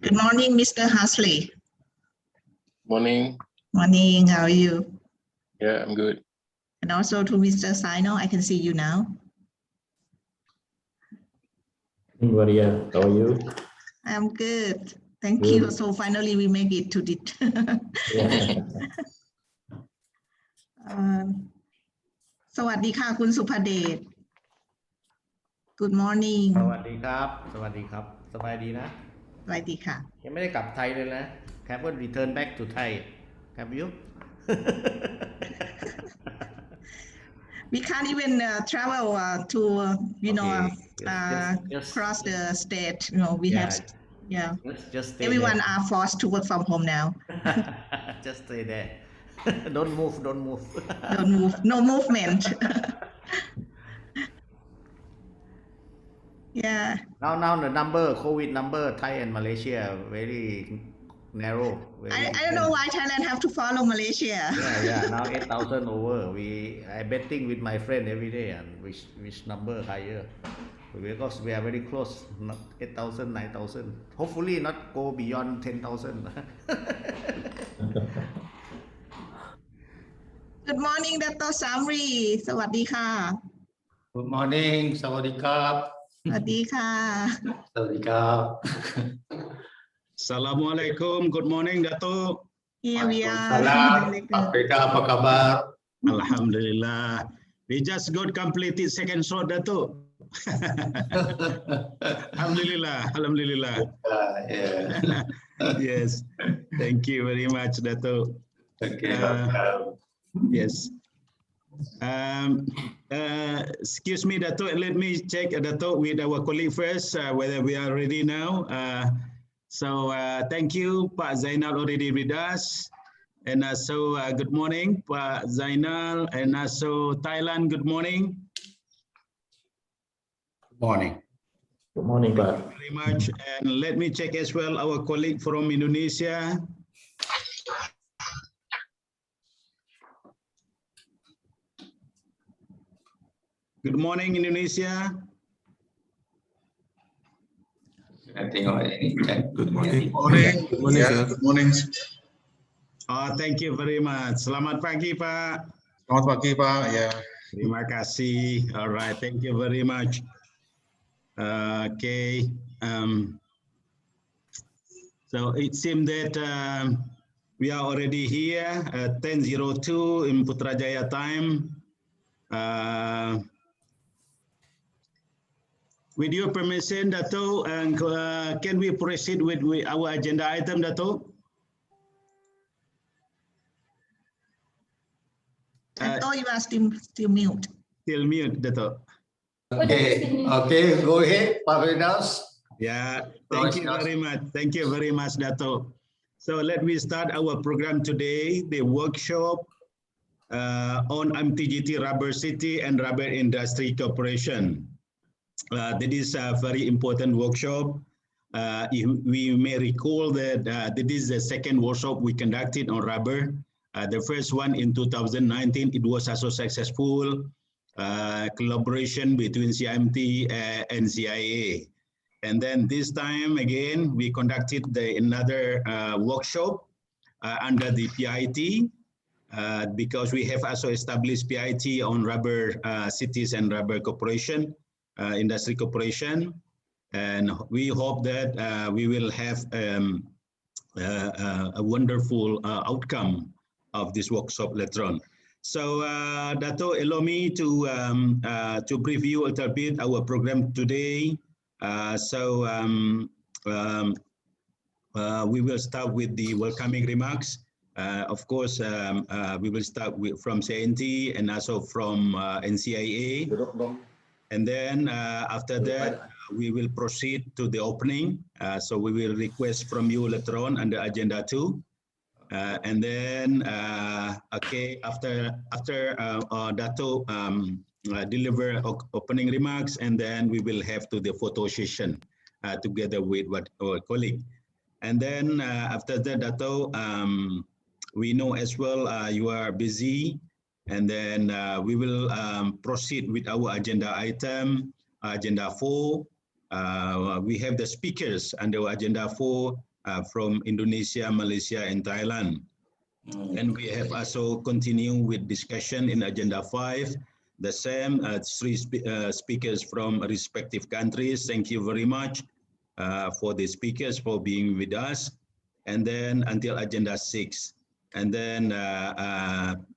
Good morning, Mr. Hasley. Morning. Morning, how are you? Yeah, I'm good. And also to Mr. Sino, I can see you now. Maria, how are you? I'm good. Thank Good. you. So finally we make it to it. Yeah. สวัสดีค่ะคุณสุภเดช Good morning สวัสดีครับ สวัสดีครับ สบายดีนะ สวัสดีค่ะ ยังไม่ได้กลับไทยเลยนะ Haven't return back to Thai Have you We can't even travel to just cross the state. We Yeah. have just stay everyone there. are forced to work from home now. Just stay there. Don't move. Don't move. No movement. Yeah. Now the number COVID number Thai and Malaysia very narrow. I don't know why Thailand have to follow Malaysia. Yeah. Now 8,000 over. I betting with my friend every day and which number higher. Because we are very close, not 8,000, 9,000. Hopefully not go beyond 10,000. Good morning, Dr. Samri สวัสดีค่ะ Good morning สวัสดีครับ สวัสดีค่ะ สวัสดีครับ Assalamualaikum. Good morning, Datuk. Here we are. Salam, Pak Peka, apa kabar? Alhamdulillah. We just got completed second shot, Datuk. Alhamdulillah. Yeah. Yes. Thank you very much, Datuk. Okay. Yes. Excuse me, Datuk. Let me check, Datuk, with our colleague first, whether we are ready now. Thank you, Pak Zainal already with us. And also, good morning, Pak Zainal. And also, Thailand, good morning. Good morning. Good morning, Pak. Thank you very much. And let me check as well our colleague from Indonesia. Good morning, Indonesia. Tengok ini. Good morning. Good morning, sir. Good morning. Thank you very much. Selamat pagi, Pak. Selamat pagi, Pak. Ya. Terima kasih. All right. Thank you very much. Okay. So it seems that we are already here at 10:02 in Putrajaya time. With your permission, Dato', and can we proceed with our agenda item, Dato'? Dato', you are still mute. Still mute, Dato'. Okay, go ahead, Pak Firdaus. Yeah, thank you very much. Thank you very much, Dato'. So let me start our program today, the workshop on IMT-GT Rubber City and Rubber Industry Corporation. That is a very important workshop. We may recall that this is the second workshop we conducted on rubber. The first one in 2019, it was also successful collaboration between CIMT and NCER. And then this time again, we conducted another workshop under the PIT because we have also established PIT on rubber cities and rubber corporation. Industry Corporation, and we hope that we will have a wonderful outcome of this workshop later on. So, Dato', allow me to brief you a little bit our program today. We will start with the welcoming remarks. Of course, we will start from CIMT and also from NCER. And then after that, we will proceed to the opening. So we will request from you later on under agenda 2. And then, okay, after Dato' deliver opening remarks, and then we will have to the photo session together with our colleague. And then after that, Dato', we know as well you are busy. And then we will proceed with our agenda item, agenda 4. We have the speakers under agenda 4 from Indonesia, Malaysia, and Thailand. And we have also continued with discussion in Agenda 5, the same 3 speakers from respective countries. Thank you very much for the speakers for being with us. And then until Agenda 6. And then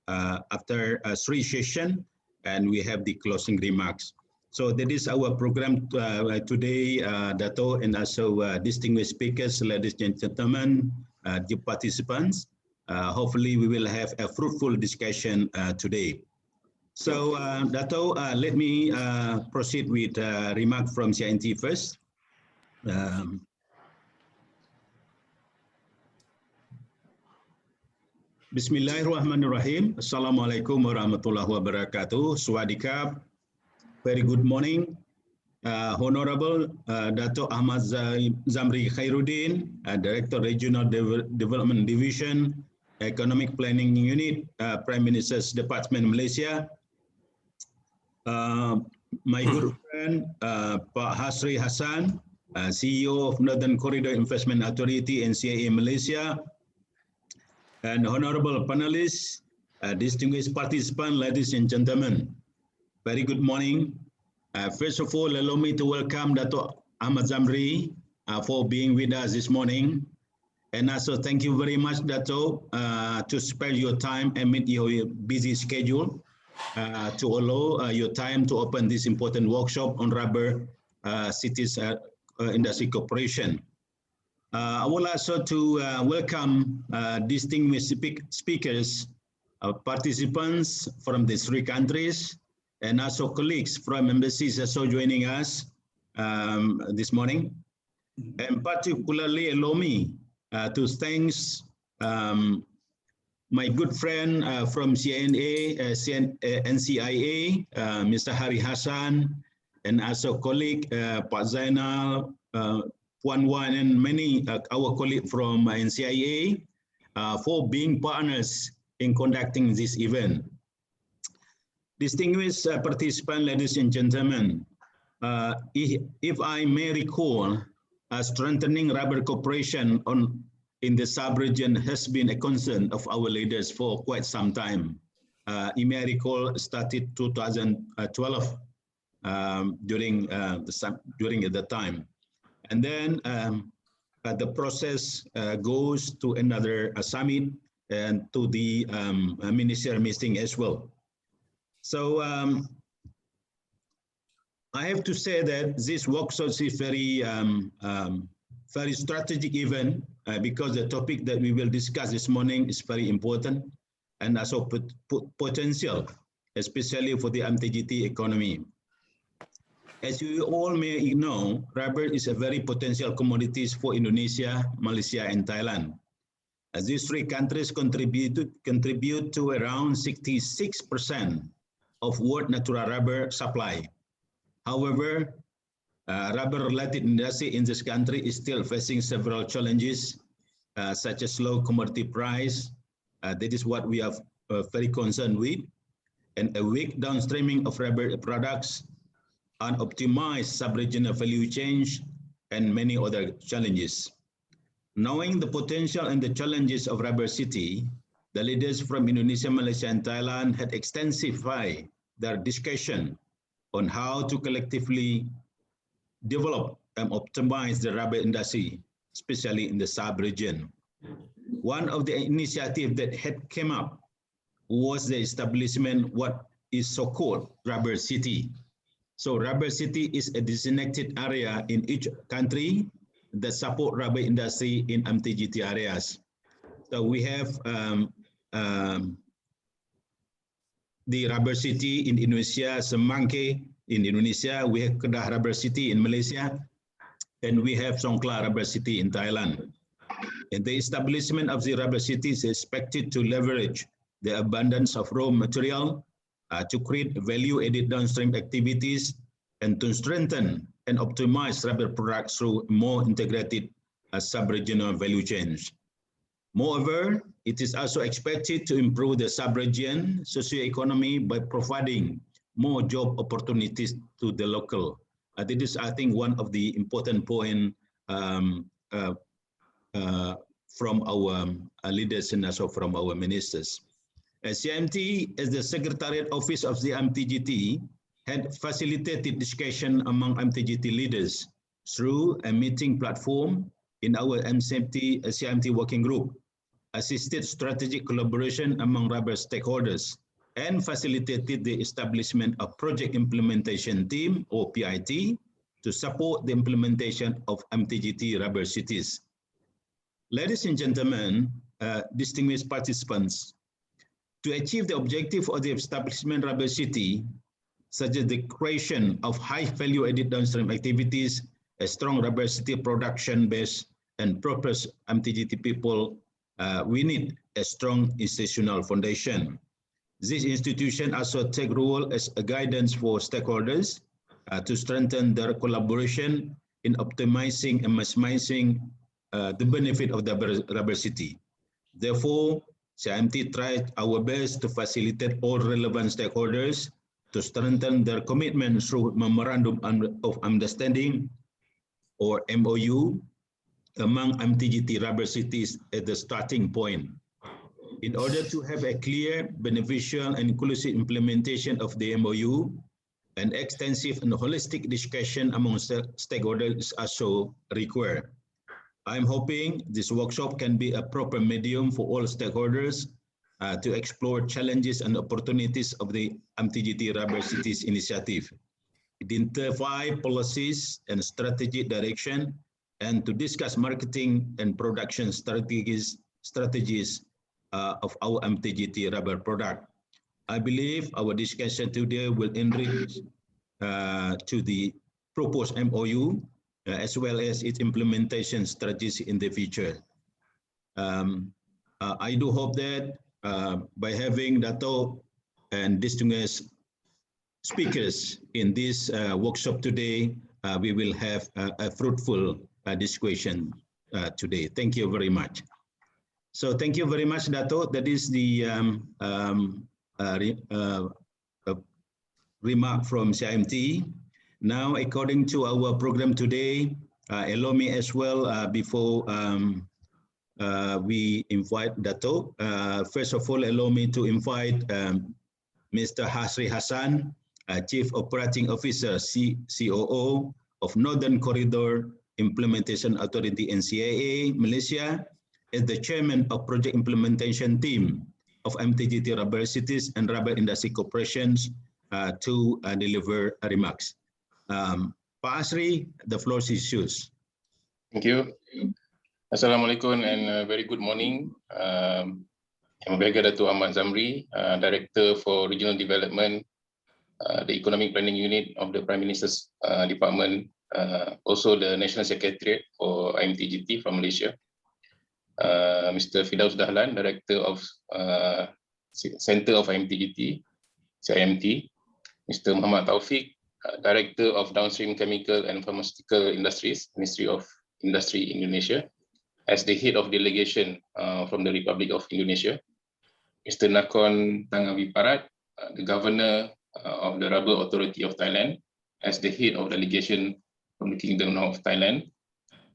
after 3 sessions, and we have the closing remarks. So that is our program today, Dato, and also distinguished speakers, ladies and gentlemen, dear participants. Hopefully we will have a fruitful discussion today. So Dato, let me proceed with remark from CIMT first. Bismillahirrahmanirrahim. Assalamualaikum warahmatullahi wabarakatuh. Swadikap. Very good morning. Honorable Dato Ahmad Zamri Khairuddin, Director Regional Development Division, Economic Planning Unit, Prime Minister's Department, Malaysia. My good friend, Pak Hasri Hassan, CEO of Northern Corridor Investment Authority, NCER Malaysia. And honorable panelists, distinguished participants, ladies and gentlemen, very good morning. First of all, allow me to welcome Dato Ahmad Zamri for being with us this morning. And also thank you very much, Dato, to spare your time amid your busy schedule to allow your time to open this important workshop on rubber cities industry cooperation. I would also to welcome distinguished speakers, participants from the 3 countries, and also colleagues from embassies also joining us this morning. And particularly allow me to thank my good friend from NCIA, Mr. Hari Hassan, and also colleague Pak Zainal, Puan Wan, and many our colleagues from NCIA for being partners in conducting this event. Distinguished participants, ladies and gentlemen, if I may recall, strengthening rubber cooperation in the sub-region has been a concern of our leaders for quite some time. You may recall started 2012 during the time. And then the process goes to another summit and to the ministerial meeting as well. So I have to say that this workshop is very strategic event because the topic that we will discuss this morning is very important and also potential, especially for the IMT-GT economy. As you all may know, rubber is a very potential commodity for Indonesia, Malaysia, and Thailand. As these 3 countries contribute to around 66% of world natural rubber supply. However, rubber-related industry in this country is still facing several challenges, such as low commodity price. That is what we are very concerned with, and a weak downstreaming of rubber products, unoptimized sub-regional value chain, and many other challenges. Knowing the potential and the challenges of rubber city, the leaders from Indonesia, Malaysia, and Thailand had extensified their discussion on how to collectively develop and optimize the rubber industry, especially in the sub-region. One of the initiatives that had come up was the establishment what is so-called rubber city. So rubber city is a designated area in each country that support rubber industry in IMT-GT areas. So we have the rubber city in Indonesia, Semanggi in Indonesia, we have Kedah Rubber City in Malaysia, and we have Songkhla Rubber City in Thailand. And the establishment of the rubber city is expected to leverage the abundance of raw material to create value-added downstream activities and to strengthen and optimize rubber products through more integrated sub-regional value chains. Moreover, it is also expected to improve the sub-region socio-economy by providing more job opportunities to the local. This is, I think, one of the important points from our leaders and also from our ministers. CIMT, as the Secretariat Office of the IMT-GT, had facilitated discussion among IMT-GT leaders through a meeting platform in our CIMT working group, assisted strategic collaboration among rubber stakeholders, and facilitated the establishment of Project Implementation Team, or PIT, to support the implementation of IMT-GT rubber cities. Ladies and gentlemen, distinguished participants, to achieve the objective of the establishment rubber city, such as the creation of high value-added downstream activities, a strong rubber city production base, and proper IMT-GT people, we need a strong institutional foundation. This institution also take role as a guidance for stakeholders to strengthen their collaboration in optimizing and maximizing the benefit of the rubber city. Therefore, CIMT tried our best to facilitate all relevant stakeholders to strengthen their commitment through Memorandum of Understanding, or MOU, among IMT-GT rubber cities at the starting point. In order to have a clear, beneficial, and inclusive implementation of the MOU, an extensive and holistic discussion among stakeholders is also required. I'm hoping this workshop can be a proper medium for all stakeholders to explore challenges and opportunities of the IMT-GT Rubber Cities initiative, identify policies and strategic direction, and to discuss marketing and production strategies of our IMT-GT rubber product. I believe our discussion today will enrich to the proposed MOU as well as its implementation strategies in the future. I do hope that by having Dato' and distinguished speakers in this workshop today, we will have a fruitful discussion today. Thank you very much. So thank you very much, Dato'. That is the remark from CIMT. Now, according to our program today, allow me as well, before we invite Dato', first of all, allow me to invite Mr. Hasri Hassan, Chief Operating Officer, COO of Northern Corridor Implementation Authority, NCER, Malaysia, as the Chairman of Project Implementation Team of IMT-GT Rubber Cities and Rubber Industry Corporations to deliver remarks. Pak Asri, the floor is yours. Thank you. Assalamualaikum and very good morning. I'm Dato' Ahmad Zamri, Director for Regional Development, the Economic Planning Unit of the Prime Minister's Department, also the National Secretariat for IMT-GT from Malaysia. Mr. Firdaus Dahlan, Director of Center of IMT-GT, CIMT. Mr. Muhammad Taufik, Director of Downstream Chemical and Pharmaceutical Industries, Ministry of Industry Indonesia, as the head of delegation from the Republic of Indonesia. Mr. Nakon Tangawiparat, the Governor of the Rubber Authority of Thailand, as the head of delegation from the Kingdom of Thailand.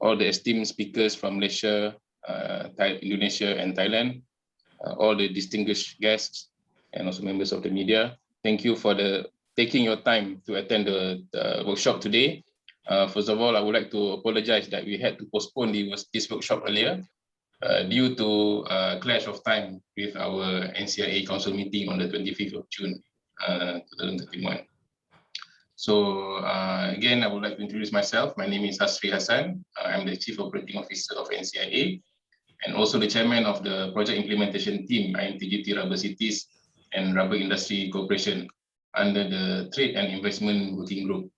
All the esteemed speakers from Malaysia, Indonesia and Thailand, all the distinguished guests and also members of the media, thank you for taking your time to attend the workshop today. First of all, I would like to apologize that we had to postpone this workshop earlier due to a clash of time with our NCER Council meeting on the 25th of June 2021. So again, I would like to introduce myself. My name is Hasri Hassan. I'm the Chief Operating Officer of NCER and also the Chairman of the Project Implementation Team, IMT-GT Rubber Cities and Rubber Industry Corporation under the Trade and Investment Working Group.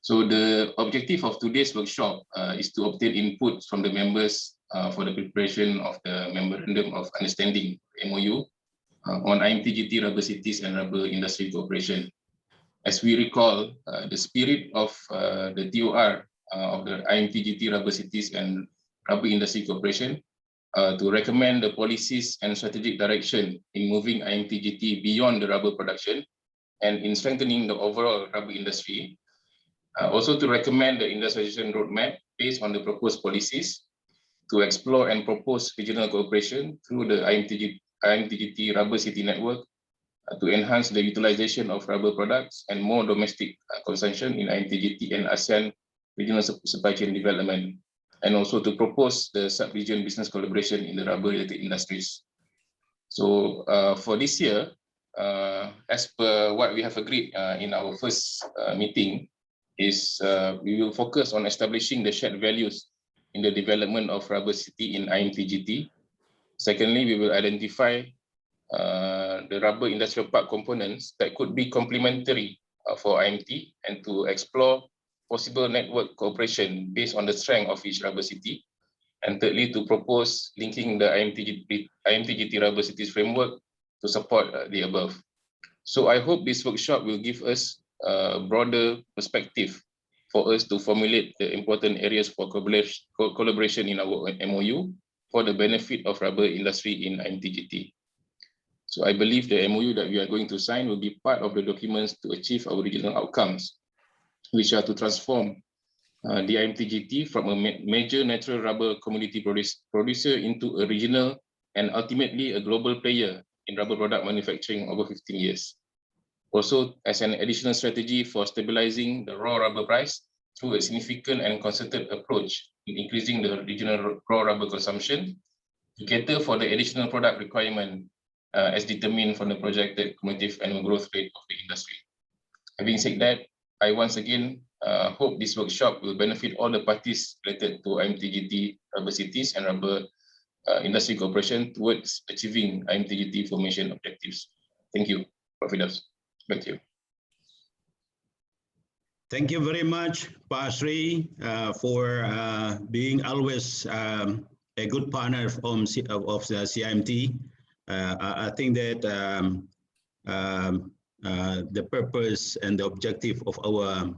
So the objective of today's workshop is to obtain input from the members for the preparation of the Memorandum of Understanding, MOU, on IMT-GT Rubber Cities and Rubber Industry Corporation. As we recall, the spirit of the TOR of the IMT-GT Rubber Cities and Rubber Industry Corporation to recommend the policies and strategic direction in moving IMT-GT beyond the rubber production and in strengthening the overall rubber industry. Also to recommend the industrialization roadmap based on the proposed policies to explore and propose regional cooperation through the IMT-GT Rubber City Network to enhance the utilization of rubber products and more domestic consumption in IMT-GT and ASEAN regional supply chain development, and also to propose the sub-region business collaboration in the rubber-related industries. So for this year, as per what we have agreed in our first meeting, is we will focus on establishing the shared values in the development of Rubber City in IMT-GT. Secondly, we will identify the rubber industrial park components that could be complementary for IMT and to explore possible network cooperation based on the strength of each Rubber City. And thirdly, to propose linking the IMT-GT Rubber Cities framework to support the above. So I hope this workshop will give us a broader perspective for us to formulate the important areas for collaboration in our MOU for the benefit of rubber industry in IMT-GT. So I believe the MOU that we are going to sign will be part of the documents to achieve our regional outcomes, which are to transform the IMT-GT from a major natural rubber commodity producer into a regional and ultimately a global player in rubber product manufacturing over 15 years. Also, as an additional strategy for stabilizing the raw rubber price through a significant and concerted approach in increasing the regional raw rubber consumption to cater for the additional product requirement as determined from the projected cumulative annual growth rate of the industry. Having said that, I once again hope this workshop will benefit all the parties related to IMT-GT Rubber Cities and Rubber Industry Cooperation towards achieving IMT-GT formation objectives. Thank you, Prof. Firdaus. Back to you. Thank you very much, Pak Asri, for being always a good partner of the CIMT. I think that the purpose and the objective of our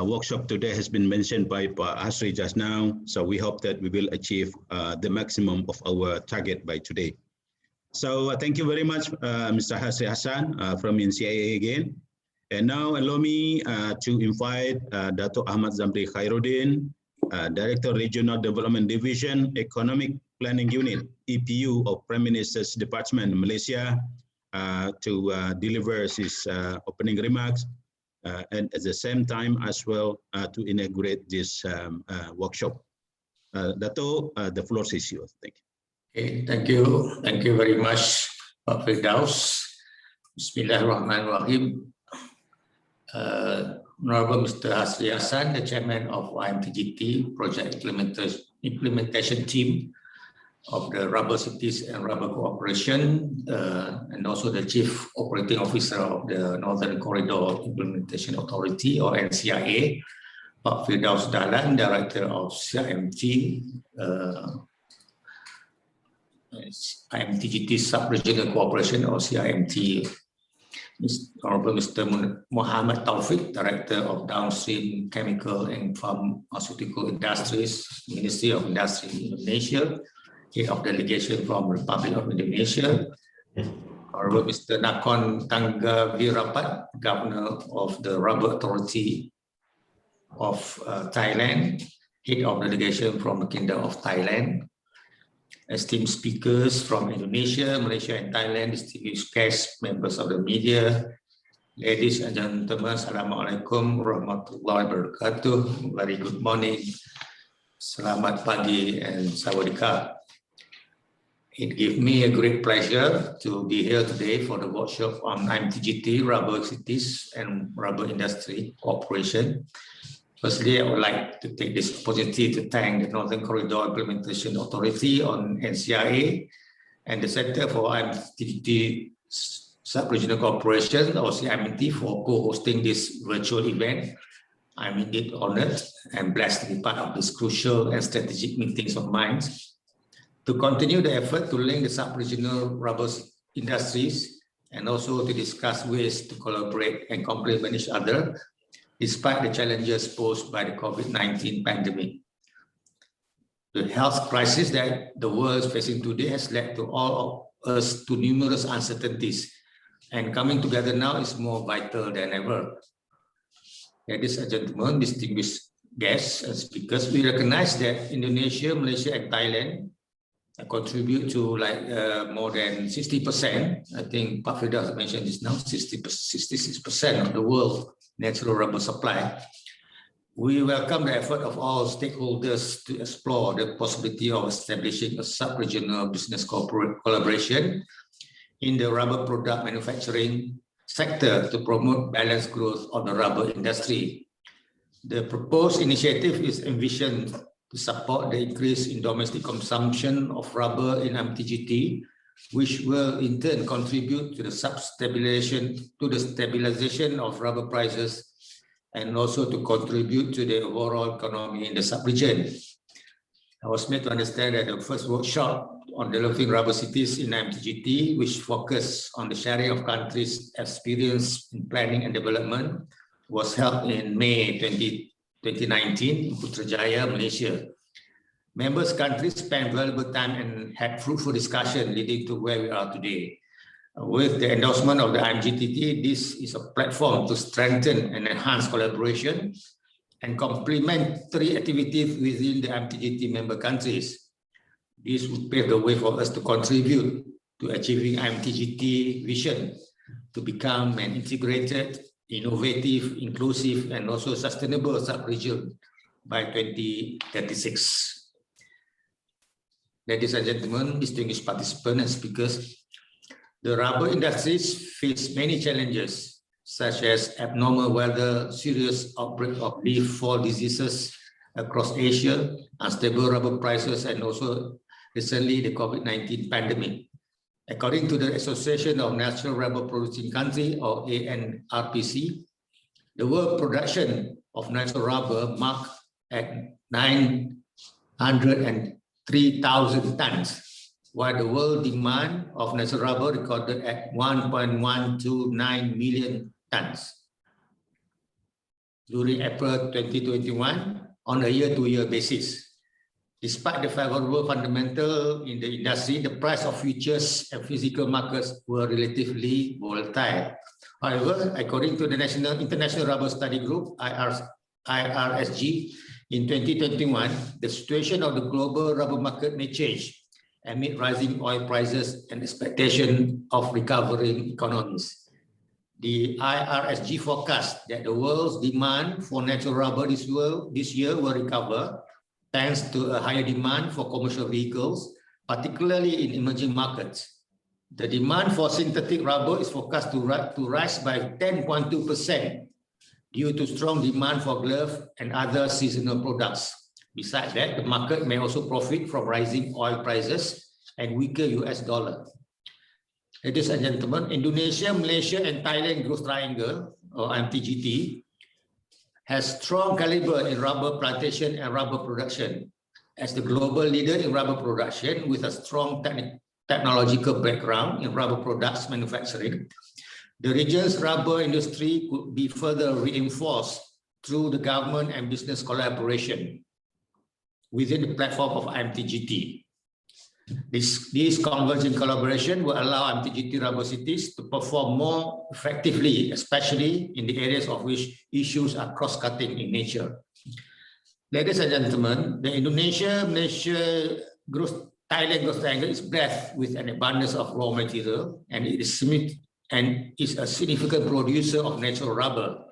workshop today has been mentioned by Pak Asri just now. So we hope that we will achieve the maximum of our target by today. So thank you very much, Mr. Hasri Hassan from NCER again. And now allow me to invite Dato' Ahmad Zamri Khairuddin, Director Regional Development Division, Economic Planning Unit, EPU of Prime Minister's Department, Malaysia, to deliver his opening remarks and at the same time as well to inaugurate this workshop. Dato', the floor is yours. Thank you. Okay, thank you. Thank you very much, Pak Firdaus. Bismillahirrahmanirrahim. Honorable Mr. Hasri Hassan, the Chairman of IMT-GT Project Implementation Team of the Rubber Cities and Rubber Cooperation, and also the Chief Operating Officer of the Northern Corridor Implementation Authority, or NCER, Pak Firdaus Dahlan, Director of CIMT, IMT-GT Sub-Regional Cooperation, or CIMT, Honorable Mr. Muhammad Taufik, Director of Downstream Chemical and Pharmaceutical Industries, Ministry of Industry Indonesia, Head of Delegation from Republic of Indonesia, Honorable Mr. Nakon Tangga Virapat, Governor of the Rubber Authority of Thailand, Head of Delegation from the Kingdom of Thailand, esteemed speakers from Indonesia, Malaysia, and Thailand, distinguished guests, members of the media, ladies and gentlemen, Assalamualaikum warahmatullahi wabarakatuh. Very good morning, selamat pagi, and sawadika. It gives me a great pleasure to be here today for the workshop on IMT-GT, Rubber Cities and Rubber Industry Cooperation. Firstly, I would like to take this opportunity to thank the Northern Corridor Implementation Authority on NCER and the Center for IMT-GT Sub-Regional Cooperation, or CIMT, for co-hosting this virtual event. I'm indeed honored and blessed to be part of this crucial and strategic meetings of minds to continue the effort to link the sub-regional rubber industries and also to discuss ways to collaborate and complement each other despite the challenges posed by the COVID-19 pandemic. The health crisis that the world is facing today has led to all of us to numerous uncertainties, and coming together now is more vital than ever. Ladies and gentlemen, distinguished guests and speakers, we recognize that Indonesia, Malaysia, and Thailand contribute to like more than 60%. I think Pak Firdaus mentioned this now, 66% of the world's natural rubber supply. We welcome the effort of all stakeholders to explore the possibility of establishing a sub-regional business collaboration in the rubber product manufacturing sector to promote balanced growth of the rubber industry. The proposed initiative is envisioned to support the increase in domestic consumption of rubber in IMT-GT, which will in turn contribute to the stabilization of rubber prices and also to contribute to the overall economy in the sub-region. I was made to understand that the first workshop on developing rubber cities in IMT-GT, which focused on the sharing of countries' experience in planning and development, was held in May 2019 in Putrajaya, Malaysia. Members countries spent valuable time and had fruitful discussion leading to where we are today. With the endorsement of the IMT-GT, this is a platform to strengthen and enhance collaboration and complementary activities within the IMT-GT member countries. This would pave the way for us to contribute to achieving IMT-GT vision to become an integrated, innovative, inclusive, and also sustainable sub-region by 2036. Ladies and gentlemen, distinguished participants and speakers, the rubber industries face many challenges, such as abnormal weather, serious outbreak of leaf fall diseases across Asia, unstable rubber prices, and also recently the COVID-19 pandemic. According to the Association of Natural Rubber Producing Countries, or ANRPC, the world production of natural rubber marked at 903,000 tons, while the world demand of natural rubber recorded at 1.129 million tons during April 2021 on a year-to-year basis. Despite the favorable fundamental in the industry, the price of futures and physical markets were relatively volatile. However, according to the International Rubber Study Group, IRSG, in 2021, the situation of the global rubber market may change amid rising oil prices and expectation of recovering economies. The IRSG forecast that the world's demand for natural rubber this year will recover thanks to a higher demand for commercial vehicles, particularly in emerging markets. The demand for synthetic rubber is forecast to rise by 10.2% due to strong demand for gloves and other seasonal products. Besides that, the market may also profit from rising oil prices and weaker US dollar. Ladies and gentlemen, Indonesia, Malaysia, and Thailand Growth Triangle, or IMT-GT, has strong caliber in rubber plantation and rubber production. As the global leader in rubber production with a strong technological background in rubber products manufacturing, the region's rubber industry could be further reinforced through the government and business collaboration within the platform of IMT-GT. This convergent collaboration will allow IMT-GT rubber cities to perform more effectively, especially in the areas of which issues are cross-cutting in nature. Ladies and gentlemen, the Indonesia-Malaysia Thailand Growth Triangle is blessed with an abundance of raw material, and it is a significant producer of natural rubber.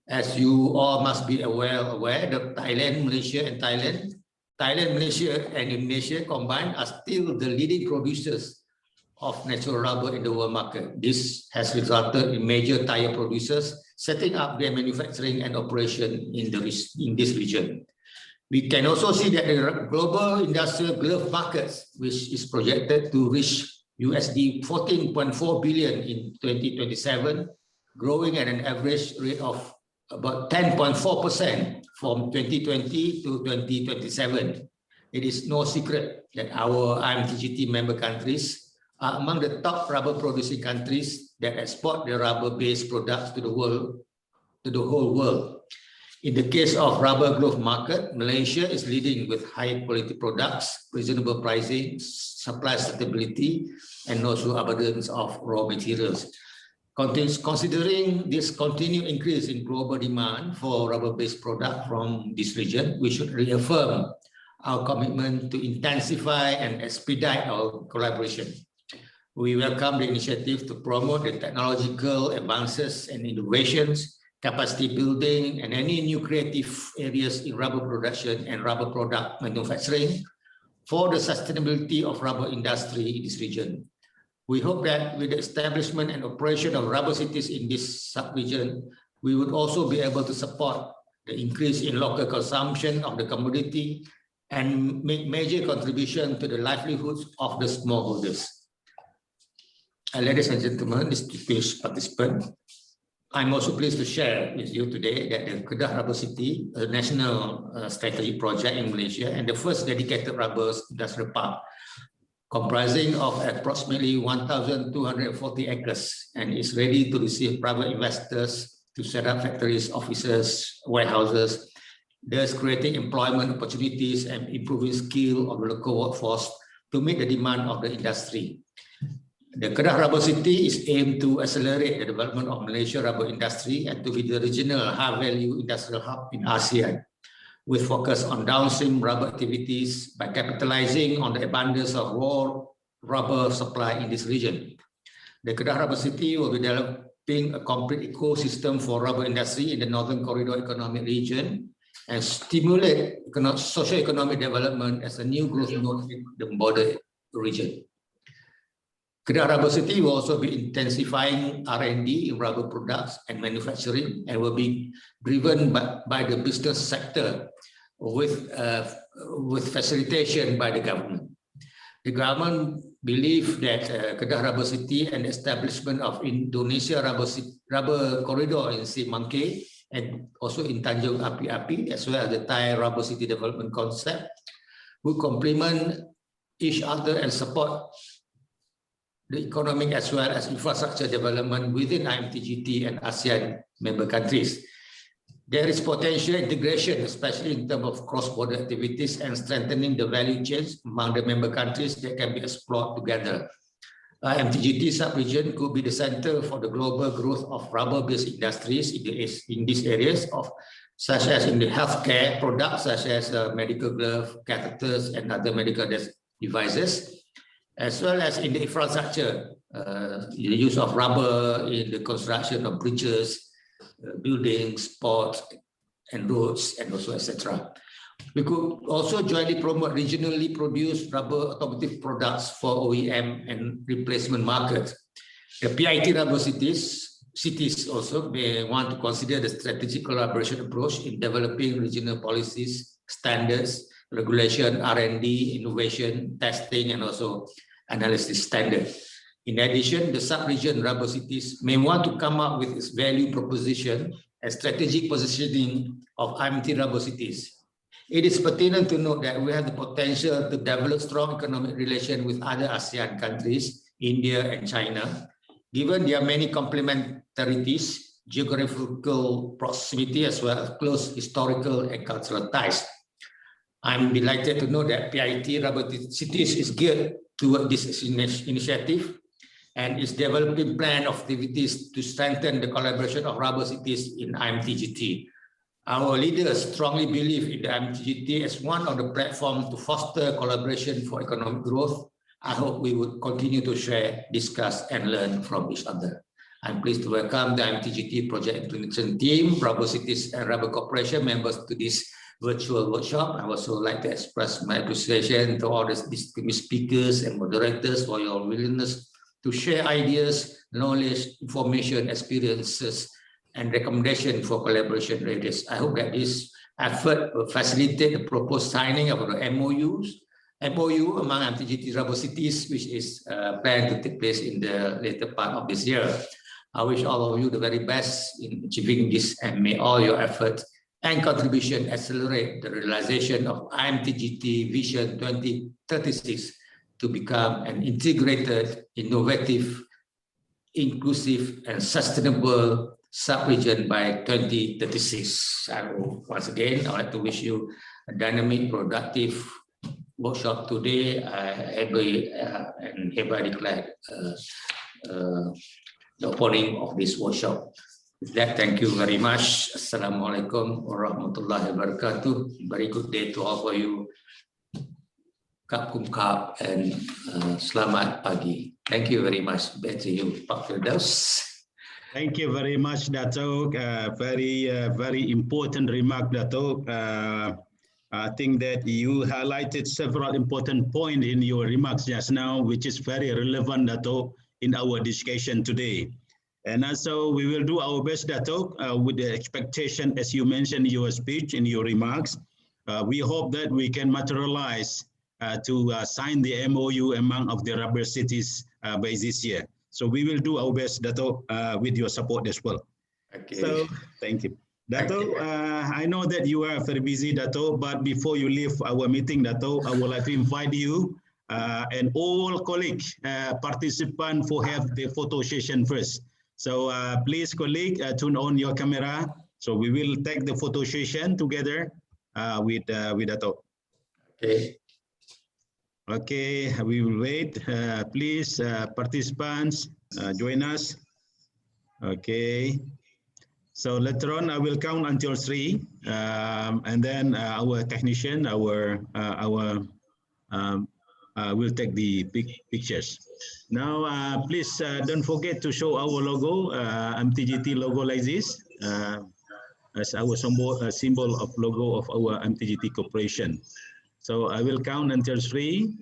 As you all must be aware that Thailand, Malaysia, and Indonesia combined are still the leading producers of natural rubber in the world market. This has resulted in major tire producers setting up their manufacturing and operation in this region. We can also see that the global industrial glove markets, which is projected to reach USD 14.4 billion in 2027, growing at an average rate of about 10.4% from 2020 to 2027. It is no secret that our IMT-GT member countries are among the top rubber producing countries that export their rubber-based products to the whole world. In the case of rubber glove market, Malaysia is leading with high quality products, reasonable pricing, supply stability, and also abundance of raw materials. Considering this continued increase in global demand for rubber-based products from this region, we should reaffirm our commitment to intensify and expedite our collaboration. We welcome the initiative to promote the technological advances and innovations, capacity building, and any new creative areas in rubber production and rubber product manufacturing for the sustainability of rubber industry in this region. We hope that with the establishment and operation of rubber cities in this sub-region, we would also be able to support the increase in local consumption of the commodity and make major contribution to the livelihoods of the smallholders. Ladies and gentlemen, distinguished participants, I'm also pleased to share with you today that the Kedah Rubber City, a national strategic project in Malaysia, and the first dedicated rubber industrial park, comprising of approximately 1,240 acres, and is ready to receive private investors to set up factories, offices, warehouses, thus creating employment opportunities and improving skill of the local workforce to meet the demand of the industry. The Kedah Rubber City is aimed to accelerate the development of Malaysia rubber industry and to be the regional high-value industrial hub in ASEAN, with focus on downstream rubber activities by capitalizing on the abundance of raw rubber supply in this region. The Kedah Rubber City will be developing a complete ecosystem for rubber industry in the Northern Corridor Economic Region and stimulate socio-economic development as a new growth node in the border region. Kedah Rubber City will also be intensifying R&D in rubber products and manufacturing and will be driven by the business sector with facilitation by the government. The government believes that Kedah Rubber City and the establishment of Indonesia Rubber Corridor in CIMT and also in Tanjung Api-Api, as well as the Thai Rubber City Development Concept, will complement each other and support the economic as well as infrastructure development within IMT-GT and ASEAN member countries. There is potential integration, especially in terms of cross-border activities and strengthening the value chains among the member countries that can be explored together. IMT-GT sub-region could be the center for the global growth of rubber-based industries in these areas, such as in the healthcare products, such as medical gloves, catheters, and other medical devices, as well as in the infrastructure, the use of rubber in the construction of bridges, buildings, ports, and roads, and also etc. We could also jointly promote regionally produced rubber automotive products for OEM and replacement markets. The PIT rubber cities also may want to consider the strategic collaboration approach in developing regional policies, standards, regulation, R&D, innovation, testing, and also analysis standard. In addition, the sub-region rubber cities may want to come up with its value proposition and strategic positioning of IMT rubber cities. It is pertinent to note that we have the potential to develop strong economic relations with other ASEAN countries, India and China, given their many complementarities, geographical proximity, as well as close historical and cultural ties. I'm delighted to know that PIT Rubber Cities is geared toward this initiative and is developing plan of activities to strengthen the collaboration of rubber cities in IMT-GT. Our leaders strongly believe in the IMT-GT as one of the platforms to foster collaboration for economic growth. I hope we would continue to share, discuss, and learn from each other. I'm pleased to welcome the IMT-GT project implementation team, Rubber Cities and Rubber Corporation members to this virtual workshop. I would also like to express my appreciation to all the distinguished speakers and moderators for your willingness to share ideas, knowledge, information, experiences, and recommendations for collaboration areas. I hope that this effort will facilitate the proposed signing of the MOU among IMT-GT Rubber Cities, which is planned to take place in the later part of this year. I wish all of you the very best in achieving this, and may all your efforts and contribution accelerate the realization of IMT-GT Vision 2036 to become an integrated, innovative, inclusive, and sustainable sub-region by 2036. Once again, I'd like to wish you a dynamic, productive workshop today. And hereby declare the opening of this workshop. With that, thank you very much. Assalamualaikum warahmatullahi wabarakatuh. Very good day to all of you. Kap kum kap and selamat pagi. Thank you very much. Back to you, Pak Firdaus. Thank you very much, Datuk. Very important remark, Datuk. I think that you highlighted several important points in your remarks just now, which is very relevant, Datuk, in our discussion today. And also, we will do our best, Datuk, with the expectation, as you mentioned in your speech, in your remarks. We hope that we can materialize to sign the MOU among of the rubber cities by this year. So we will do our best, Dato', with your support as well. Okay. So thank you. Dato', I know that you are very busy, Dato', but before you leave our meeting, Dato', I would like to invite you and all colleagues, participants for have the photo session first. So please, colleague, turn on your camera. So we will take the photo session together with Dato'. Okay. Okay, we will wait. Please, participants, join us. Okay. So later on, I will count until 3, and then our technician, will take the pictures. Now, please don't forget to show our logo, IMT-GT logo like this, as our symbol of logo of our IMT-GT Corporation. So I will count until 3.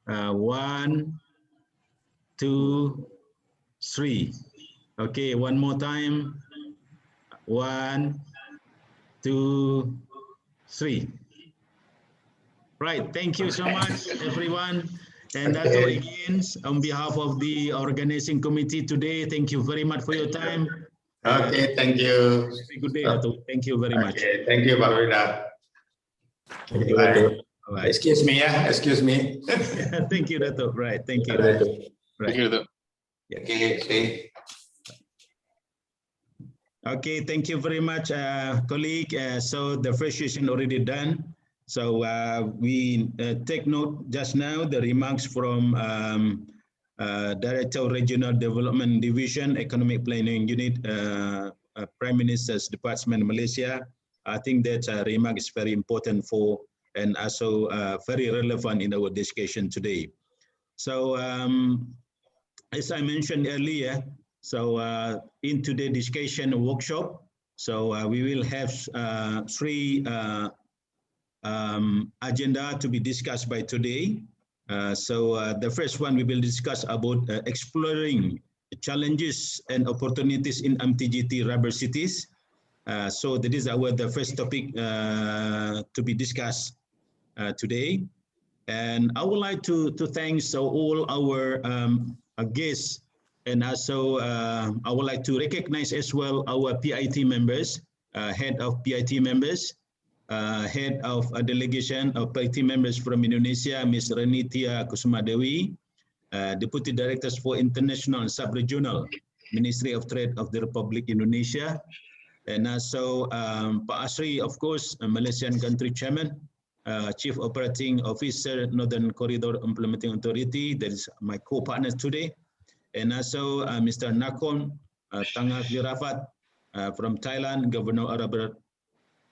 1, 2, 3. Okay, one more time. 1, 2, 3. Right, thank you so much, everyone. And that's all again, on behalf of the organizing committee today, thank you very much for your time. Okay, thank you. Good day, Dato'. Thank you very much. Okay, thank you, Pak Firdaus. Thank you, Datuk. Right. Excuse me, yeah. Excuse me. Thank you, Dato'. Right, thank you. Datuk. Thank you, Datuk. Okay, okay. Okay, thank you very much, colleague. So the first session already done. So we take note just now the remarks from Director of Regional Development Division, Economic Planning Unit, Prime Minister's Department, Malaysia. I think that remark is very important for and also very relevant in our discussion today. So as I mentioned earlier, so in today's discussion workshop, so we will have 3 agenda to be discussed by today. So the first one we will discuss about exploring challenges and opportunities in IMT-GT rubber cities. So that is the first topic to be discussed today. And I would like to thank all our guests, and also I would like to recognize as well our PIT members, head of PIT members, head of a delegation of PIT members from Indonesia, Ms. Renitia Kusumadewi, Deputy Directors for International and Sub-Regional, Ministry of Trade of the Republic Indonesia, and also Pak Asri, of course, Malaysian Country Chairman, Chief Operating Officer, Northern Corridor Implementing Authority, that is my co-partner today, and also Mr. Nakon Tangah Virafat from Thailand, Governor Rubber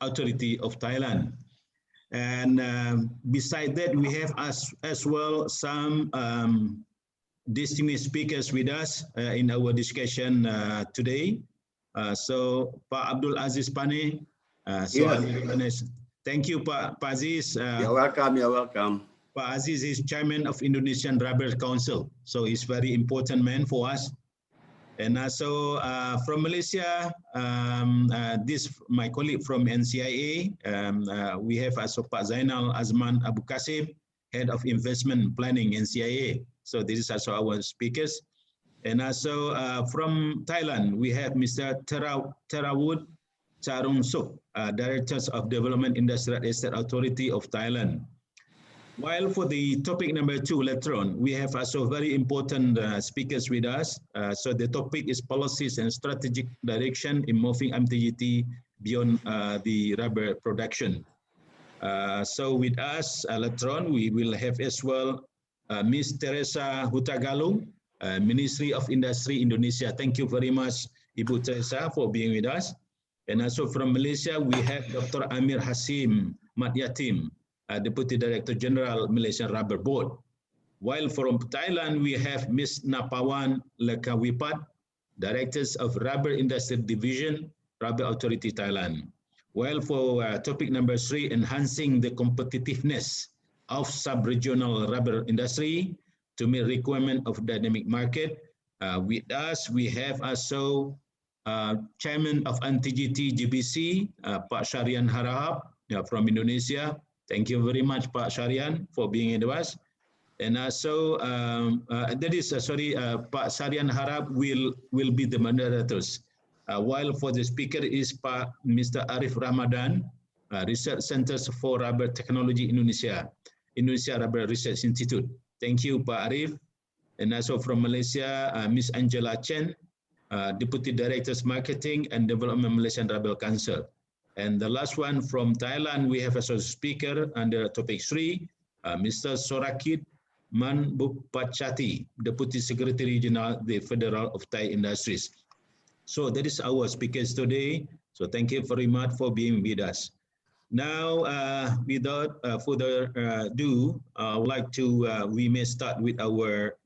Authority of Thailand. And beside that, we have as well some distinguished speakers with us in our discussion today. So Pak Abdul Aziz Pane, thank you, Pak Aziz. You're welcome, you're welcome. Pak Aziz is Chairman of Indonesian Rubber Council, so he's very important man for us. And also from Malaysia, this my colleague from NCER, we have also Pak Zainal Azman Abu Qasim, Head of Investment Planning NCER. So this is also our speakers. And also from Thailand, we have Mr. Terawut Charung Suk, Directors of Development Industrial Estate Authority of Thailand. While for the topic number 2 later on, we have also very important speakers with us. So the topic is policies and strategic direction in moving IMT-GT beyond the rubber production. So with us later on, we will have as well Ms. Teresa Hutagalung, Ministry of Industry Indonesia. Thank you very much, Ibu Teresa, for being with us. And also from Malaysia, we have Dr. Amir Hasim Madyatim, Deputy Director General, Malaysian Rubber Board. While from Thailand, we have Ms. Napawan Lekawipat, Directors of Rubber Industry Division, Rubber Authority Thailand. While for topic number 3, enhancing the competitiveness of sub-regional rubber industry to meet requirement of dynamic market, with us, we have also Chairman of IMT-GT GBC, Pak Syarian Harahap from Indonesia. Thank you very much, Pak Syarian, for being with us. And also, Pak Syarian Harahap will be the moderators. While for the speaker is Mr. Arif Ramadan, Research Centers for Rubber Technology Indonesia, Indonesia Rubber Research Institute. Thank you, Pak Arif. And also from Malaysia, Ms. Angela Chen, Deputy Directors Marketing and Development Malaysian Rubber Council. And the last one from Thailand, we have as a speaker under topic 3, Mr. Sorakit Manbupachati, Deputy Secretary General, the Federal of Thai Industries. So that is our speakers today. So thank you very much for being with us. Now, without further ado, I would like to, we may start with our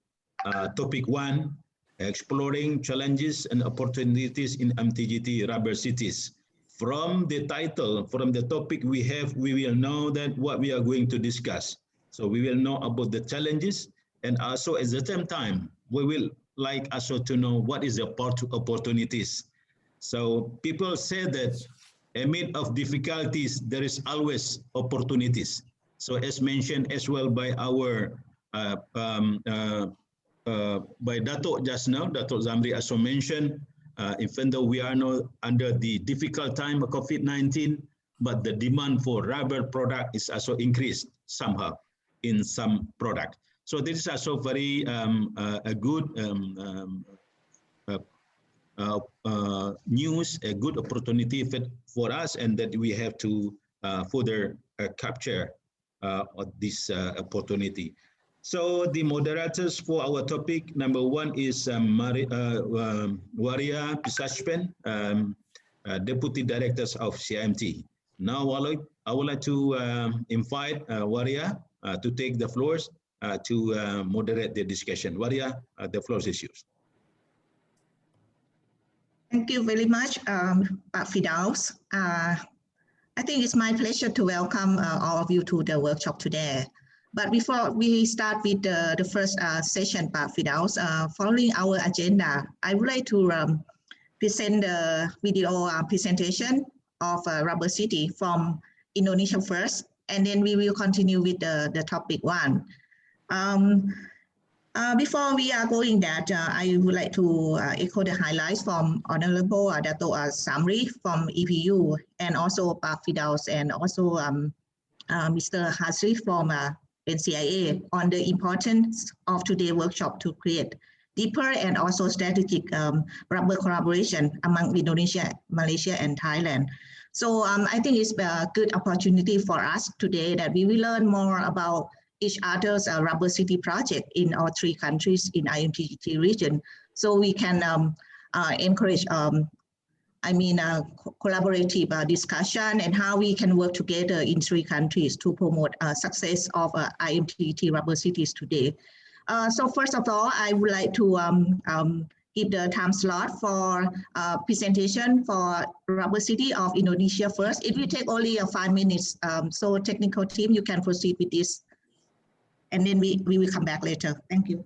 topic 1, exploring challenges and opportunities in IMT-GT rubber cities. From the title, from the topic we have, we will know that what we are going to discuss. So we will know about the challenges, and also at the same time, we will like also to know what is the opportunities. So people say that amid of difficulties, there is always opportunities. So as mentioned as well by our by Dato' just now, Dato' Zamri also mentioned, even though we are now under the difficult time of COVID-19, but the demand for rubber product is also increased somehow in some product. So this is also very a good news, a good opportunity for us, and that we have to further capture this opportunity. So the moderators for our topic number 1 is Waria Pisashpen, Deputy Directors of CIMT. Now I would like to invite Waria to take the floors to moderate the discussion. Waria, the floor is yours. Thank you very much, Pak Firdaus. I think it's my pleasure to welcome all of you to the workshop today. But before we start with the first session, Pak Firdaus, following our agenda, I would like to present the video presentation of Rubber City from Indonesia first, and then we will continue with the topic 1. Before we are going that, I would like to echo the highlights from Honorable Dato' Zamri from EPU, and also Pak Firdaus, and also Mr. Hasri from NCER on the importance of today's workshop to create deeper and also strategic rubber collaboration among Indonesia, Malaysia, and Thailand. So I think it's a good opportunity for us today that we will learn more about each other's Rubber City project in our 3 countries in IMT-GT region. So we can encourage collaborative discussion and how we can work together in 3 countries to promote success of IMT-GT Rubber Cities today. So first of all, I would like to give the time slot for presentation for Rubber City of Indonesia first. It will take only 5 minutes. So technical team, you can proceed with this. And then we will come back later. Thank you.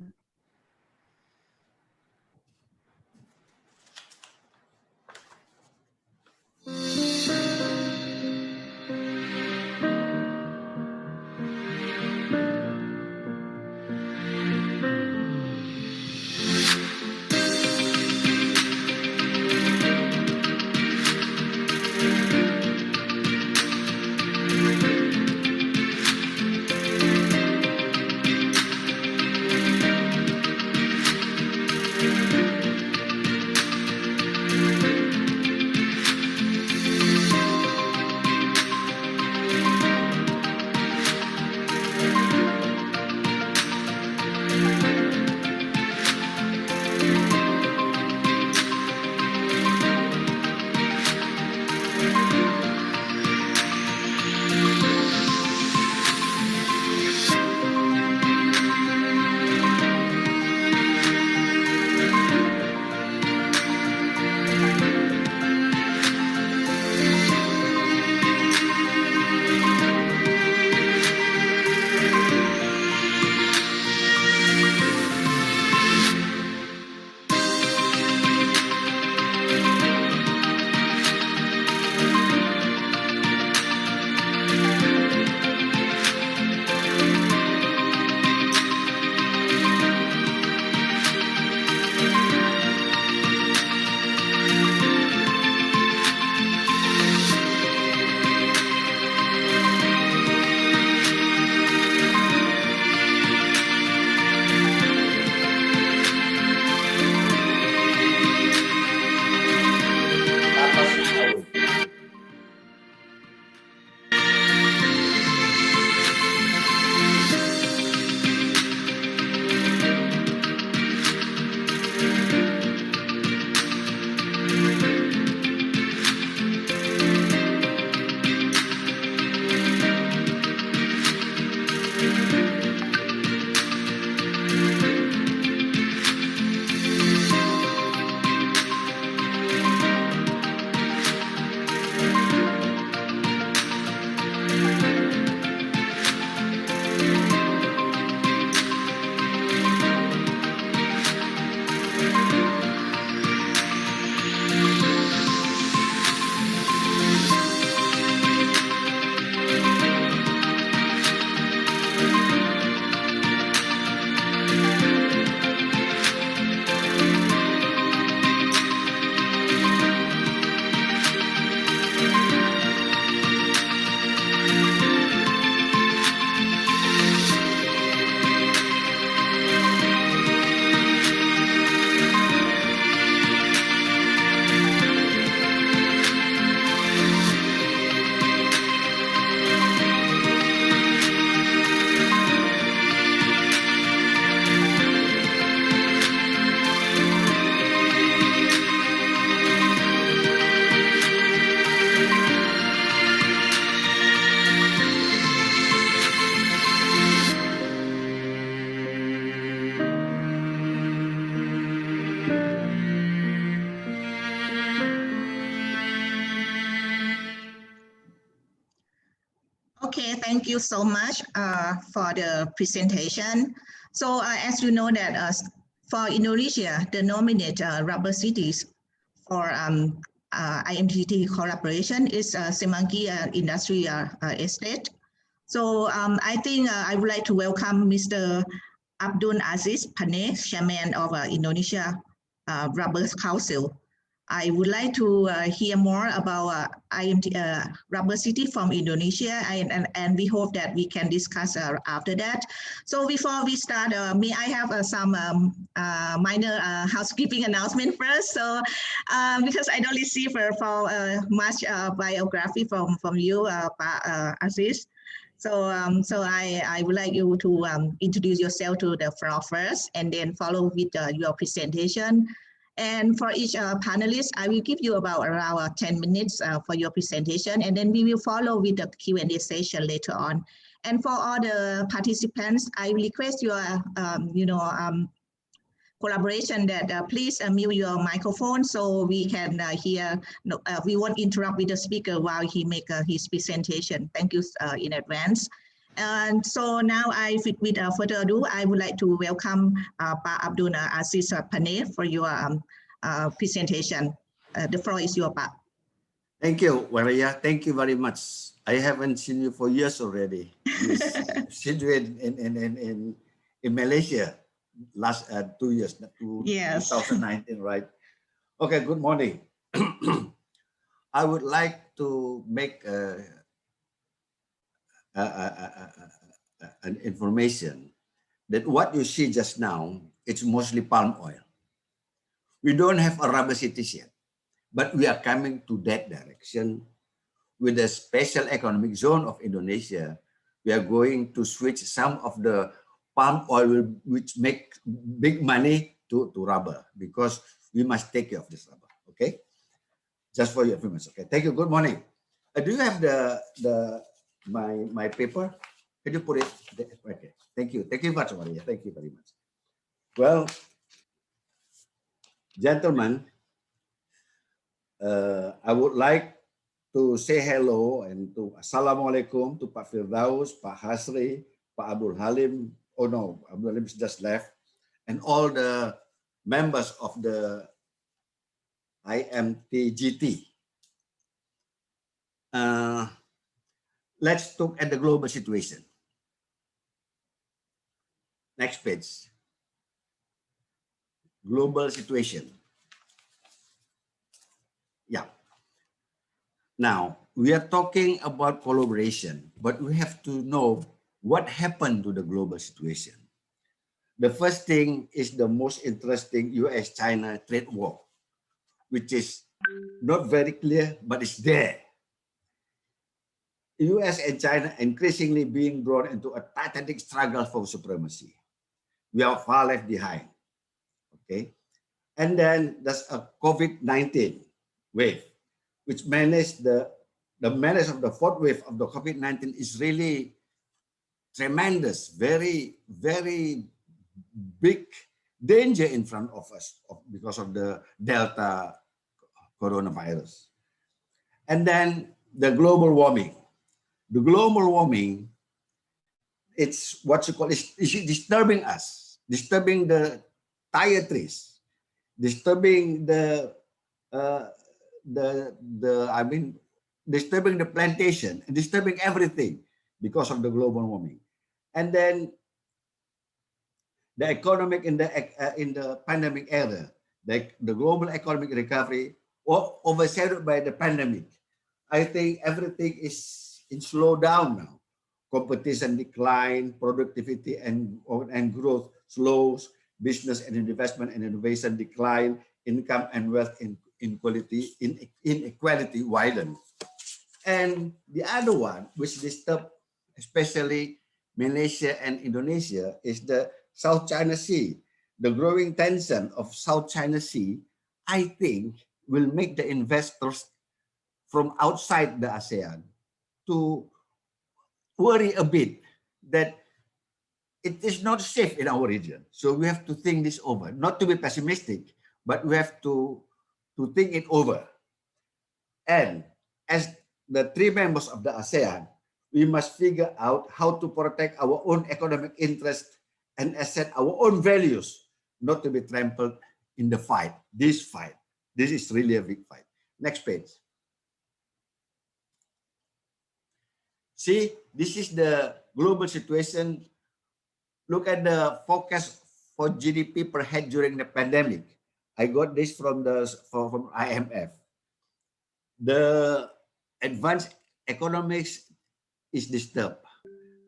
thank you so much for the presentation. So as you know that for Indonesia, the nominate rubber cities for IMT-GT collaboration is Semanggi Industrial Estate. So I think I would like to welcome Mr. Abdul Aziz Paneh, Chairman of Indonesia Rubber Council. I would like to hear more about IMT Rubber City from Indonesia, and we hope that we can discuss after that. So before we start, may I have some minor housekeeping announcement first? So because I don't receive much biography from you, Pa Aziz. So I would like you to introduce yourself to the floor first, and then follow with your presentation. And for each panelist, I will give you about around 10 minutes for your presentation, and then we will follow with the Q&A session later on. And for all the participants, I request your, collaboration that please mute your microphone so we can hear. We won't interrupt with the speaker while he make his presentation. Thank you in advance. And so now without further ado, I would like to welcome Pa Abdul Aziz Paneh for your presentation. The floor is yours, Pa. Thank you, Waraya. Thank you very much. I haven't seen you for years already. You situated in Malaysia last 2 years, Yes. 2019, right? Okay, good morning. I would like to make an information that what you see just now, it's mostly palm oil. We don't have a rubber cities yet, but we are coming to that direction. With the special economic zone of Indonesia, we are going to switch some of the palm oil, which make big money, to rubber, because we must take care of this rubber. Okay, just for your information. Okay, thank you. Good morning. Do you have my paper? Can you put it? Okay, thank you. Thank you very much, Maria. Thank you very much. Well, gentlemen, I would like to say hello and to Assalamualaikum to Pak Firdaus, Pak Hasri, Pak Abdul Halim. Oh no, Abdul Halim just left, and all the members of the IMT-GT. Let's look at the global situation. Next page. Global situation. Yeah. Now, we are talking about collaboration, but we have to know what happened to the global situation. The first thing is the most interesting US-China trade war, which is not very clear, but it's there. US and China increasingly being drawn into a titanic struggle for supremacy. We are far left behind. Okay. And then there's a COVID-19 wave, which managed the menace of the fourth wave of the COVID-19 is really tremendous, very, very big danger in front of us because of the Delta coronavirus. And then the global warming. The global warming, it's what you call, it's disturbing us, disturbing the tire trees, disturbing disturbing the plantation, and disturbing everything because of the global warming. And then the economic in the pandemic era, the global economic recovery overshadowed by the pandemic. I think everything is in slowdown now. Competition decline, productivity and growth slows, business and investment and innovation decline, income and wealth inequality widen. And the other one, which disturbs especially Malaysia and Indonesia, is the South China Sea. The growing tension of South China Sea, I think, will make the investors from outside the ASEAN to worry a bit that it is not safe in our region. So we have to think this over, not to be pessimistic, but we have to think it over. And as the three members of the ASEAN, we must figure out how to protect our own economic interest and assert our own values, not to be trampled in the fight. This fight. This is really a big fight. Next page. See, this is the global situation. Look at the forecast for GDP per head during the pandemic. I got this from IMF. The advanced economics is disturbed.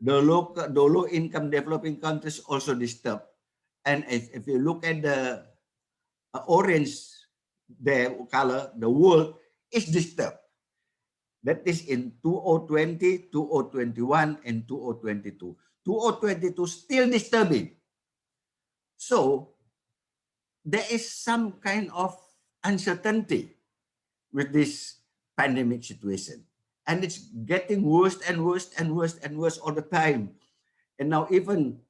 The low income developing countries also disturbed. And if you look at the orange there color, the world is disturbed. That is in 2020, 2021, and 2022. 2022 still disturbing. So there is some kind of uncertainty with this pandemic situation. And it's getting worse and worse and worse and worse all the time. And now even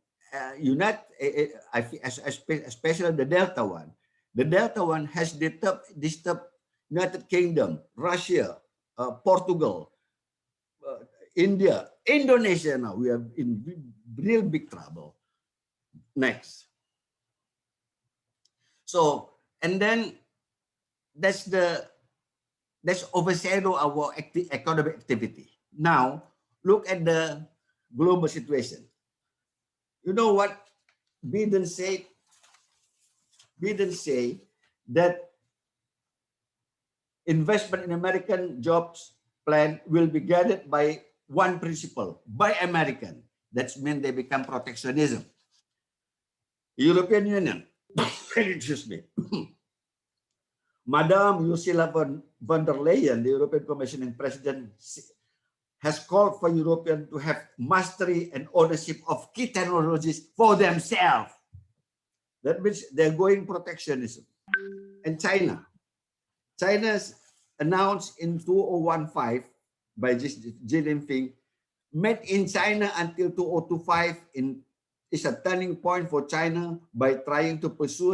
especially the Delta one. The Delta one has disturbed United Kingdom, Russia, Portugal, India, Indonesia now. We are in real big trouble. Next. So, and then that's overshadow our economic activity. Now, look at the global situation. You know what Biden said? Biden say that investment in American jobs plan will be guided by one principle, by American. That's mean they become protectionism. European Union, excuse me. Madame Ursula von der Leyen, the European Commission President, has called for Europeans to have mastery and ownership of key technologies for themselves. That means they're going protectionism. And China's announced in 2015 by Xi Jinping, made in China until 2025 is a turning point for China by trying to pursue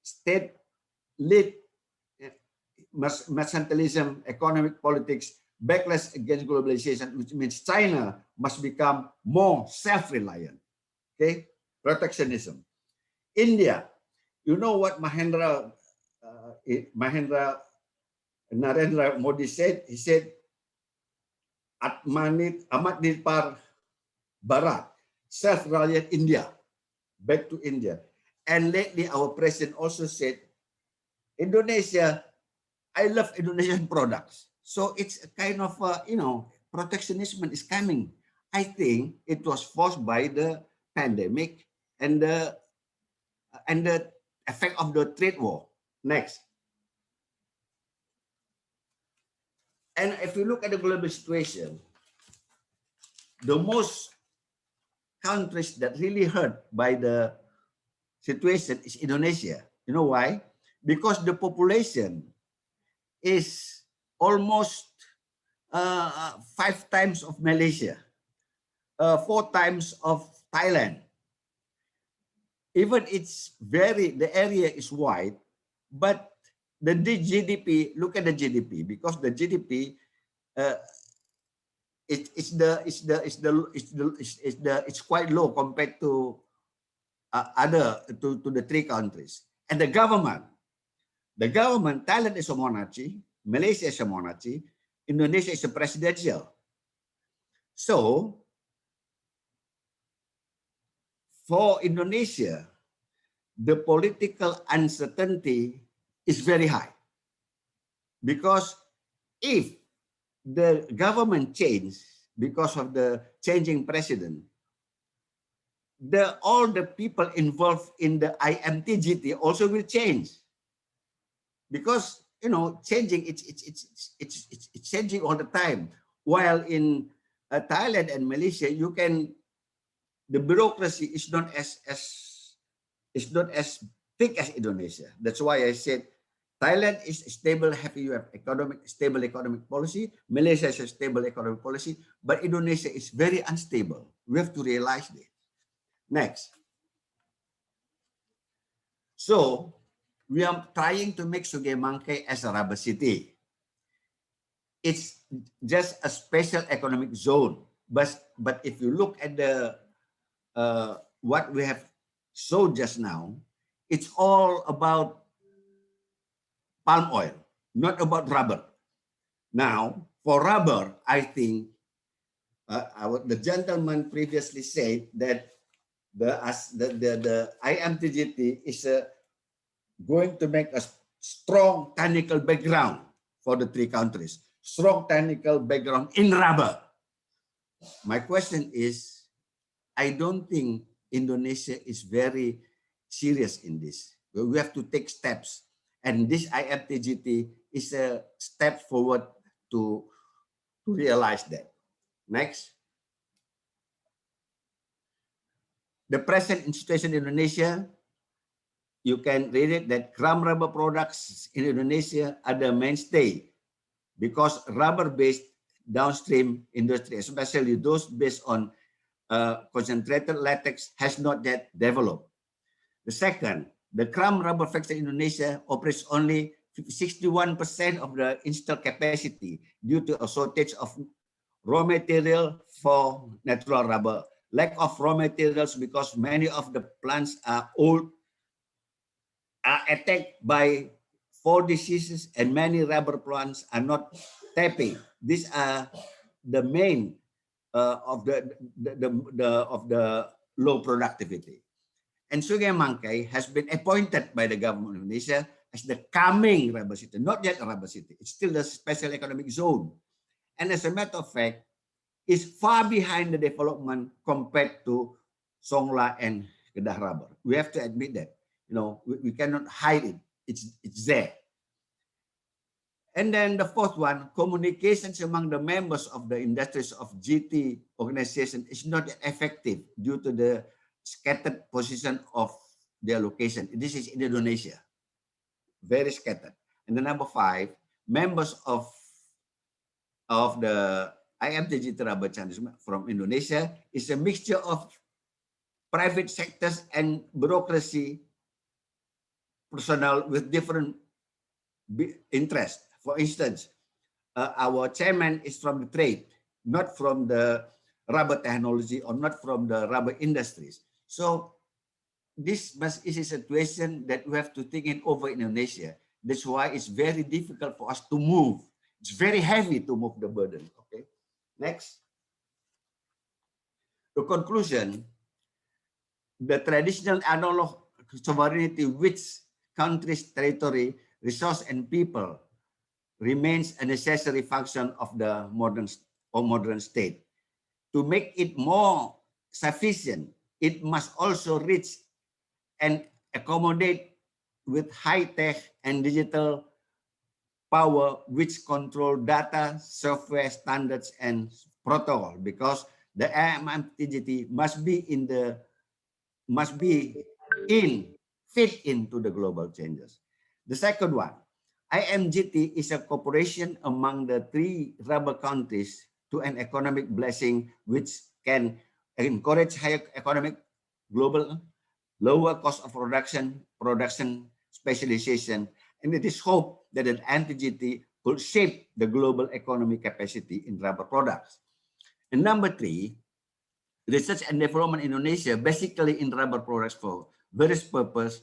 state-led mercantilism, economic politics, backlash against globalization, which means China must become more self-reliant. Okay, protectionism. India, you know what Narendra Modi said? He said, Atmanirbhar Bharat, self-reliant India, back to India. And lately, our president also said, Indonesia, I love Indonesian products. So it's a kind of, protectionism is coming. I think it was forced by the pandemic and the effect of the trade war. Next. And if you look at the global situation, the most countries that really hurt by the situation is Indonesia. You know why? Because the population is almost 5 times of Malaysia, 4 times of Thailand. Even the area is wide, but the GDP, look at the GDP, because the GDP it's quite low compared to the 3 countries. And the government, Thailand is a monarchy, Malaysia is a monarchy, Indonesia is a presidential. So for Indonesia, the political uncertainty is very high, because if the government changes because of the changing president, all the people involved in the IMT-GT also will change, because changing it's changing all the time. While in Thailand and Malaysia, the bureaucracy is not as thick as Indonesia. That's why I said Thailand is stable, you have stable economic policy. Malaysia is a stable economic policy, but Indonesia is very unstable. We have to realize this. Next. So we are trying to make Sungai Mangkai as a rubber city. it's just a special economic zone. But if you look at the what we have showed just now, it's all about palm oil, not about rubber. Now, for rubber, I think the gentleman previously said that the IMT-GT is going to make a strong technical background for the three countries. Strong technical background in rubber. My question is, I don't think Indonesia is very serious in this. We have to take steps. And this IMT-GT is a step forward to realize that. Next. The present situation in Indonesia, you can read it that gram rubber products in Indonesia are the mainstay because rubber-based downstream industry, especially those based on concentrated latex, has not yet developed. The second, the gram rubber factory in Indonesia operates only 61% of the installed capacity due to a shortage of raw material for natural rubber. Lack of raw materials because many of the plants are old, are attacked by 4 diseases, and many rubber plants are not tapping. These are the main of the low productivity. And Sungai Mangkai has been appointed by the government of Indonesia as the coming rubber city, not yet a rubber city. It's still a special economic zone. And as a matter of fact, is far behind the development compared to Songla and Kedah rubber. We have to admit that. You know, we cannot hide it. It's there. And then the fourth one, communications among the members of the industries of GT organization is not effective due to the scattered position of their location. This is in Indonesia, very scattered. And the number 5, members of the IMT-GT rubber channels from Indonesia is a mixture of private sectors and bureaucracy personnel with different interests. For instance, our chairman is from the trade, not from the rubber technology or not from the rubber industries. So this is a situation that we have to think it over in Indonesia. That's why it's very difficult for us to move. It's very heavy to move the burden. Okay. Next. The conclusion, the traditional analog sovereignty which country's territory, resource, and people remains a necessary function of the modern state. To make it more sufficient, it must also reach and accommodate with high-tech and digital power which control data, software, standards, and protocol, because the IMT-GT fit into the global changes. The second one, IMT-GT is a cooperation among the 3 rubber countries to an economic blessing which can encourage higher economic global, lower cost of production specialization, and it is hoped that an IMT-GT could shape the global economic capacity in rubber products. And number 3, research and development in Indonesia, basically in rubber products for various purposes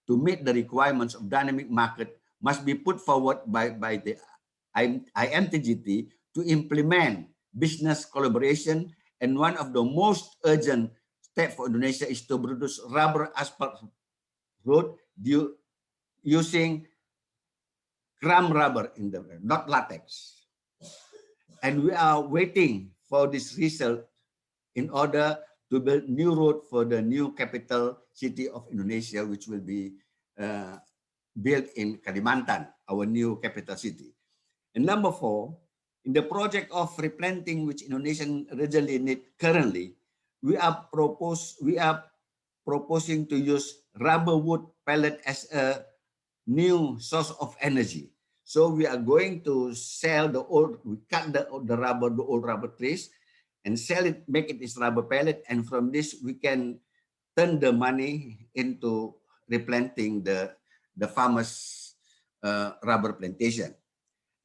to meet the requirements of dynamic market, must be put forward by the IMT-GT to implement business collaboration. And one of the most urgent steps for Indonesia is to produce rubber asphalt road using gram rubber in the not latex. And we are waiting for this result in order to build new road for the new capital city of Indonesia, which will be built in Kalimantan, our new capital city. And number 4, in the project of replanting which Indonesian regionally need currently, we are proposing to use rubber wood pellet as a new source of energy. So we are going to sell the old, we cut the old rubber trees and sell it, make it as rubber pellet. And from this, we can turn the money into replanting the farmers' rubber plantation.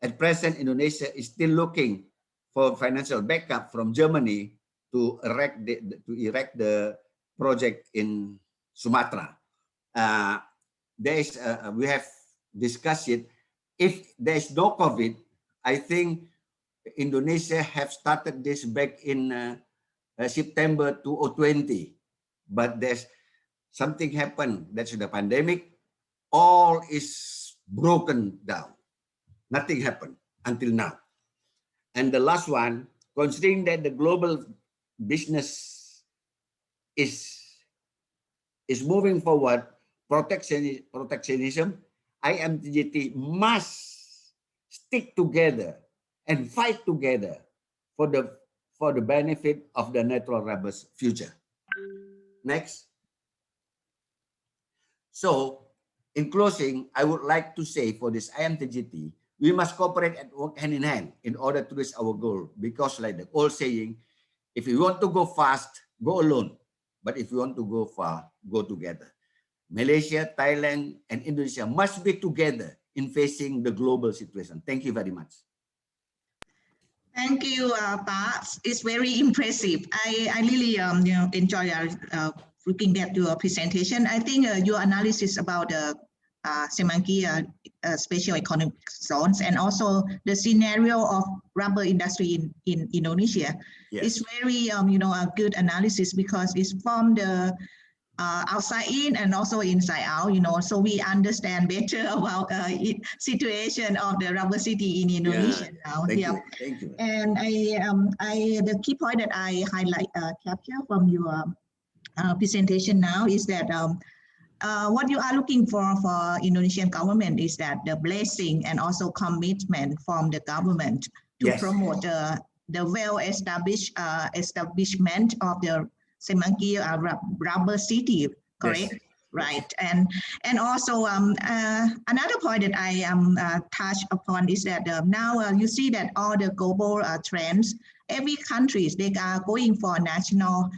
At present, Indonesia is still looking for financial backup from Germany to erect the project in Sumatra. We have discussed it. If there is no COVID, I think Indonesia have started this back in September 2020, but there's something happened. That's the pandemic. All is broken down. Nothing happened until now. And the last one, considering that the global business is moving forward, protectionism, IMT-GT must stick together and fight together for the benefit of the natural rubber's future. Next. So, in closing, I would like to say for this IMT-GT, we must cooperate and work hand in hand in order to reach our goal. Because like the old saying, if you want to go fast, go alone. But if you want to go far, go together. Malaysia, Thailand, and Indonesia must be together in facing the global situation. Thank you very much. Thank you, Pak. It's very impressive. I really enjoy looking at your presentation. I think your analysis about the CIMT special economic zones and also the scenario of rubber industry in Indonesia is very a good analysis because it's from the outside in and also inside out, so we understand better about situation of the rubber city in Indonesia now. Thank you. And the key point that I highlight capture from your presentation now is that what you are looking for Indonesian government is that the blessing and also commitment from the government to promote the well-established establishment of the CIMT rubber city, correct? Yes. Right, and also another point that I touched upon is that now you see that all the global trends, every countries they are going for national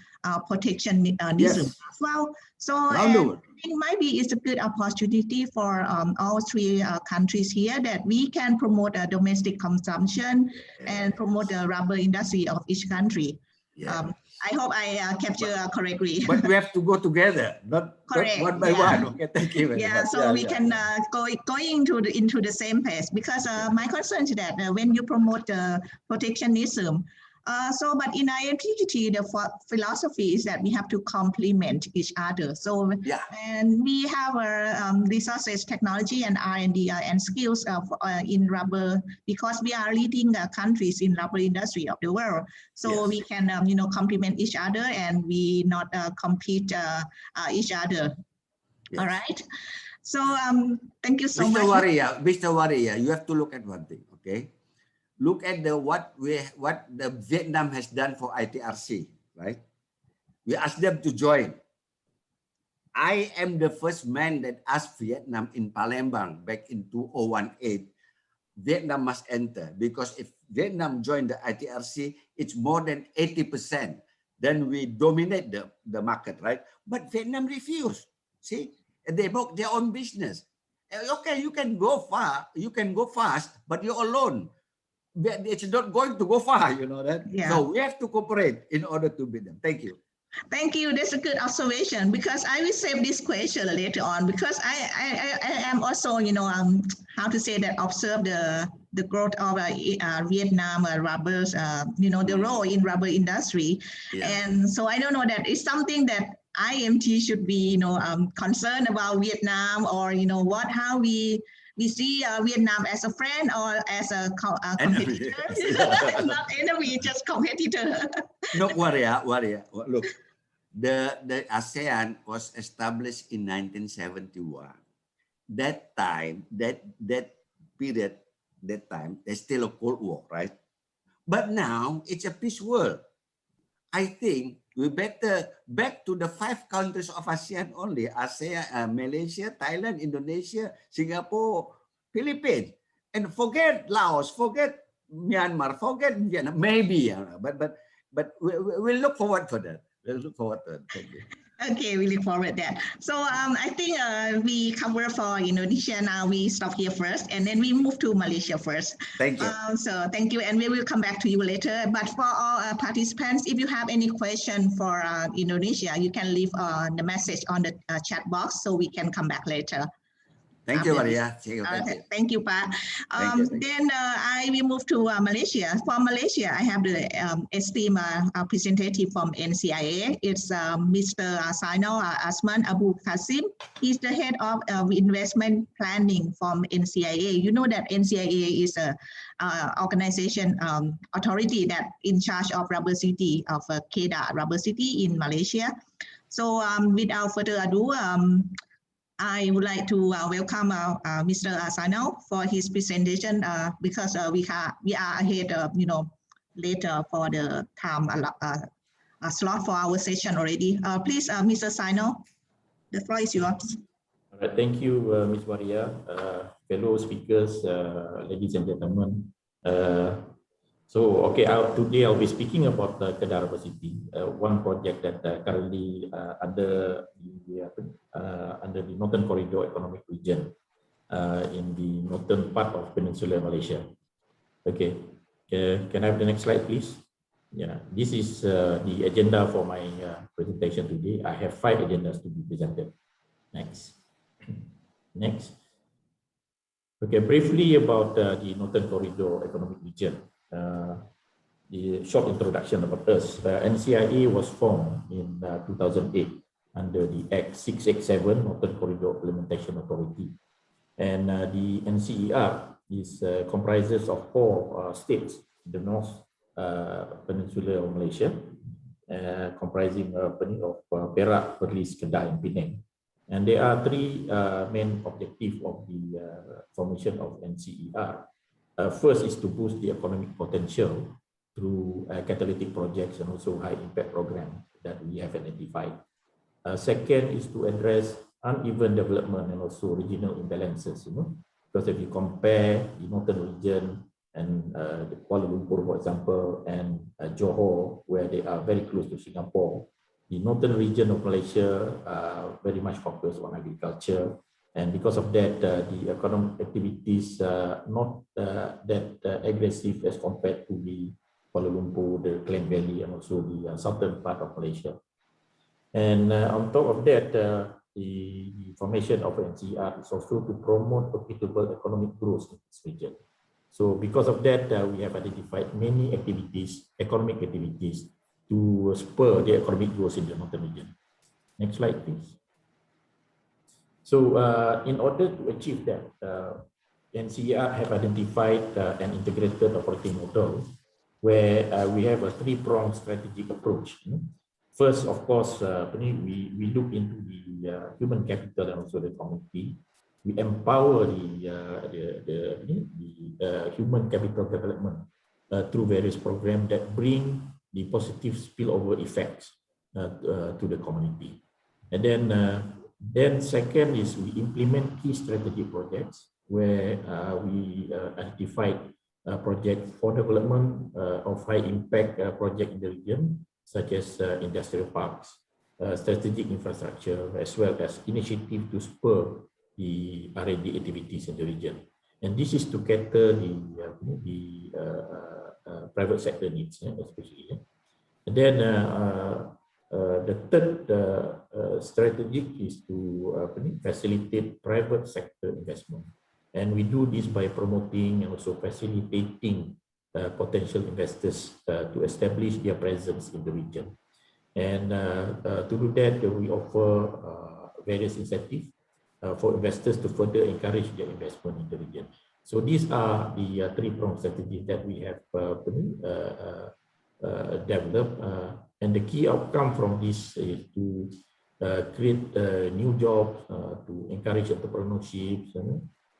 protectionism as well. So I think maybe it's a good opportunity for all three countries here that we can promote domestic consumption and promote the rubber industry of each country. I hope I capture correctly. But we have to go together, not one by one. Okay, thank you very much. So we can go into the same pace because my concern is that when you promote protectionism, but in IMT-GT, the philosophy is that we have to complement each other. So, and we have resources, technology, and R&D and skills in rubber because we are leading countries in rubber industry of the world. So we can, complement each other and we not compete each other. All right. So thank you so much. Mr. Waria, you have to look at one thing, okay? Look at what the Vietnam has done for ITRC, right? We asked them to join. I am the first man that asked Vietnam in Palembang back in 2018. Vietnam must enter because if Vietnam joined the ITRC, it's more than 80%. Then we dominate the market, right? But Vietnam refused. See, they broke their own business. Okay, you can go far, you can go fast, but you're alone. It's not going to go far, you know that? So we have to cooperate in order to beat them. Thank you. Thank you. That's a good observation because I will save this question later on because I am also, how to say that, observe the growth of Vietnam rubbers, the role in rubber industry. And so I don't know that it's something that IMT should be, concerned about Vietnam or, how we see Vietnam as a friend or as a competitor. Not enemy, just competitor. No, Waria. Look, the ASEAN was established in 1971. That time, that period, there's still a Cold War, right? But now it's a peace world. I think we better back to the 5 countries of ASEAN only: ASEAN, Malaysia, Thailand, Indonesia, Singapore, Philippines, and forget Laos, forget Myanmar, forget Vietnam. Maybe, but we'll look forward for that. We'll look forward to it. Thank you. Okay, we look forward to that. So I think we cover for Indonesia now. We stop here first, and then we move to Malaysia first. Thank you. So thank you, and we will come back to you later. But for all participants, if you have any question for Indonesia, you can leave the message on the chat box, so we can come back later. Thank you, Maria. Thank you. Thank you, Pa. Thank you. Then I will move to Malaysia. For Malaysia, I have the esteemed representative from NCER. It's Mr. Saino Asman Abu Qasim. He's the head of investment planning from NCER. You know that NCER is a organization authority that in charge of rubber city of Kedah Rubber City in Malaysia. So without further ado, I would like to welcome Mr. Asano for his presentation because we are ahead, later for the time slot for our session already. Please, Mr. Asano, the floor is yours. All right, thank you, Ms. Maria, fellow speakers, ladies and gentlemen. Today I'll be speaking about the Kedah Rubber City, one project that currently under the Northern Corridor Economic Region in the northern part of Peninsular Malaysia. Okay, can I have the next slide, please? Yeah, this is the agenda for my presentation today. I have 5 agendas to be presented. Next. Next. Okay, briefly about the Northern Corridor Economic Region. The short introduction about us. NCER was formed in 2008 under the Act 687, Northern Corridor Implementation Authority. And the NCER comprises of 4 states in the North Peninsula of Malaysia, comprising of Perak, Perlis, Kedah, and Penang. And there are 3 main objectives of the formation of NCER. First is to boost the economic potential through catalytic projects and also high impact programs that we have identified. Second is to address uneven development and also regional imbalances, because if you compare the northern region and the Kuala Lumpur, for example, and Johor, where they are very close to Singapore, the northern region of Malaysia very much focused on agriculture. And because of that, the economic activities not that aggressive as compared to the Kuala Lumpur, the Klang Valley, and also the southern part of Malaysia. And on top of that, the formation of NCER is also to promote profitable economic growth in this region. So because of that, we have identified many activities, economic activities, to spur the economic growth in the northern region. Next slide, please. So in order to achieve that, NCER have identified an integrated operating model where we have a 3-pronged strategic approach. First, of course, we look into the human capital and also the community. We empower the human capital development through various programs that bring the positive spillover effects to the community. And then second is we implement key strategy projects where we identified projects for development of high impact project in the region, such as industrial parks, strategic infrastructure, as well as initiative to spur the R&D activities in the region. And this is to cater the private sector needs, especially. And then the third strategy is to facilitate private sector investment. And we do this by promoting and also facilitating potential investors to establish their presence in the region. And to do that, we offer various incentives for investors to further encourage their investment in the region. So these are the 3-pronged strategies that we have developed. And the key outcome from this is to create new jobs, to encourage entrepreneurship,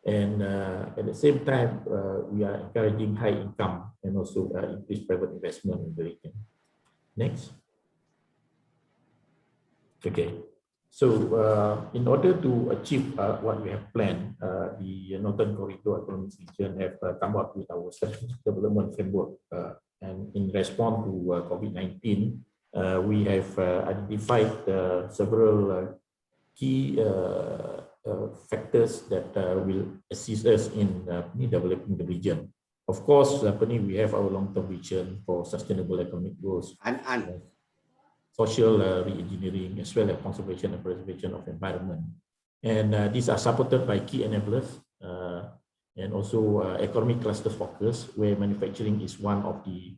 and at the same time, we are encouraging high income and also increased private investment in the region. Next. Okay. So in order to achieve what we have planned, the Northern Corridor Economic Region have come up with our strategic development framework. And in response to COVID-19, we have identified several key factors that will assist us in developing the region. Of course, we have our long-term vision for sustainable economic growth, social re-engineering, as well as conservation and preservation of environment. And these are supported by key enablers and also economic clusters focus, where manufacturing is one of the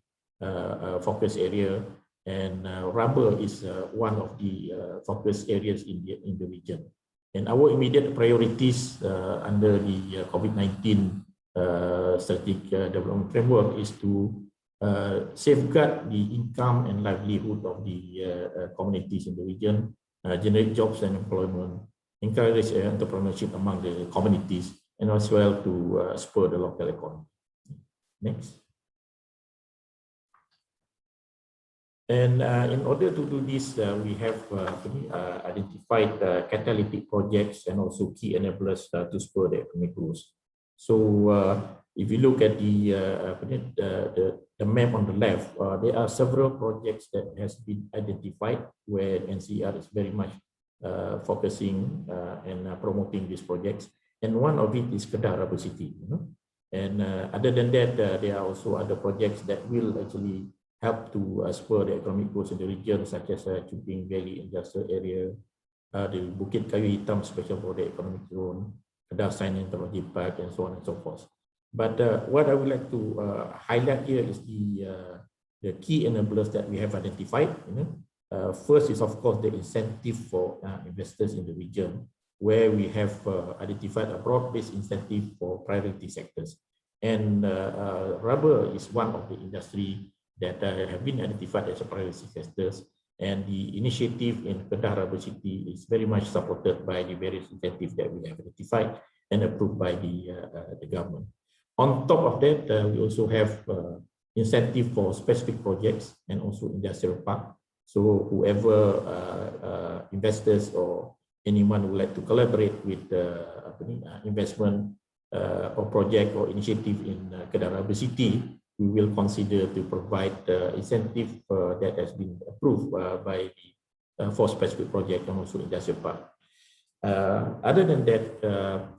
focus area, and rubber is one of the focus areas in the region. And our immediate priorities under the COVID-19 strategic development framework is to safeguard the income and livelihood of the communities in the region, generate jobs and employment, encourage entrepreneurship among the communities, and as well to spur the local economy. Next. And in order to do this, we have identified catalytic projects and also key enablers to spur the economic growth. So if you look at the map on the left, there are several projects that has been identified where NCER is very much focusing and promoting these projects. And one of it is Kedah Rubber City. And other than that, there are also other projects that will actually help to spur the economic growth in the region, such as Chuping Valley Industrial Area, the Bukit Kayu Hitam Special Border Economic Zone, Kedah Science and Technology Park, and so on and so forth. But what I would like to highlight here is the key enablers that we have identified. First is, of course, the incentive for investors in the region, where we have identified a broad-based incentive for priority sectors. And rubber is one of the industry that have been identified as a priority sectors, and the initiative in Kedah Rubber City is very much supported by the various incentives that we have identified and approved by the government. On top of that, we also have incentive for specific projects and also industrial park. So whoever investors or anyone who would like to collaborate with investment or project or initiative in Kedah Rubber City, we will consider to provide incentive that has been approved by the for specific project and also industrial park. Other than that,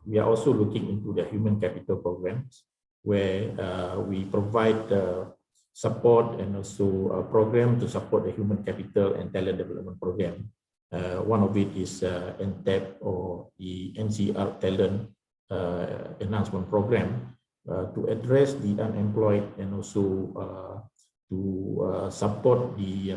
we are also looking into the human capital programs, where we provide support and also a program to support the human capital and talent development program. One of it is NTAP, or the NCER Talent Enhancement Program, to address the unemployed and also to support the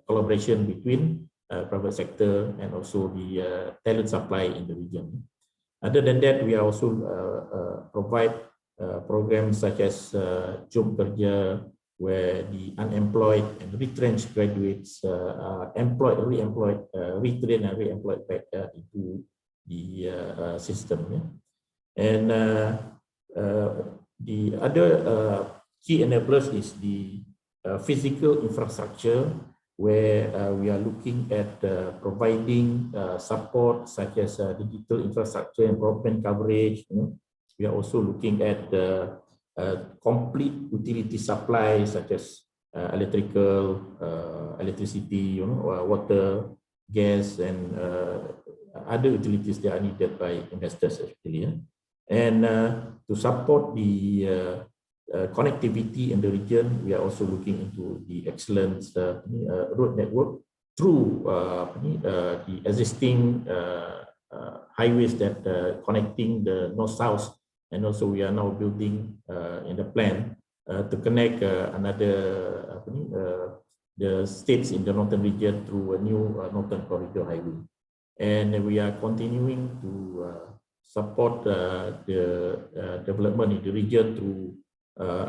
collaboration between private sector and also the talent supply in the region. Other than that, we are also provide programs such as Job Kerja, where the unemployed and retrenched graduates are employed, re-employed, retrained and re-employed back into the system. Yeah? And the other key enablers is the physical infrastructure, where we are looking at providing support such as digital infrastructure and broadband coverage. We are also looking at the complete utility supply such as electricity, water, gas, and other utilities that are needed by investors actually. Yeah? And to support the connectivity in the region, we are also looking into the excellent road network through the existing highways that connecting the north-south, and also we are now building in the plan to connect the states in the northern region through a new northern corridor highway. And we are continuing to support the development in the region through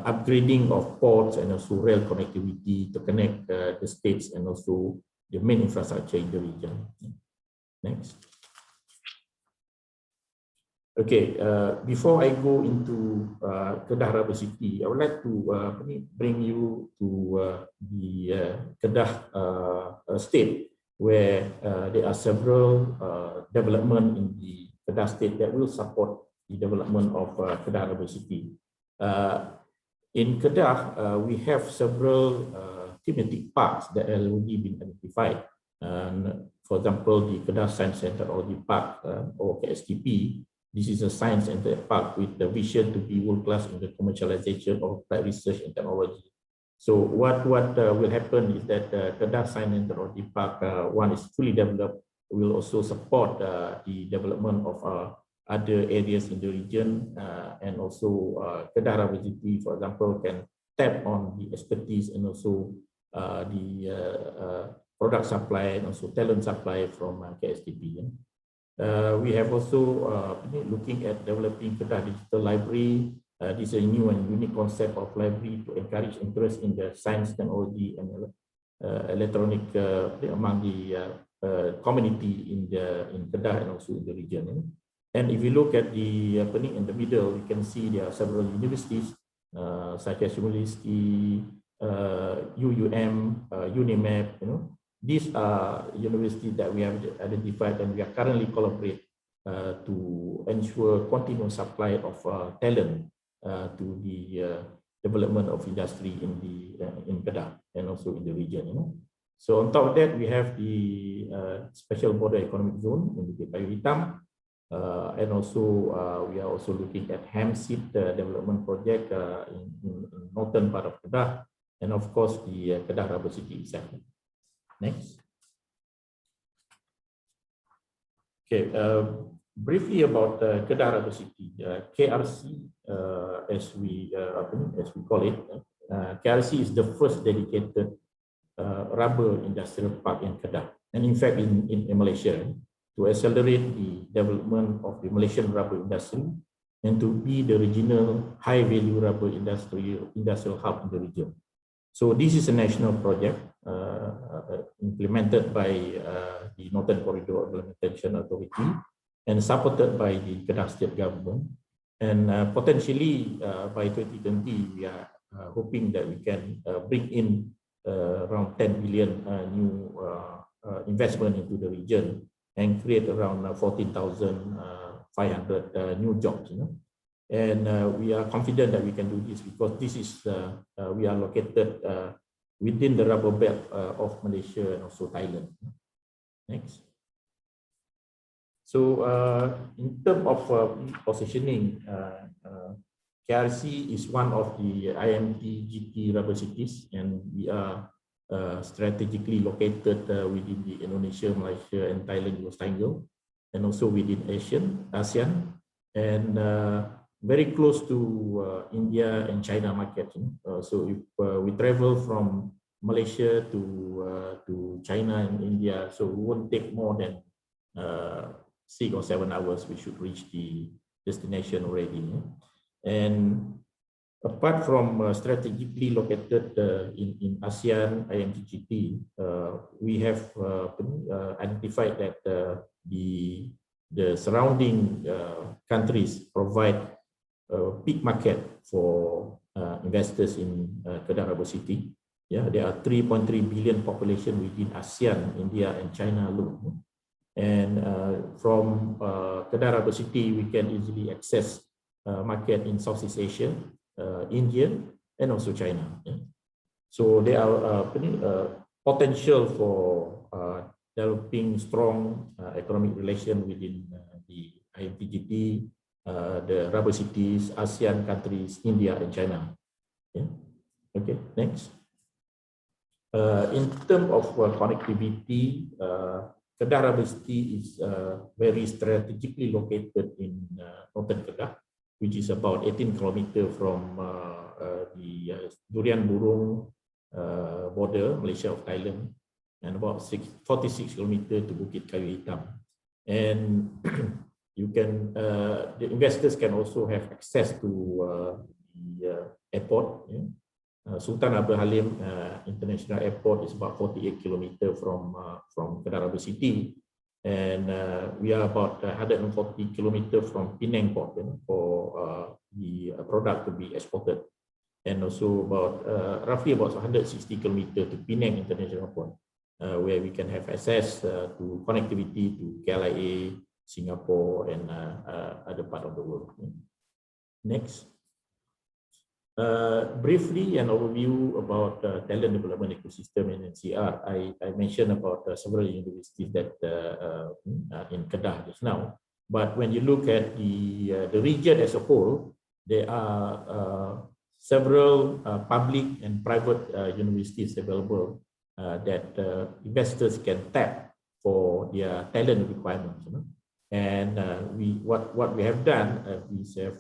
upgrading of ports and also rail connectivity to connect the states and also the main infrastructure in the region. Next. Okay, before I go into Kedah Rubber City, I would like to bring you to the Kedah state, where there are several development in the Kedah state that will support the development of Kedah Rubber City. In Kedah, we have several thematic parks that have already been identified. For example, the Kedah Science Technology Park or KSTP. This is a science center park with the vision to be world-class in the commercialization of applied research and technology. So what will happen is that Kedah Science and Technology Park, one is fully developed, will also support the development of other areas in the region, and also Kedah Rubber City, for example, can tap on the expertise and also the product supply and also talent supply from KSTP. We have also looking at developing Kedah Digital Library. This is a new and unique concept of library to encourage interest in the science, technology, and electronic among the community in Kedah and also in the region. And if you look at the in the middle, you can see there are several universities such as University, UUM, UNIMAP. These are universities that we have identified, and we are currently collaborate to ensure continuous supply of talent to the development of industry in Kedah and also in the region. So on top of that, we have the special border economic zone in the Kayu Hitam, and also we are also looking at Hamsit development project in northern part of Kedah, and of course the Kedah Rubber City itself. Next. Okay, briefly about Kedah Rubber City, KRC, as we call it. KRC is the first dedicated rubber industrial park in Kedah, and in fact in Malaysia, to accelerate the development of the Malaysian rubber industry and to be the regional high-value rubber industrial hub in the region. So this is a national project implemented by the Northern Corridor Implementation Authority and supported by the Kedah State Government. And potentially by 2020, we are hoping that we can bring in around 10 billion new investment into the region and create around 14,500 new jobs. And we are confident that we can do this because this is we are located within the rubber belt of Malaysia and also Thailand. Next. So in terms of positioning, KRC is one of the IMT-GT rubber cities, and we are strategically located within the Indonesia, Malaysia, and Thailand US Triangle, and also within ASEAN, and very close to India and China market. So if we travel from Malaysia to China and India, so we won't take more than 6 or 7 hours. We should reach the destination already. And apart from strategically located in ASEAN, IMT-GT, we have identified that the surrounding countries provide a big market for investors in Kedah Rubber City. Yeah, there are 3.3 billion population within ASEAN, India, and China alone. And from Kedah Rubber City, we can easily access market in Southeast Asia, India, and also China. So there are potential for developing strong economic relation within the IMT-GT, the rubber cities, ASEAN countries, India, and China. Okay, next. In terms of connectivity, Kedah Rubber City is very strategically located in northern Kedah, which is about 18 kilometers from the Durian Burung border, Malaysia of Thailand, and about 46 kilometers to Bukit Kayu Hitam. And you can, the investors can also have access to the airport. Sultan Abdul Halim International Airport is about 48 kilometers from Kedah Rubber City, and we are about 140 kilometers from Penang Port for the product to be exported, and also about roughly about 160 kilometers to Penang International Port, where we can have access to connectivity to KLIA, Singapore, and other part of the world. Next. Briefly, an overview about talent development ecosystem in NCER. I mentioned about several universities that in Kedah just now. But when you look at the region as a whole, there are several public and private universities available that investors can tap for their talent requirements. And what we have done is have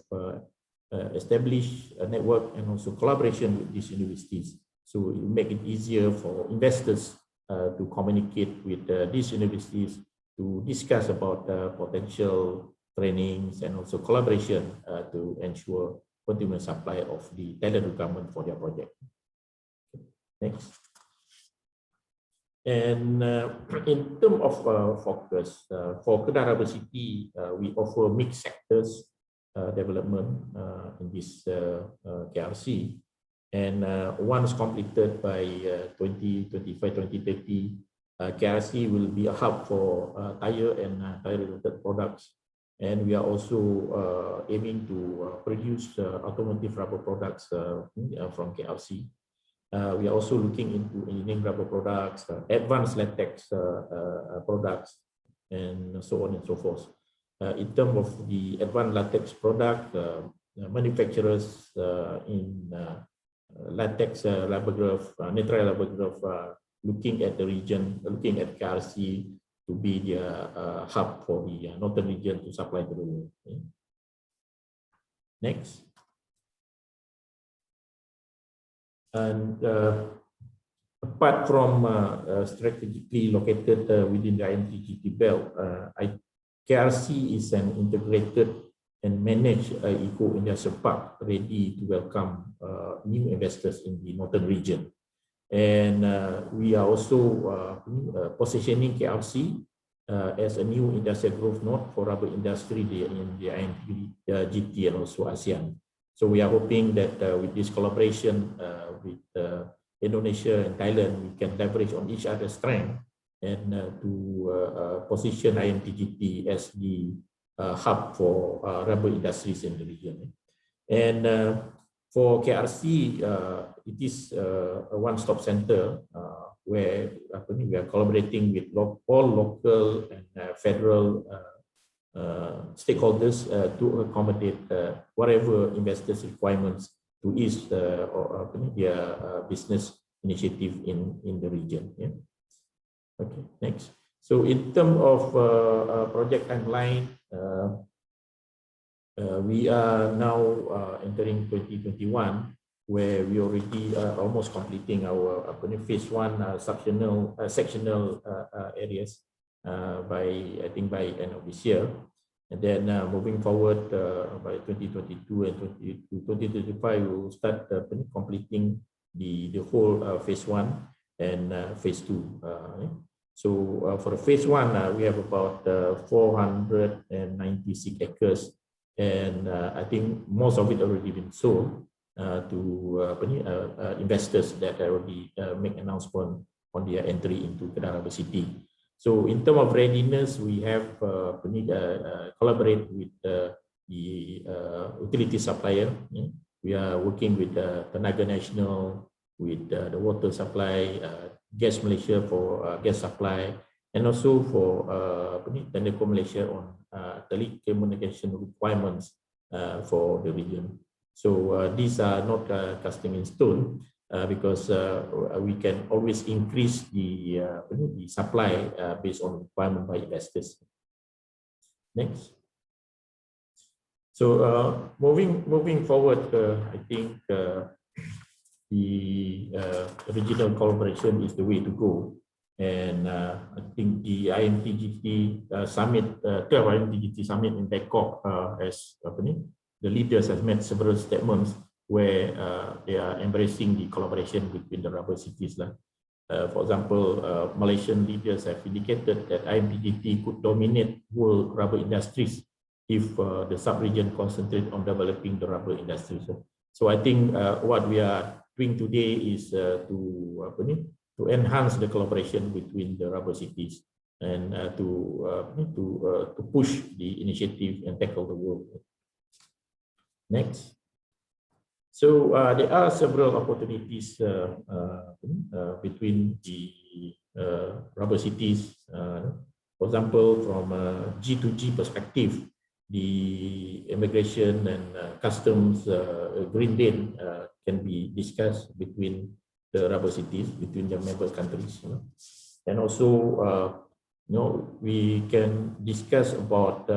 establish a network and also collaboration with these universities. So it make it easier for investors to communicate with these universities to discuss about potential trainings and also collaboration to ensure continuous supply of the talent requirement for their project. Next. And in terms of focus, for Kedah Rubber City, we offer mixed sectors development in this KRC, and once completed by 2025-2030, KRC will be a hub for tire and tire-related products, and we are also aiming to produce automotive rubber products from KRC. We are also looking into engineering rubber products, advanced latex products, and so on and so forth. In terms of the advanced latex product, manufacturers in latex rubber glove, nitrile rubber glove, looking at the region, looking at KRC to be the hub for the northern region to supply to the world. Okay. Next. And apart from strategically located within the IMT-GT belt, KRC is an integrated and managed eco-industrial park ready to welcome new investors in the northern region. And we are also positioning KRC as a new industrial growth node for rubber industry in the IMT-GT and also ASEAN. So we are hoping that with this collaboration with Indonesia and Thailand, we can leverage on each other's strength and to position IMT-GT as the hub for rubber industries in the region. And for KRC, it is a one-stop center where we are collaborating with all local and federal stakeholders to accommodate whatever investors' requirements to ease their business initiative in the region. Yeah. Okay, next. So in terms of project timeline, we are now entering 2021, where we already almost completing our phase one sectional areas by I think by end of this year, and then moving forward by 2022 and 2025, we will start completing the whole phase one and phase two. So for the phase one, we have about 496 acres, and I think most of it already been sold to investors that already make announcement on their entry into Kedah Rubber City. So in terms of readiness, we have collaborate with the utility supplier. We are working with Tenaga Nasional, with the water supply, Gas Malaysia for gas supply, and also for Telecom Malaysia on telecommunication requirements for the region. So these are not casting in stone because we can always increase the supply based on requirement by investors. Next. So moving forward, I think the regional collaboration is the way to go, and I think the IMT-GT summit, 12 IMT-GT summit in Bangkok, as the leaders have made several statements where they are embracing the collaboration between the rubber cities. For example, Malaysian leaders have indicated that IMT-GT could dominate world rubber industries if the sub-region concentrate on developing the rubber industry. So I think what we are doing today is to enhance the collaboration between the rubber cities and to push the initiative and tackle the world. Next. So there are several opportunities between the rubber cities. For example, from a G2G perspective, the immigration and customs green lane can be discussed between the rubber cities, between the member countries. And also, we can discuss about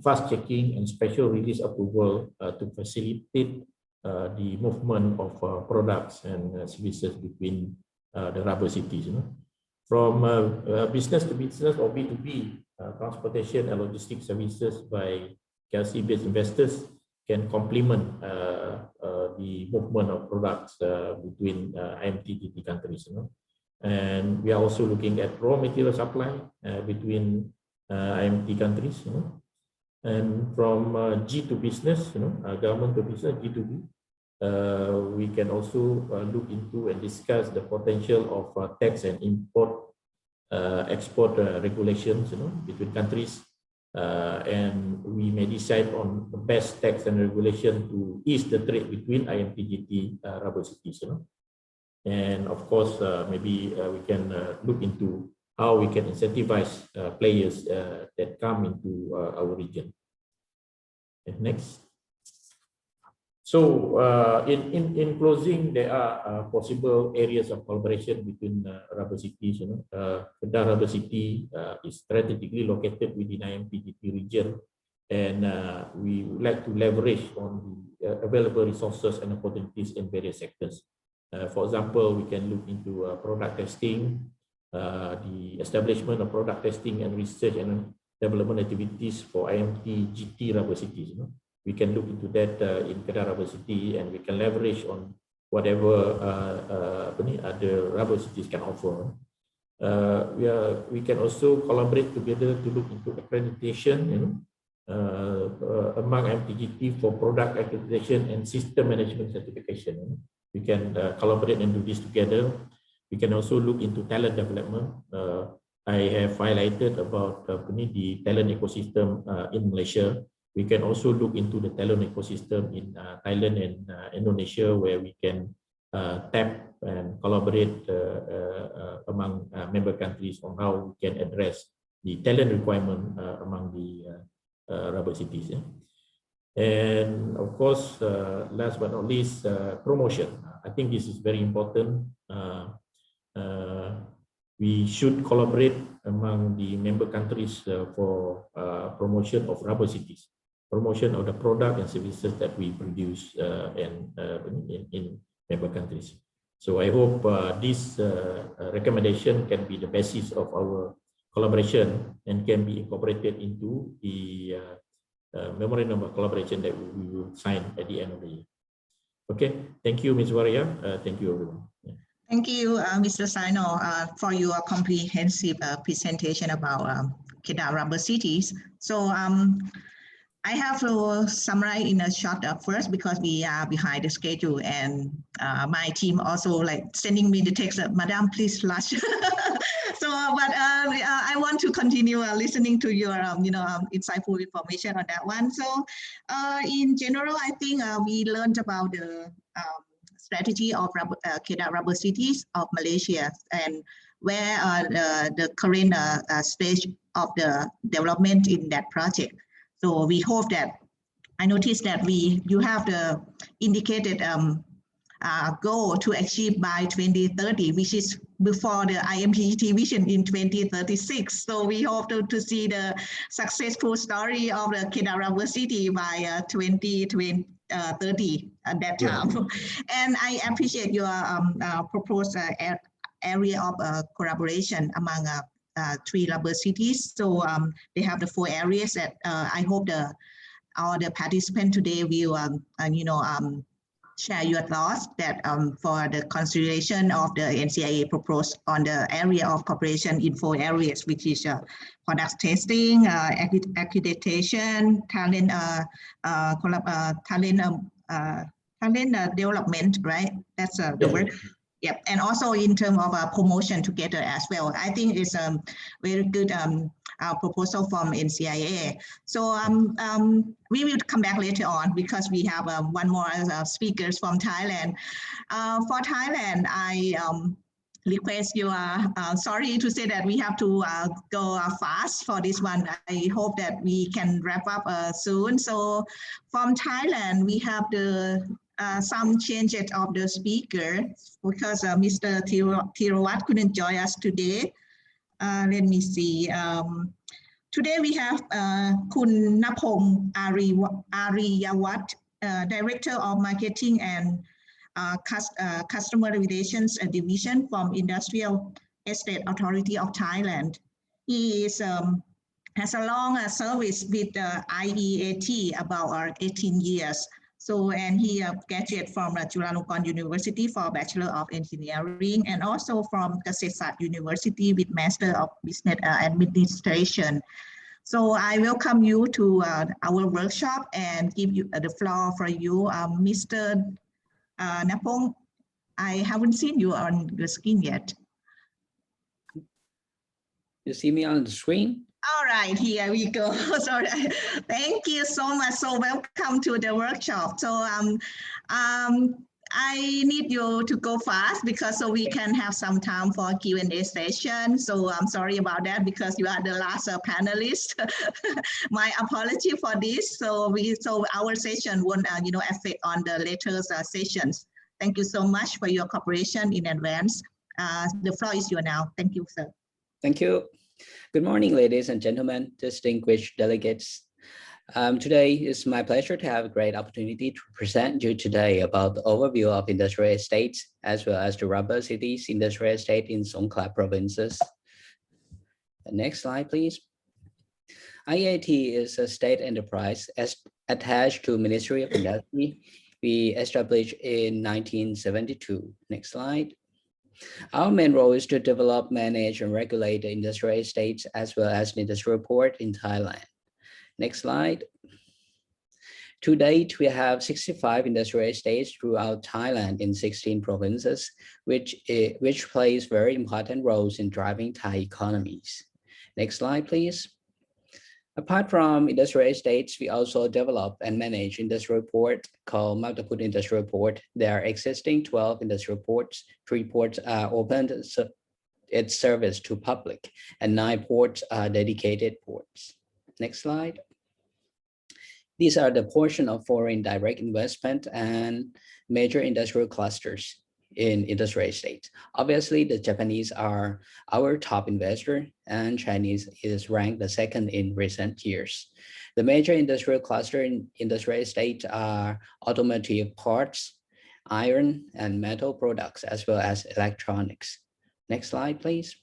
fast checking and special release approval to facilitate the movement of products and services between the rubber cities. From business to business or B2B, transportation and logistics services by KLC-based investors can complement the movement of products between IMT-GT countries. And we are also looking at raw material supply between IMT countries. And from G to business, government to business, G2B, we can also look into and discuss the potential of tax and export regulations, between countries, and we may decide on the best tax and regulation to ease the trade between IMT-GT rubber cities. And of course, maybe we can look into how we can incentivize players that come into our region. And next. So in closing, there are possible areas of collaboration between rubber cities. Kedah Rubber City is strategically located within IMT-GT region, and we would like to leverage on the available resources and opportunities in various sectors. For example, we can look into product testing, the establishment of product testing and research and development activities for IMT-GT rubber cities. We can look into that in Kedah Rubber City, and we can leverage on whatever other rubber cities can offer. We can also collaborate together to look into accreditation, among IMT-GT for product accreditation and system management certification. We can collaborate and do this together. We can also look into talent development. I have highlighted about the talent ecosystem in Malaysia. We can also look into the talent ecosystem in Thailand and Indonesia, where we can tap and collaborate among member countries on how we can address the talent requirement among the rubber cities. And of course, last but not least, promotion. I think this is very important. We should collaborate among the member countries for promotion of rubber cities, promotion of the product and services that we produce in member countries. So I hope this recommendation can be the basis of our collaboration and can be incorporated into the memorandum of collaboration that we will sign at the end of the year. Okay, thank you, Ms. Waria. Thank you, everyone. Thank you, Mr. Sino, for your comprehensive presentation about Kedah Rubber Cities. So I have to summarize in a short first, because we are behind the schedule, and my team also like sending me the text, Madam, please flash. So, but I want to continue listening to your, insightful information on that one. So, in general, I think we learned about the strategy of Kedah Rubber Cities of Malaysia, and where the current stage of the development in that project. So we hope that, I noticed that you have the indicated goal to achieve by 2030, which is before the IMT-GT vision in 2036. So we hope to see the successful story of the Kedah Rubber City by 2030 at that time. Yeah. And I appreciate your proposed area of collaboration among 3 rubber cities. So they have the 4 areas that I hope all the participants today will share your thoughts that for the consideration of the NCER proposed on the area of cooperation in 4 areas, which is product testing, accreditation, talent development, right? That's the word. Yep, and also in terms of promotion together as well. I think it's a very good proposal from NCER. So we will come back later on because we have one more speakers from Thailand. For Thailand, I request you, sorry to say that we have to go fast for this one. I hope that we can wrap up soon. So from Thailand, we have the some changes of the speaker because Mr. Thirawat couldn't join us today. Let me see. Today we have Kun Napong Ariyawat, Director of Marketing and Customer Relations Division from Industrial Estate Authority of Thailand. He is has a long service with IEAT, about 18 years. So, and he graduated from Chulalongkorn University for Bachelor of Engineering and also from Kasetsat University with Master of Business Administration. So I welcome you to our workshop and give you the floor for you, Mr. Napong. I haven't seen you on the screen yet. You see me on the screen? All right, here we go. Sorry, thank you so much. So welcome to the workshop. So I need you to go fast because so we can have some time for Q&A session. So I'm sorry about that because you are the last panelist. My apology for this. So our session won't affect on the later sessions. Thank you so much for your cooperation in advance. The floor is yours now. Thank you, sir. Thank you. Good morning, ladies and gentlemen, distinguished delegates. Today it's my pleasure to have a great opportunity to present you today about the overview of industrial estates as well as the rubber cities industrial estate in Songkhla provinces. The next slide, please. IIT is a state enterprise attached to Ministry of Industry. We established in 1972. Next slide. Our main role is to develop, manage, and regulate the industrial estates as well as the industrial port in Thailand. Next slide. To date, we have 65 industrial estates throughout Thailand in 16 provinces, which plays very important roles in driving Thai economies. Next slide, please. Apart from industrial estates, we also develop and manage industrial port called Magdaput Industrial Port. There are existing 12 industrial ports. 3 ports are opened its service to public, and 9 ports are dedicated ports. Next slide. These are the portion of foreign direct investment and major industrial clusters in industrial estates. Obviously, the Japanese are our top investor and Chinese is ranked the second in recent years. The major industrial cluster in industrial estates are automotive parts, iron and metal products, as well as electronics. Next slide, please.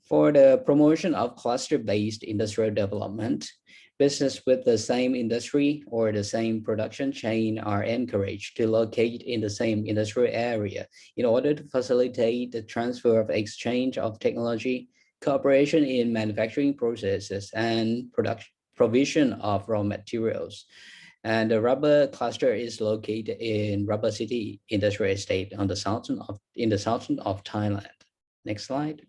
For the promotion of cluster-based industrial development, business with the same industry or the same production chain are encouraged to locate in the same industrial area in order to facilitate the transfer of exchange of technology, cooperation in manufacturing processes, and provision of raw materials. And the rubber cluster is located in Rubber City Industrial Estate in the southern of Thailand. Next slide.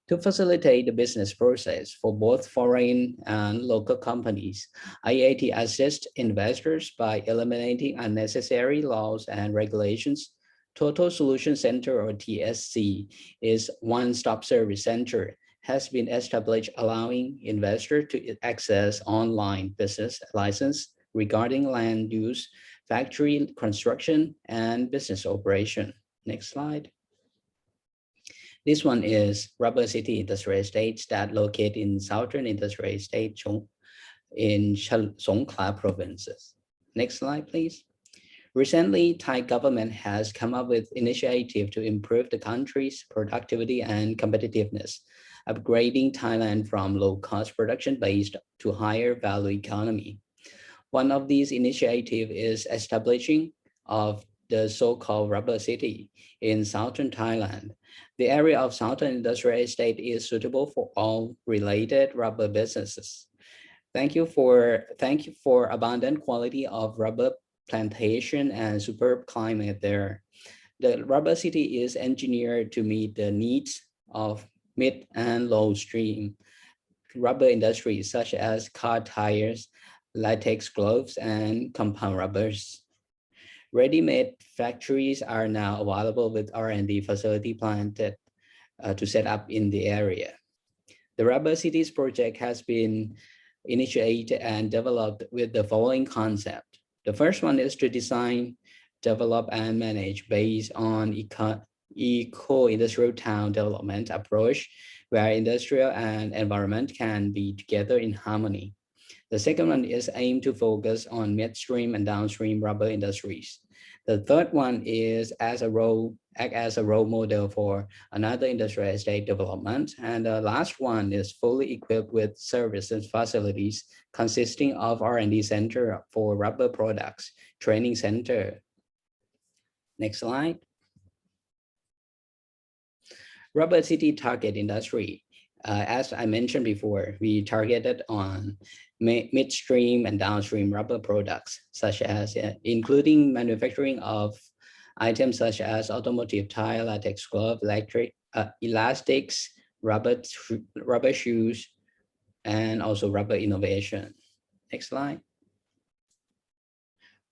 To facilitate the business process for both foreign and local companies, IIT assists investors by eliminating unnecessary laws and regulations. Total Solution Center, or TSC, is one-stop service center, has been established allowing investors to access online business license regarding land use, factory construction, and business operation. Next slide. This one is Rubber City Industrial Estates that located in Southern Industrial Estate in Songkhla provinces. Next slide, please. Recently, Thai government has come up with initiative to improve the country's productivity and competitiveness, upgrading Thailand from low-cost production based to higher value economy. One of these initiatives is establishing of the so-called Rubber City in Southern Thailand. The area of Southern Industrial Estate is suitable for all related rubber businesses. Thank you for abundant quality of rubber plantation and superb climate there. The rubber city is engineered to meet the needs of mid and low stream rubber industries such as car tires, latex gloves, and compound rubbers. Ready-made factories are now available with R&D facility planted to set up in the area. The Rubber Cities project has been initiated and developed with the following concept. The first one is to design, develop, and manage based on eco-industrial town development approach, where industrial and environment can be together in harmony. The second one is aim to focus on midstream and downstream rubber industries. The third one is act as a role model for another industrial estate development. And the last one is fully equipped with services facilities consisting of R&D center for rubber products, training center. Next slide. Rubber City target industry. As I mentioned before, we targeted on midstream and downstream rubber products, such as including manufacturing of items such as automotive tire, latex glove, elastics, rubber shoes, and also rubber innovation. Next slide.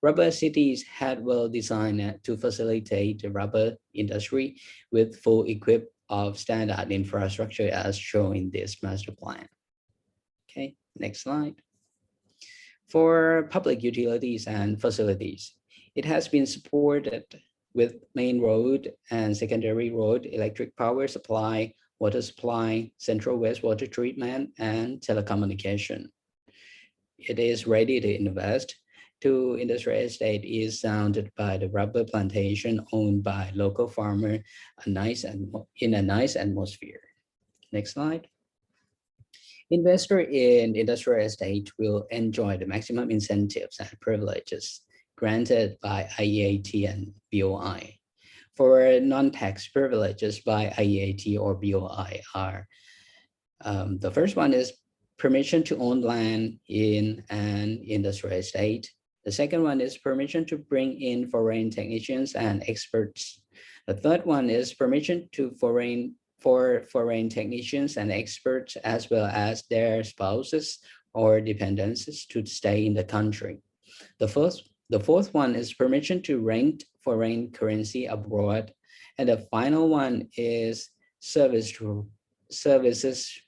Rubber cities had well designed to facilitate the rubber industry with full equipped of standard infrastructure as shown in this master plan. Okay, next slide. For public utilities and facilities, it has been supported with main road and secondary road, electric power supply, water supply, central wastewater treatment, and telecommunication. It is ready to invest. To industrial estate is surrounded by the rubber plantation owned by local farmer, in a nice atmosphere. Next slide. Investor in industrial estate will enjoy the maximum incentives and privileges granted by IEAT and BOI. For non-tax privileges by IEAT or BOI are, the first one is permission to own land in an industrial estate. The second one is permission to bring in foreign technicians and experts. The third one is permission to foreign technicians and experts as well as their spouses or dependents to stay in the country. The fourth one is permission to rent foreign currency abroad. And the final one is services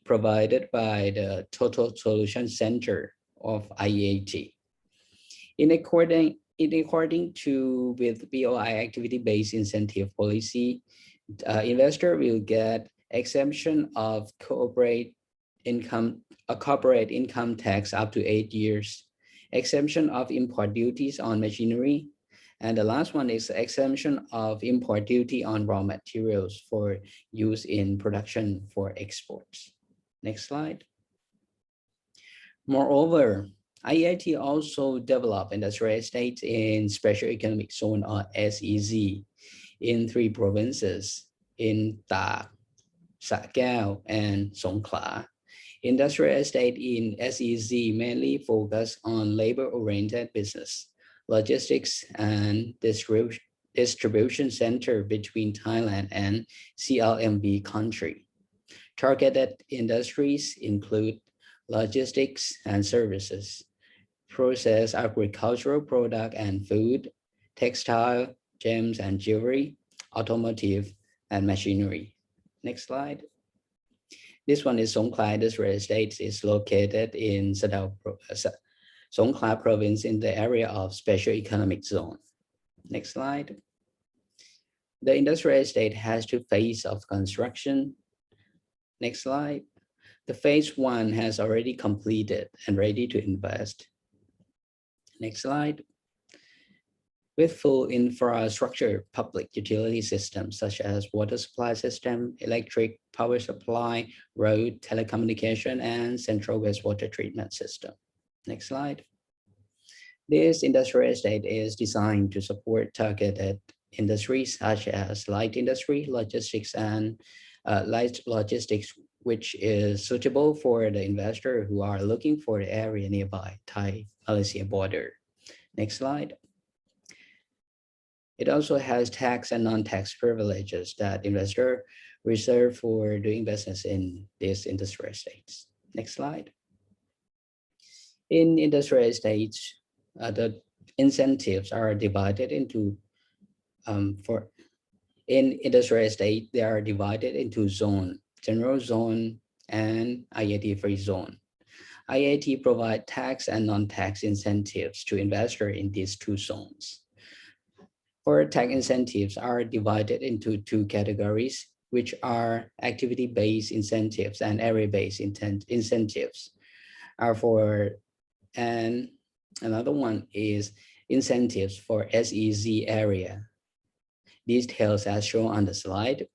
provided by the Total Solution Center of IEAT. In according to with BOI activity-based incentive policy, investor will get exemption of corporate income tax up to 8 years, exemption of import duties on machinery, and the last one is exemption of import duty on raw materials for use in production for exports. Next slide. Moreover, IEAT also developed industrial estates in Special Economic Zone or SEZ in 3 provinces in Tak, Sa Kaeo, and Songkhla. Industrial estate in SEZ mainly focus on labor-oriented business, logistics, and distribution center between Thailand and CIMT country. Targeted industries include logistics and services, processed agricultural product and food, textile, gems and jewelry, automotive, and machinery. Next slide. This one is Songkhla Industrial Estates. Is located in Songkhla province in the area of Special Economic Zone. Next slide. The industrial estate has 2 phases of construction. Next slide. The phase 1 has already completed and ready to invest. Next slide. With full infrastructure, public utility systems such as water supply system, electric power supply, road, telecommunication, and central wastewater treatment system. Next slide. This industrial estate is designed to support targeted industries such as light industry, logistics, and light logistics, which is suitable for the investor who are looking for the area nearby Thai-Malaysia border. Next slide. It also has tax and non-tax privileges that investors reserve for doing business in these industrial estates. Next slide. In industrial estates, the incentives are divided into in industrial estate, they are divided into zone, general zone, and IIT-free zone. IIT provide tax and non-tax incentives to investors in these two zones. For tax incentives are divided into two categories, which are activity-based incentives and area-based incentives. And another one is incentives for SEZ area. Details as shown on the slide.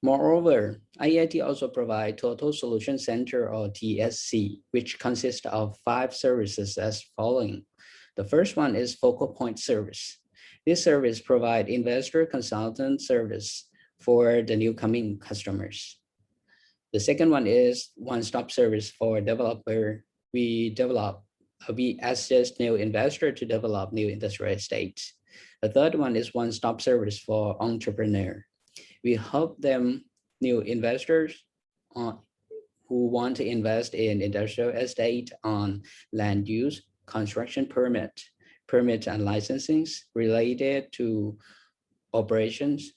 Moreover, IIT also provide Total Solution Center or TSC, which consists of 5 services as following. The first one is focal point service. This service provides investor consultant service for the new coming customers. The second one is one-stop service for developer. We assist new investor to develop new industrial estates. The third one is one-stop service for entrepreneur. We help them, new investors who want to invest in industrial estate on land use, construction permit and licensings related to operations,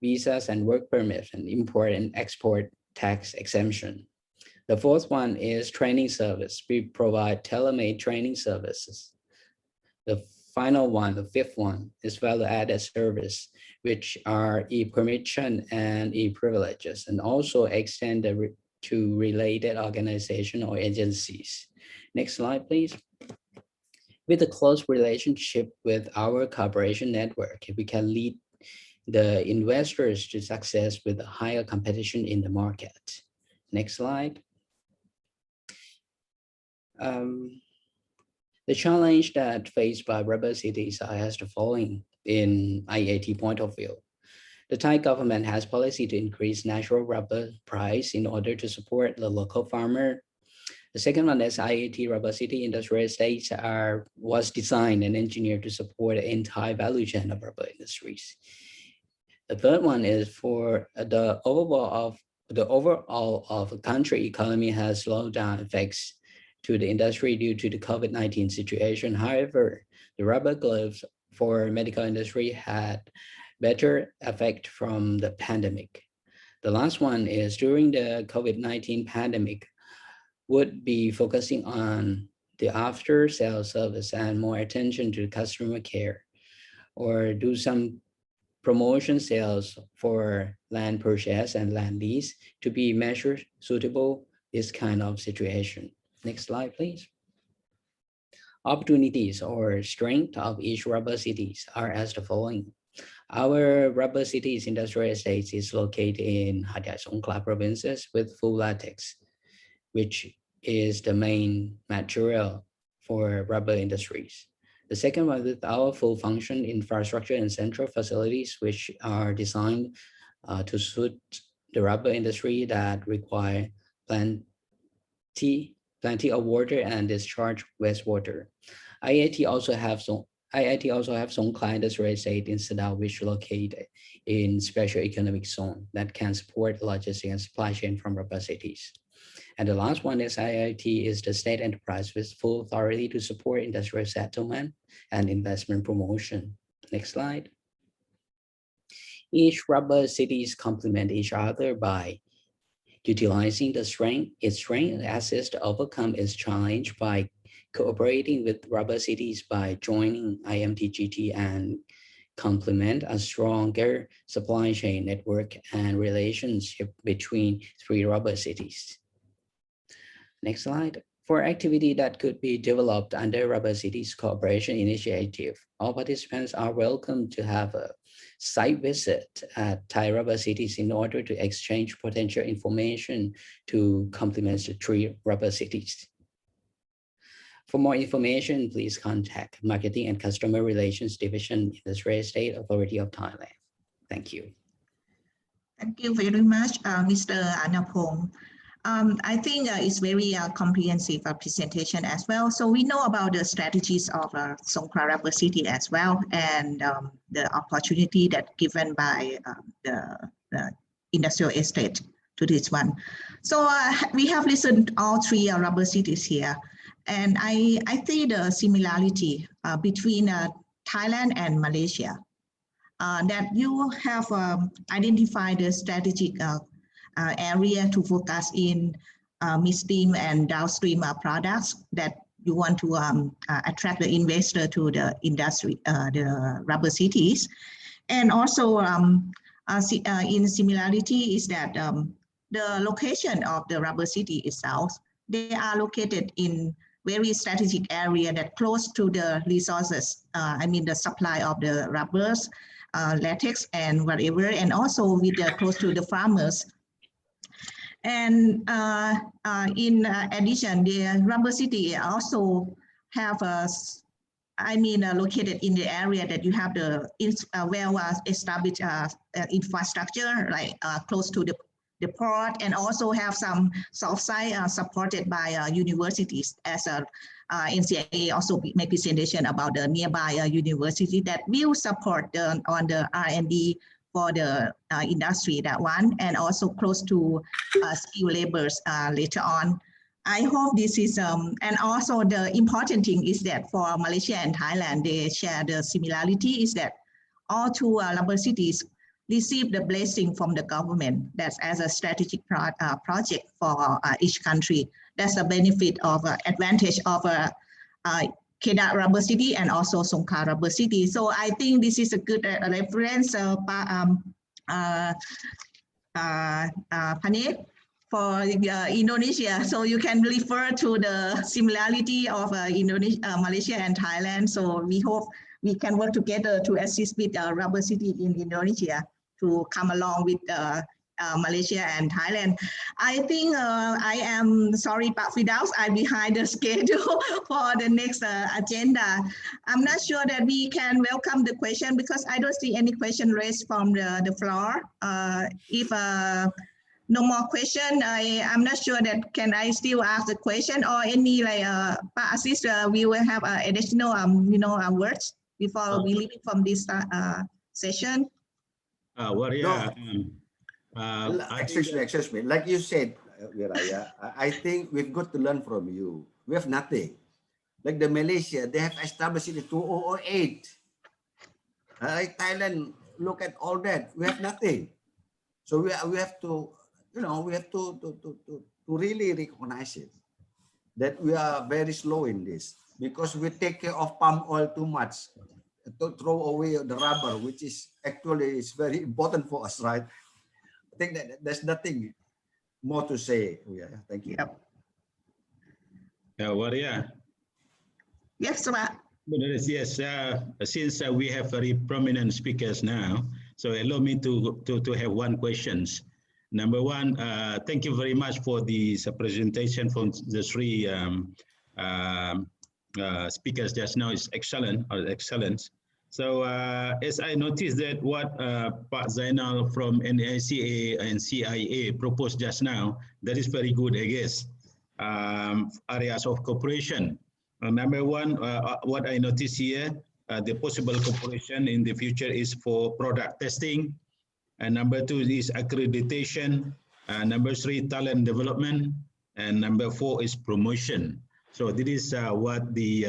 visas and work permits, and import and export tax exemption. The fourth one is training service. We provide tailor-made training services. The final one, the fifth one, is value-added service, which are e-permission and e-privileges, and also extend to related organizations or agencies. Next slide, please. With a close relationship with our cooperation network, we can lead the investors to success with a higher competition in the market. Next slide. The challenge that faced by rubber cities are as the following in IIT point of view. The Thai government has policy to increase natural rubber price in order to support the local farmer. The second one is IIT Rubber City industrial estates was designed and engineered to support the entire value chain of rubber industries. The third one is for the overall of the country economy has slowed down effects to the industry due to the COVID-19 situation. However, the rubber gloves for medical industry had better effect from the pandemic. The last one is during the COVID-19 pandemic would be focusing on the after sales service and more attention to customer care, or do some promotion sales for land purchase and land lease to be measured suitable this kind of situation. Next slide, please. Opportunities or strength of each rubber cities are as the following. Our rubber cities industrial estates is located in Hat Yai Songkhla provinces with full latex, which is the main material for rubber industries. The second one with our full function infrastructure and central facilities, which are designed to suit the rubber industry that require plenty of water and discharge wastewater. IIT also have Songkhla industrial estate in Sadao, which located in special economic zone that can support logistics and supply chain from rubber cities. And the last one is IIT is the state enterprise with full authority to support industrial settlement and investment promotion. Next slide. Each rubber cities complement each other by utilizing its strength assets to overcome its challenge by cooperating with rubber cities by joining IMT-GT and complement a stronger supply chain network and relationship between 3 rubber cities. Next slide. For activity that could be developed under Rubber Cities Cooperation Initiative, all participants are welcome to have a site visit at Thai Rubber Cities in order to exchange potential information to complement the 3 rubber cities. For more information, please contact Marketing and Customer Relations Division, Industrial Estate Authority of Thailand. Thank you. Thank you very much, Mr. Anapong. I think it's very comprehensive presentation as well. So we know about the strategies of Songkhla Rubber City as well, and the opportunity that given by the industrial estate to this one. So we have listened all three rubber cities here, and I see the similarity between Thailand and Malaysia. That you have identified the strategic area to focus in midstream and downstream products that you want to attract the investor to the industry, the rubber cities. And also in similarity is that the location of the rubber city itself, they are located in very strategic area that close to the resources, I mean the supply of the rubbers, latex and whatever, and also with close to the farmers. And in addition, the rubber city also have located in the area that you have the well-established infrastructure, like close to the port, and also have some soft side supported by universities, as NCER also make presentation about the nearby university that will support on the R&D for the industry, that one, and also close to skilled laborers later on. I hope this is, and also the important thing is that for Malaysia and Thailand, they share the similarity is that all two rubber cities receive the blessing from the government. That's as a strategic project for each country. That's the benefit of advantage of Kedah Rubber City and also Songkhla Rubber City. So I think this is a good reference, Panet, for Indonesia. So you can refer to the similarity of Indonesia, Malaysia and Thailand. So we hope we can work together to assist with Rubber City in Indonesia to come along with Malaysia and Thailand. I think I am sorry, Pak Firdaus, I'm behind the schedule for the next agenda. I'm not sure that we can welcome the question because I don't see any question raised from the floor. If no more question, I'm not sure that can I still ask the question or any like Pak Aziz, we will have additional words before we leave from this session. Excuse me. Like you said, Wiraya, I think we've got to learn from you. We have nothing. Like the Malaysia, they have established it in 2008. Like Thailand, look at all that. We have nothing. So we have to, we have to really recognize it that we are very slow in this because we take care of palm oil too much. To throw away the rubber, which is actually is very important for us, right? I think that there's nothing more to say. Yeah, thank you. Yep. Waria. Yes, Pak. Yes, since we have very prominent speakers now, so allow me to have one questions. Number one, thank you very much for this presentation from the three speakers just now. Is excellent. So as I noticed that what Pak Zainal from NCER and CIA proposed just now, that is very good, I guess. Areas of cooperation. Number one, what I notice here, the possible cooperation in the future is for product testing. And number two is accreditation. Number three, talent development. And number four is promotion. So this is what the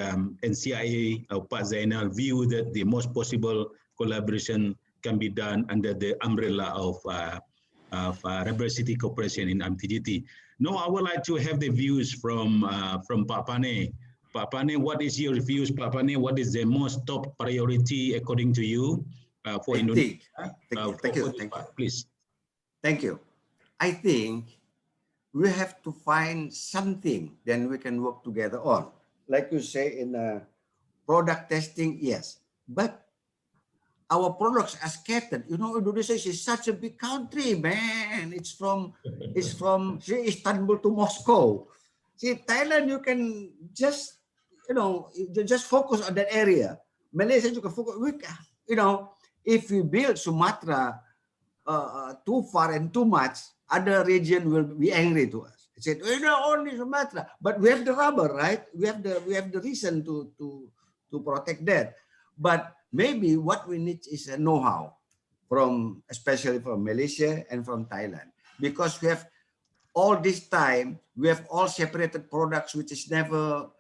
NCER Pak Zainal view that the most possible collaboration can be done under the umbrella of Rubber City Corporation in IMT-GT. Now I would like to have the views from Pak Pane. Pak Pane, what is your views, Pak Pane? What is the most top priority according to you for Indonesia? Thank you. Please. Thank you. I think we have to find something then we can work together on. Like you say in product testing, yes. But our products are scattered. Indonesia is such a big country, man. It's from Istanbul to Moscow. See, Thailand, you can just, just focus on that area. Malaysia, you can focus. If we build Sumatra too far and too much, other region will be angry to us. He said, "We not only Sumatra, but we have the rubber, right? We have the reason to protect that. But maybe what we need is a know-how especially from Malaysia and from Thailand, because we have all this time we have all separated products which is never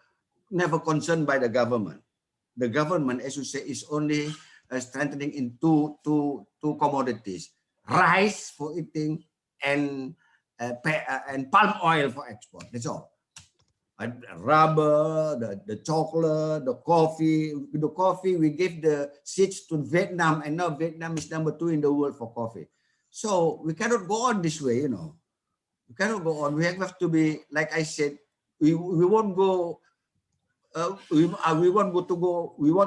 concerned by the government. The government, as you say, is only strengthening in two commodities: rice for eating and palm oil for export. That's all. Rubber, the chocolate, the coffee. The coffee, we give the seeds to Vietnam, and now Vietnam is number 2 in the world for coffee. So we cannot go on this way, We cannot go on. We have to be, like I said, we won't go. We want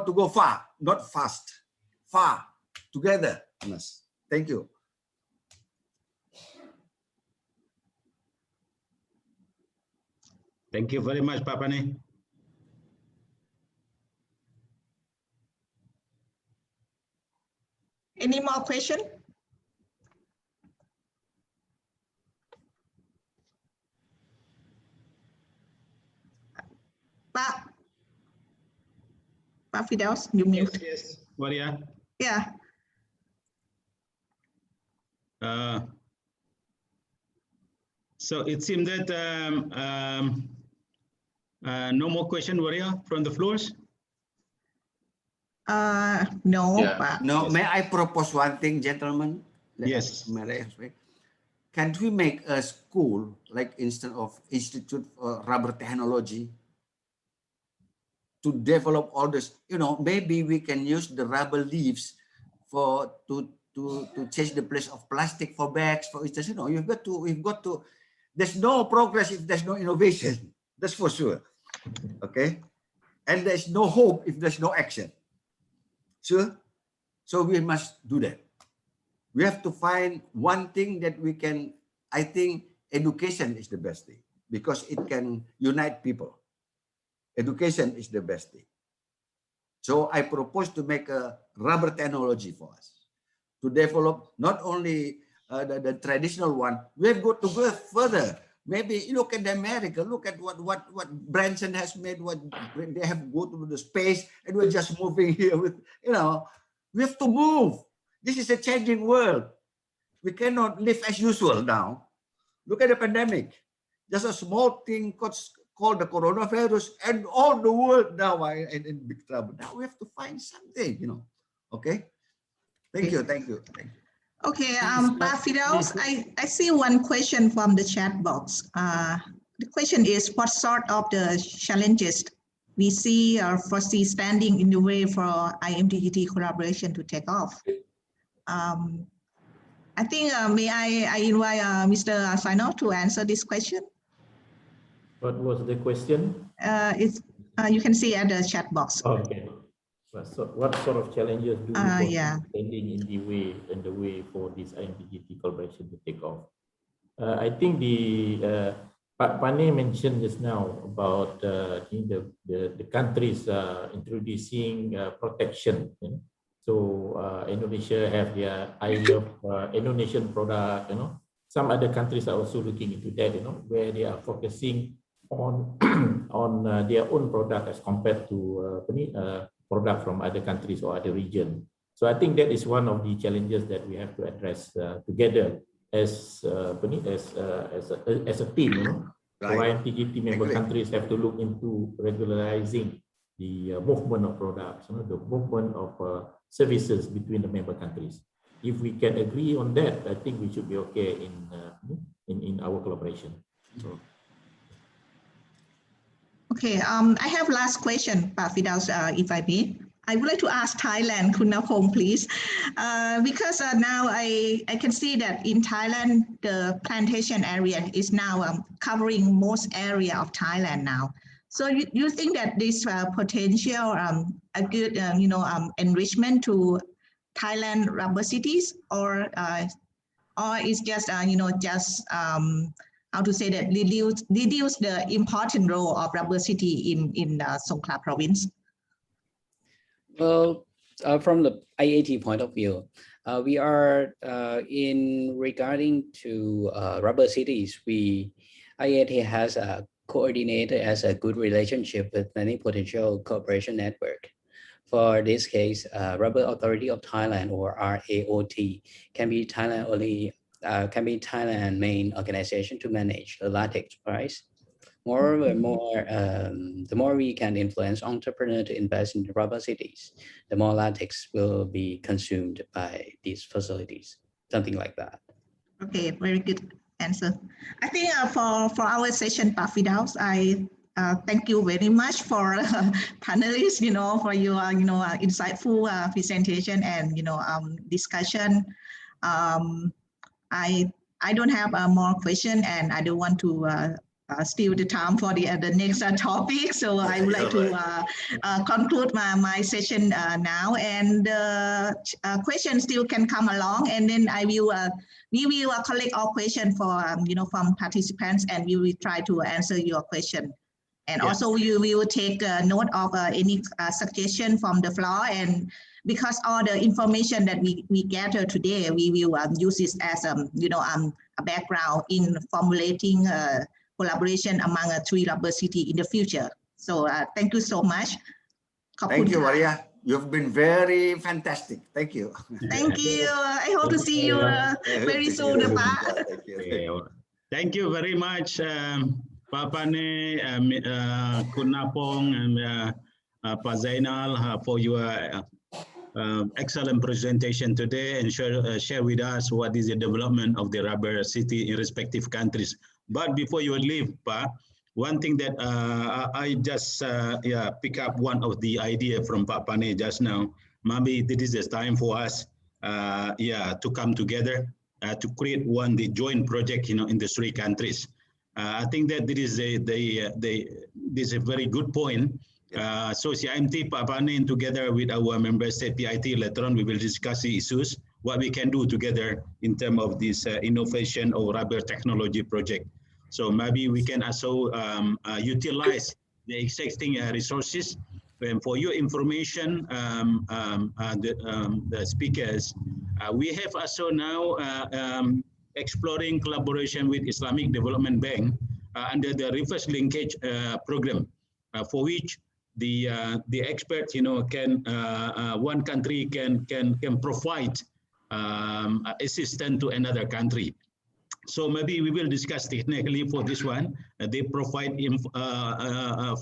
to go far, not fast. Far together. Yes. Thank you. Thank you very much, Pak Pani. Any more question? Pak Firdaus, you mute. Yes, Waria. Yeah. So it seems that no more question, Waria, from the floors. No. Yeah. No, Yes. may I propose one thing, gentlemen? Yes. May I explain? Can we make a school, like instead of Institute for Rubber Technology, to develop all this? Maybe we can use the rubber leaves to change the place of plastic for bags, for instance. We've got to. There's no progress if there's no innovation. That's for sure. Okay, and there's no hope if there's no action. Sure. So we must do that. We have to find one thing that we can. I think education is the best thing because it can unite people. Education is the best thing. So I propose to make a rubber technology for us to develop not only the traditional one. We've got to go further. Maybe look at America. Look at what Branson has made. What they have go to the space, and we're just moving here with. We have to move. This is a changing world. We cannot live as usual now. Look at the pandemic. Just a small thing called the coronavirus, and all the world now are in big trouble. Now we have to find something, Okay. Thank you. Okay, Pak Firdaus, I see one question from the chat box. The question is, what sort of the challenges we see or foresee standing in the way for IMT-GT collaboration to take off? I think, may I invite Mr. Saino to answer this question? What was the question? You can see at the chat box. Okay. So what sort of challenges do we Yeah. standing in the way for this IMT-GT collaboration to take off? I think Pak Pane mentioned just now about the countries introducing protection. So Indonesia have their I Love Indonesian product. Some other countries are also looking into that. Where they are focusing on their own product as compared to product from other countries or other region. So I think that is one of the challenges that we have to address together as a team. So IMT-GT member countries have to look into regularizing the movement of products, the movement of services between the member countries. If we can agree on that, I think we should be okay in our collaboration. So. Okay, I have last question, Pak Firdaus, if I may. I would like to ask Thailand, Kunapong, please, because now I can see that in Thailand, the plantation area is now covering most area of Thailand now. So you think that this potential a good enrichment to Thailand rubber cities, or it's just how to say that reduce the important role of rubber city in Songkhla province? Well, from the IAT point of view, we are in regarding to rubber cities. We IIT has coordinated as a good relationship with many potential cooperation network. For this case, Rubber Authority of Thailand, or RAOT, can be Thailand's main organization to manage the latex price. Moreover, the more we can influence entrepreneurs to invest in rubber cities, the more latex will be consumed by these facilities, something like that. Okay, very good answer. I think for our session, Pak Firdaus, I thank you very much for panelists, for your, insightful presentation and, discussion. I don't have more question, and I don't want to steal the time for the next topic. So I would like to conclude my session now, and questions still can come along, and then we will collect all questions for from participants, and we will try to answer your question. And also we will take note of any suggestion from the floor, and because all the information that we gather today, we will use this as a background in formulating collaboration among three rubber city in the future. So thank you so much. Thank you, Maria. You've been very fantastic. Thank you. Thank you. I hope to see you very soon, Pak. Thank you. Thank you very much, Pak Pane, Kunapong, and Pak Zainal for your excellent presentation today, and share with us what is the development of the rubber city in respective countries. But before you leave, Pa, one thing that I just pick up one of the idea from Pak Pane just now. Maybe this is the time for us to come together to create the joint project in the three countries. I think that this is a very good point. So CIMT, Pak Pane, together with our member state PIT, later on we will discuss the issues, what we can do together in terms of this innovation or rubber technology project. So maybe we can also utilize the existing resources. And for your information, the speakers, we have also now exploring collaboration with Islamic Development Bank under the reverse linkage program, for which the experts, can one country can provide assistance to another country. So maybe we will discuss technically for this one. They provide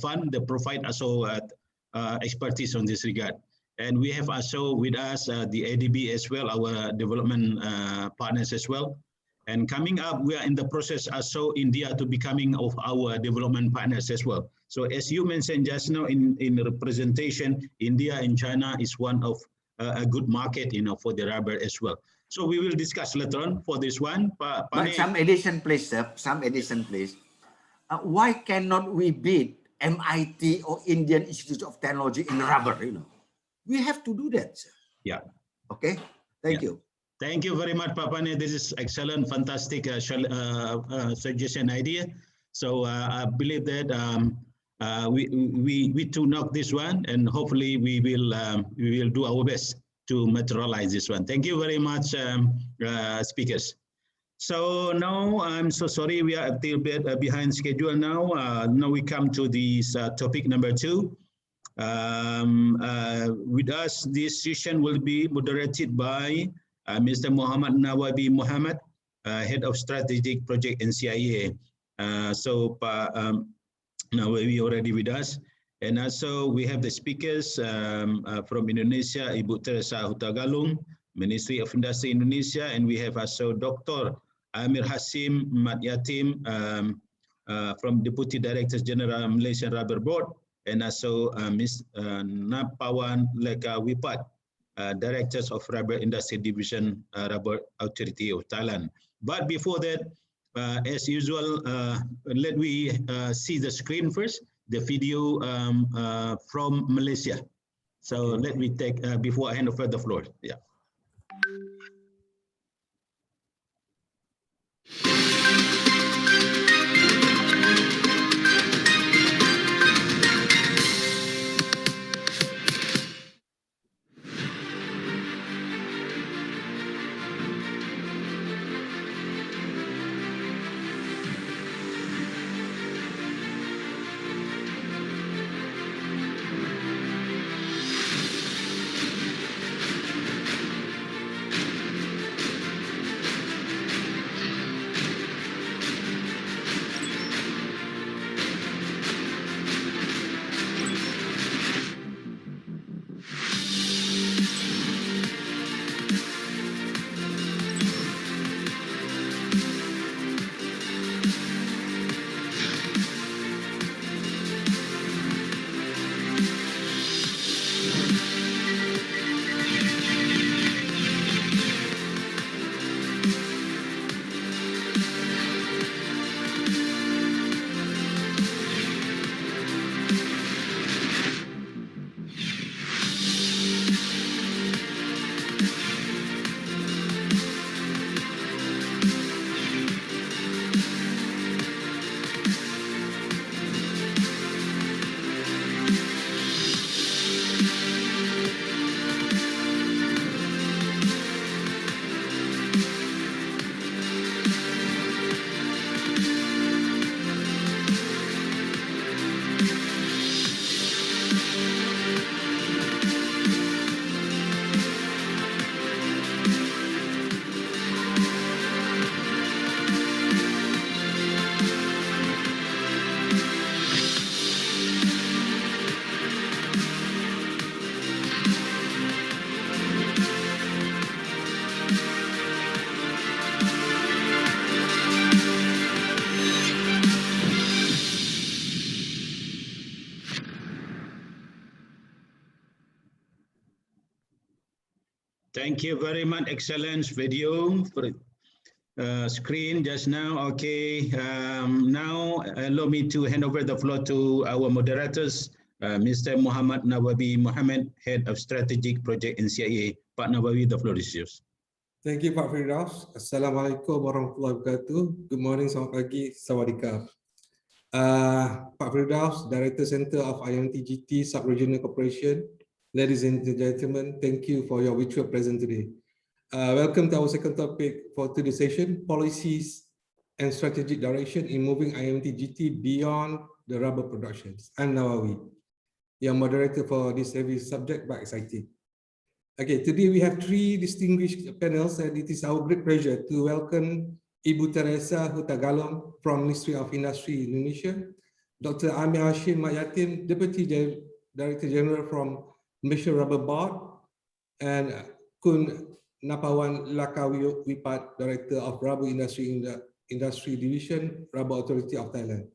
fund, they provide also expertise on this regard. And we have also with us the ADB as well, our development partners as well. And coming up, we are in the process also India to becoming of our development partners as well. So as you mentioned just now in the presentation, India and China is one of a good market, for the rubber as well. So we will discuss later on for this one. But some addition, please, sir. Some addition, please. Why cannot we beat MIT or Indian Institute of Technology in rubber? We have to do that, sir. Yeah. Okay. Thank you. Thank you very much, Pak Pane. This is excellent, fantastic suggestion idea. So I believe that we to knock this one, and hopefully we will do our best to materialize this one. Thank you very much, speakers. So now I'm so sorry we are a little bit behind schedule now. Now we come to this topic number 2. With us, this session will be moderated by Mr. Muhammad Nawabi Muhammad, Head of Strategic Project NCER. So Nawabi already with us. And also we have the speakers from Indonesia, Ibu Teresa Hutagalung, Ministry of Industry Indonesia, and we have also Dr. Amir Hasim Mat Yatim from Deputy Director General Malaysian Rubber Board, and also Ms. Napawan Leka Wipat, Directors of Rubber Industry Division, Rubber Authority of Thailand. But before that, as usual, let we see the screen first, the video from Malaysia. So let me take, before I hand over the floor. Yeah. Thank you very much. Excellent video for screen just now. Okay, now allow me to hand over the floor to our moderators, Mr. Muhammad Nawawi Mohammed, Head of Strategic Project NCER. Pak Nawawi, the floor is yours. Thank you, Pak Firdaus. Assalamualaikum warahmatullahi wabarakatuh. Good morning, selamat pagi, sawadika. Pak Firdaus, Director Center of IMT-GT Sub-Regional Corporation. Ladies and gentlemen, thank you for your virtual presence today. Welcome to our second topic for today's session, policies and strategic direction in moving IMT-GT beyond the rubber productions. I'm Nawawi, your moderator for this heavy subject but exciting. Okay, today we have three distinguished panels, and it is our great pleasure to welcome Ibu Teresa Hutagalung from Ministry of Industry Indonesia, Dr. Amir Hashim Mayatin, Deputy Director General from Malaysia Rubber Board, and Kun Napawan Lakawipat, Director of Rubber Industry Division, Rubber Authority of Thailand.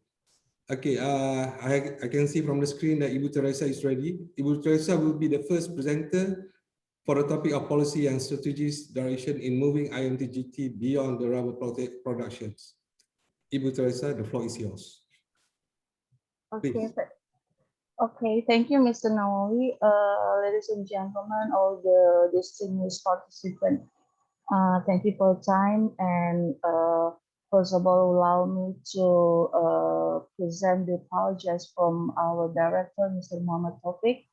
Okay, I can see from the screen that Ibu Teresa is ready. Ibu Teresa will be the first presenter for the topic of policy and strategies direction in moving IMT-GT beyond the rubber productions. Ibu Teresa, the floor is yours. Okay. Okay, thank you, Mr. Nawawi. Ladies and gentlemen, all the distinguished participants, thank you for your time. And first of all, allow me to present the apologies from our director, Mr. Muhammad Taufik,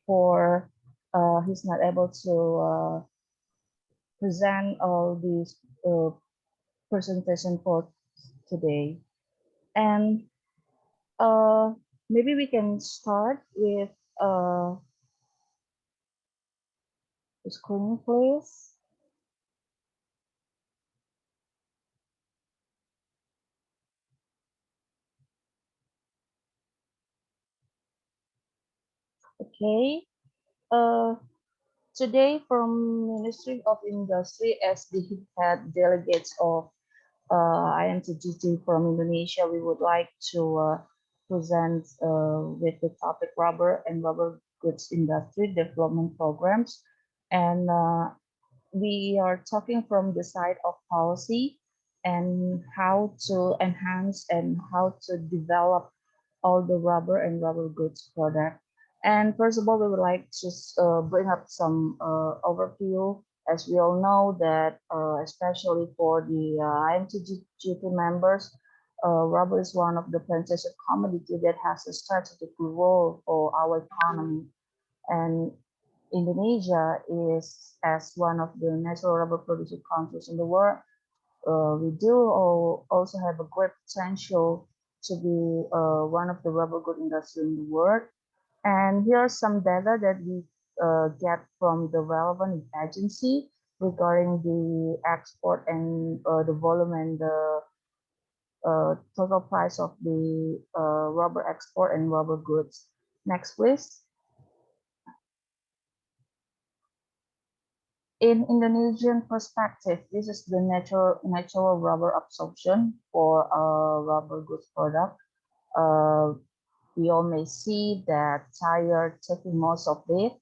for he's not able to present all these presentation for today. And maybe we can start with the screen, please. Okay. Today, from Ministry of Industry, as the head delegates of IMT-GT from Indonesia, we would like to present with the topic rubber and rubber goods industry development programs. And we are talking from the side of policy and how to enhance and how to develop all the rubber and rubber goods product. And first of all, we would like to bring up some overview. As we all know that, especially for the IMT-GT members, rubber is one of the plantation commodity that has a strategic role for our economy. And Indonesia is, as one of the natural rubber producing countries in the world, we do also have a great potential to be one of the rubber good industry in the world. And here are some data that we get from the relevant agency regarding the export and the volume and the total price of the rubber export and rubber goods. Next, please. In Indonesian perspective, this is the natural rubber absorption for rubber goods product. We all may see that tire taking most of it,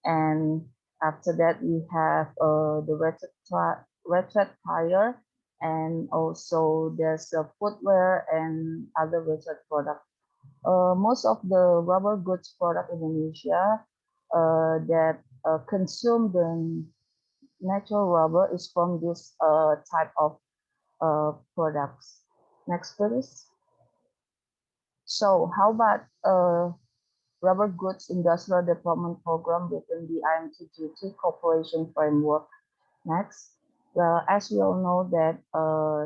and after that we have the retread tire, and also there's a footwear and other retread product. Most of the rubber goods product in Indonesia that consume the natural rubber is from this type of products. Next, please. So how about rubber goods industrial development program within the IMT-GT Corporation framework? Next, as we all know that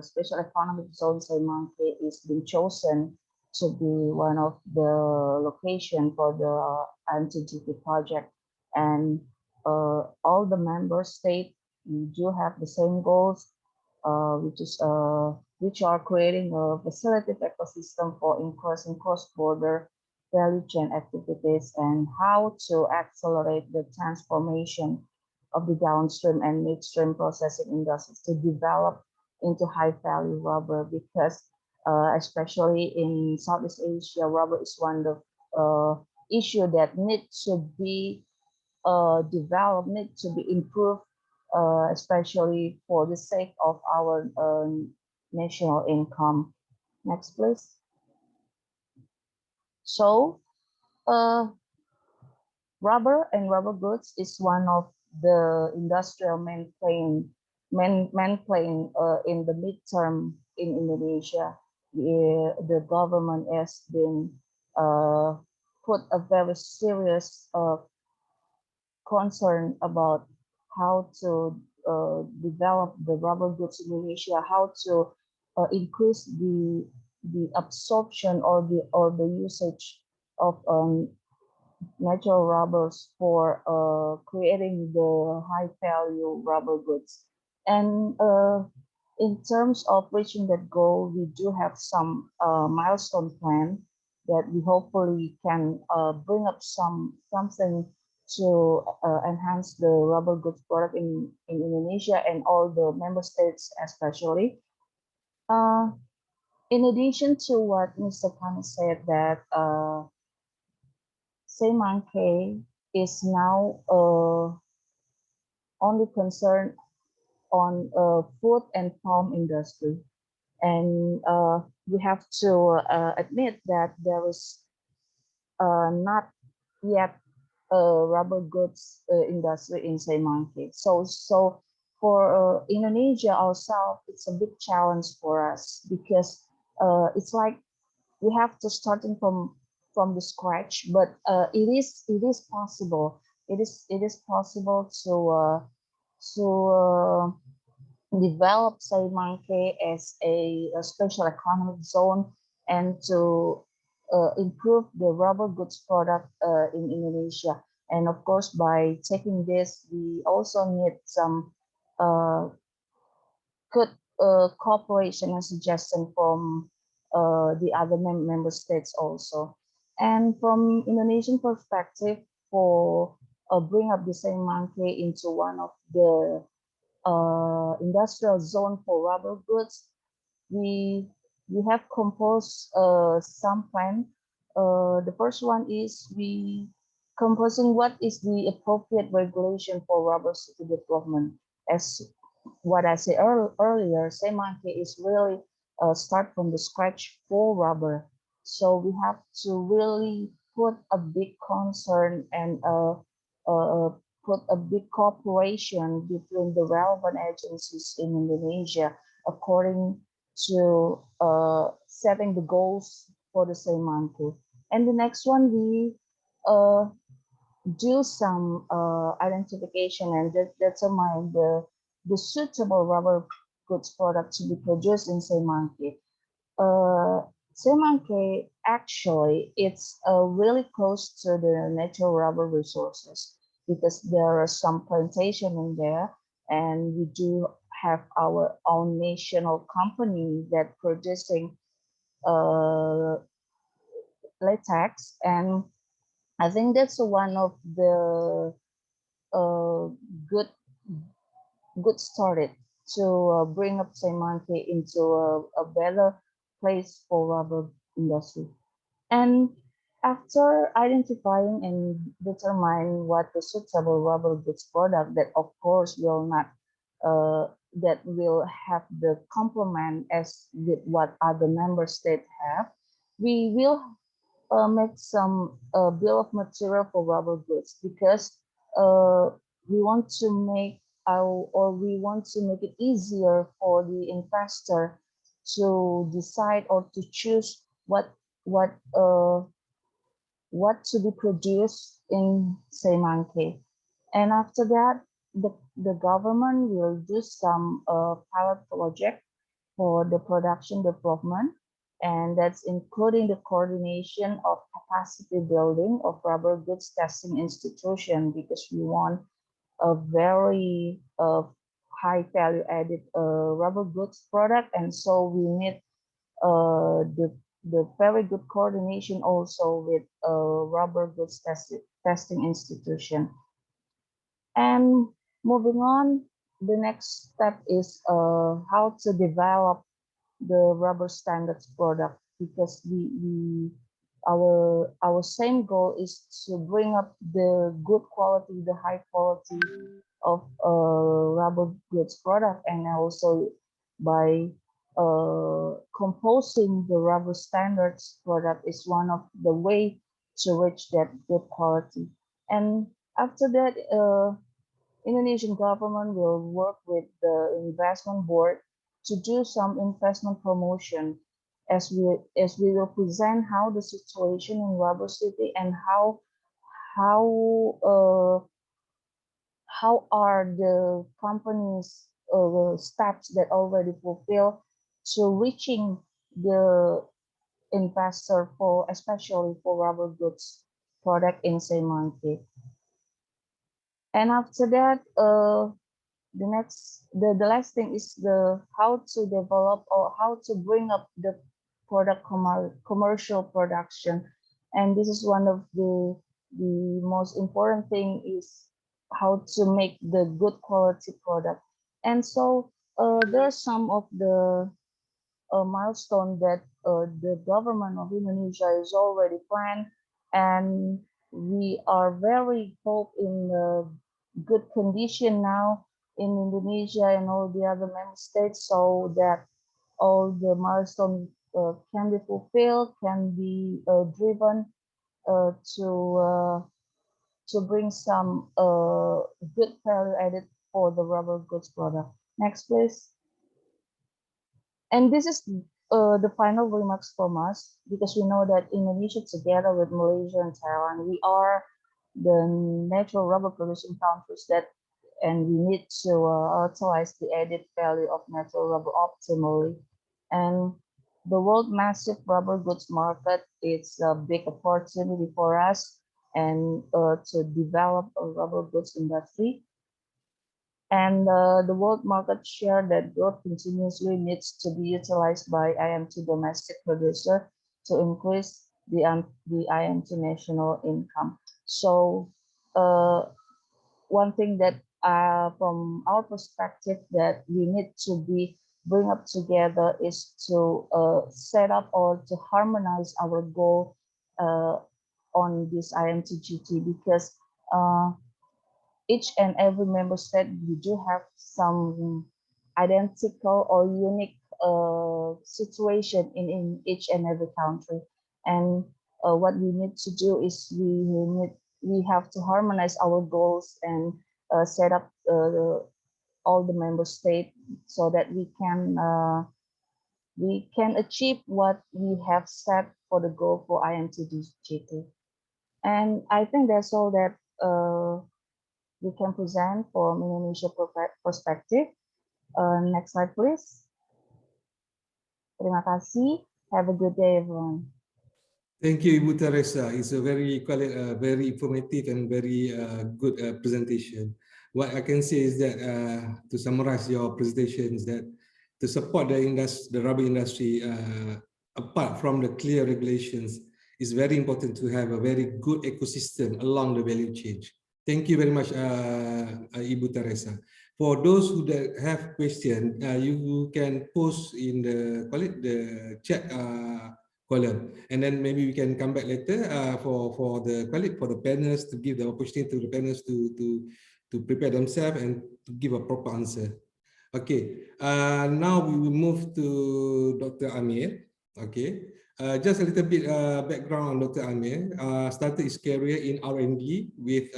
Special Economic Zone CIMT is being chosen to be one of the location for the IMT-GT project, and all the member states do have the same goals, which are creating a facilitative ecosystem for increasing cross-border value chain activities and how to accelerate the transformation of the downstream and midstream processing industries to develop into high-value rubber, because especially in Southeast Asia, rubber is one of the issue that needs to be developed, needs to be improved especially for the sake of our national income. Next, please. So, rubber and rubber goods is one of the industrial main playing in the midterm in Indonesia. The government has been put a very serious concern about how to develop the rubber goods in Indonesia, how to increase the absorption or the usage of natural rubbers for creating the high value rubber goods. And in terms of reaching that goal, we do have some milestone plan that we hopefully can bring up something to enhance the rubber goods product in Indonesia and all the member states especially. In addition to what Mr. Khan said, that CIMT is now only concerned on food and palm industry, and we have to admit that there is not yet a rubber goods industry in CIMT. So for Indonesia ourselves, it's a big challenge for us, because it's like we have to starting from the scratch, but it is possible. It is possible to develop CIMT as a special economic zone, and to improve the rubber goods product in Indonesia. And of course, by taking this, we also need some good cooperation and suggestion from the other member states also. And from Indonesian perspective, for bring up the CIMT into one of the industrial zone for rubber goods, we have composed some plan. The first one is we composing what is the appropriate regulation for rubber city development. As what I said earlier, CIMT is really start from the scratch for rubber. So we have to really put a big concern and put a big cooperation between the relevant agencies in Indonesia according to setting the goals for the CIMT. And the next one, we do some identification and determine the suitable rubber goods product to be produced in CIMT. CIMT actually, it's really close to the natural rubber resources, because there are some plantation in there, and we do have our own national company that producing latex, and I think that's one of the good started to bring up CIMT into a better place for rubber industry. And after identifying and determining what the suitable rubber goods product that of course will not that will have the complement as with what other member states have, we will make some bill of material for rubber goods, because we want to make we want to make it easier for the investor to decide or to choose what to be produced in CIMT. And after that, the government will do some pilot project for the production development, and that's including the coordination of capacity building of rubber goods testing institution, because we want a very high value added rubber goods product, and so we need the very good coordination also with rubber goods testing institution. And moving on, the next step is how to develop the rubber standards product, because we our same goal is to bring up the good quality, the high quality of rubber goods product, and also by composing the rubber standards product is one of the way to reach that good quality. And after that, Indonesian government will work with the investment board to do some investment promotion, as we will present how the situation in Rubber City and how are the companies steps that already fulfill to reaching the investor for especially for rubber goods product in CIMT. And after that, the last thing is the how to develop or how to bring up the product commercial production, and this is one of the most important thing is how to make the good quality product. And so there are some of the milestone that the government of Indonesia is already planned, and we are very hope in the good condition now in Indonesia and all the other member states, so that all the milestones can be fulfilled, can be driven to bring some good value added for the rubber goods product. Next, please. And this is the final remarks from us, because we know that Indonesia, together with Malaysia and Thailand, we are the natural rubber producing countries that, and we need to utilize the added value of natural rubber optimally. And the world massive rubber goods market is a big opportunity for us and to develop a rubber goods industry. And the world market share that growth continuously needs to be utilized by IMT domestic producer to increase the IMT national income. So one thing that from our perspective that we need to be bring up together is to set up or to harmonize our goal on this IMT-GT, because each and every member state, we do have some identical or unique situation in each and every country. And what we need to do is we have to harmonize our goals and set up all the member states so that we can achieve what we have set for the goal for IMT-GT. And I think that's all that we can present from Indonesia perspective. Next slide, please. Terima kasih. Have a good day, everyone. Thank you, Ibu Teresa. It's a very informative and very good presentation. What I can say is that to summarize your presentation is that to support the rubber industry, apart from the clear regulations, it's very important to have a very good ecosystem along the value chain. Thank you very much, Ibu Teresa. For those who have questions, you can post in the chat column, and then maybe we can come back later for the panelists to give the opportunity to the panelists to prepare themselves and to give a proper answer. Okay, now we will move to Dr. Amir. Okay. Just a little bit background on Dr. Amir. Started his career in R&D with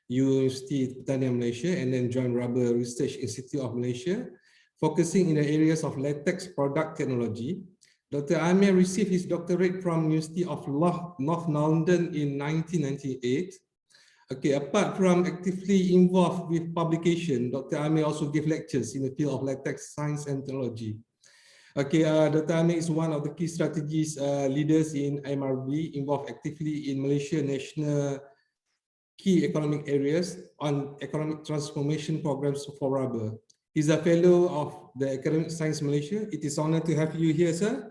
University Pertanian Malaysia, and then joined Rubber Research Institute of Malaysia, focusing in the areas of latex product technology. Dr. Amir received his doctorate from University of North London in 1998. Okay, apart from actively involved with publication, Dr. Amir also gave lectures in the field of latex science and technology. Okay, Dr. Amir is one of the key strategies leaders in MRB, involved actively in Malaysia national key economic areas on economic transformation programs for rubber. He's a fellow of the Academic Science Malaysia. It is an honor to have you here, sir.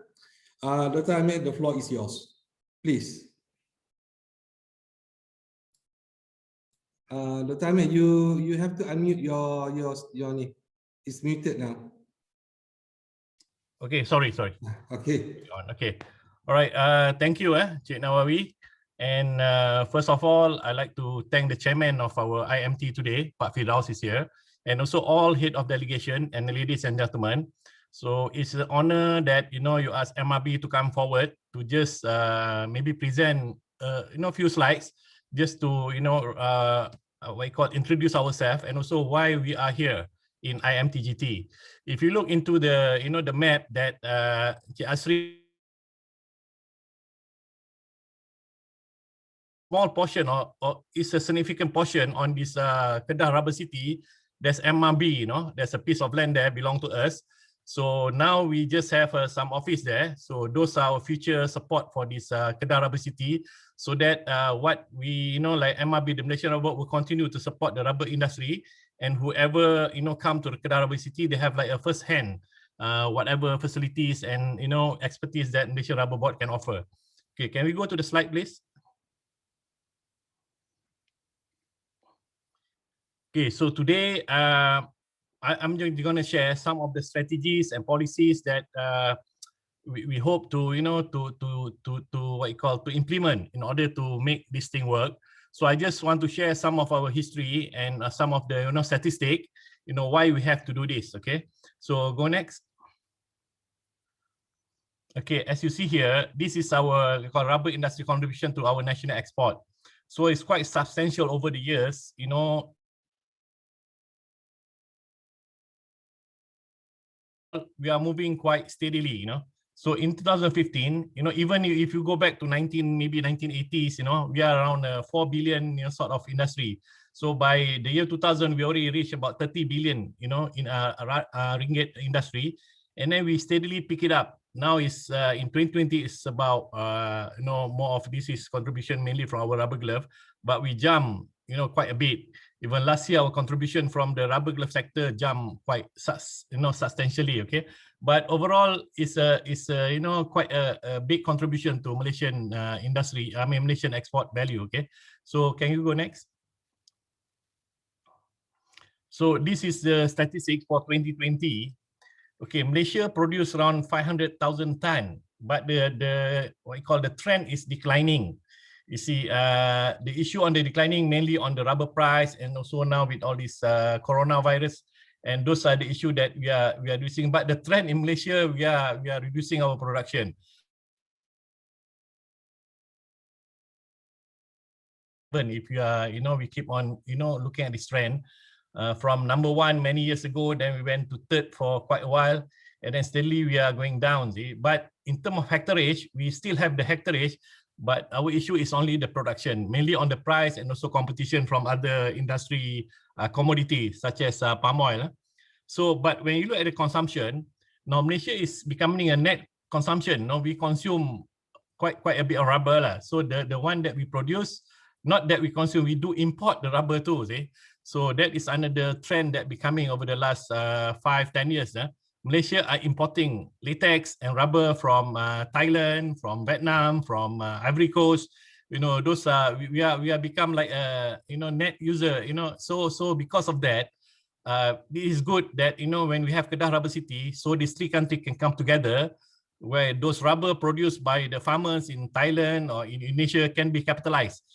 Dr. Amir, the floor is yours. Please. Dr. Amir, you have to unmute your name. It's muted now. Okay, sorry. Okay. Okay. All right, thank you, Cik Nawawi. And first of all, I'd like to thank the chairman of our IMT today, Pak Firdaus is here, and also all head of delegation and the ladies and gentlemen. So it's an honor that, you asked MRB to come forward to just maybe present, few slides just to, introduce ourselves and also why we are here in IMT-GT. If you look into the, the map that Cik Asri, small portion or is a significant portion on this Kedah Rubber City, there's MRB, there's a piece of land there belong to us. So now we just have some office there. So those are our future support for this Kedah Rubber City, so that what we, like MRB, the Malaysian Rubber, will continue to support the rubber industry, and whoever, come to the Kedah Rubber City, they have like a first hand, whatever facilities and, expertise that Malaysian Rubber Board can offer. Okay, can we go to the slide, please? Okay, so today I'm going to share some of the strategies and policies that we hope to to implement in order to make this thing work. So I just want to share some of our history and some of the statistic, why we have to do this. Okay, so go next. Okay, as you see here, this is our rubber industry contribution to our national export. So it's quite substantial over the years. We are moving quite steadily, So in 2015, even if you go back to maybe 1980s, we are around 4 billion, sort of industry. So by the year 2000, we already reached about 30 billion, in ringgit industry, and then we steadily pick it up. Now is in 2020, it's about more of this is contribution mainly from our rubber glove, but we jump, quite a bit. Even last year, our contribution from the rubber glove sector jumped quite, substantially. Okay, but overall, it's quite a big contribution to Malaysian industry. I mean, Malaysian export value. Okay, so can you go next? So this is the statistics for 2020. Okay, Malaysia produced around 500,000 ton, but the trend is declining. You see, the issue on the declining mainly on the rubber price, and also now with all this coronavirus, and those are the issue that we are reducing. But the trend in Malaysia, we are reducing our production. If you are, we keep on, looking at this trend from number 1 many years ago, then we went to 3rd for quite a while, and then steadily we are going down. See? But in terms of hectareage, we still have the hectareage. But our issue is only the production, mainly on the price and also competition from other industry commodities such as palm oil. So, but when you look at the consumption, now Malaysia is becoming a net consumption. Now we consume quite a bit of rubber. So the one that we produce, not that we consume, we do import the rubber too. See? So that is another trend that becoming over the last 5-10 years. Malaysia are importing latex and rubber from Thailand, from Vietnam, from Ivory Coast. Those are we are become like a net user. So because of that, it is good that when we have Kedah Rubber City, so these 3 countries can come together, where those rubber produced by the farmers in Thailand or in Indonesia can be capitalized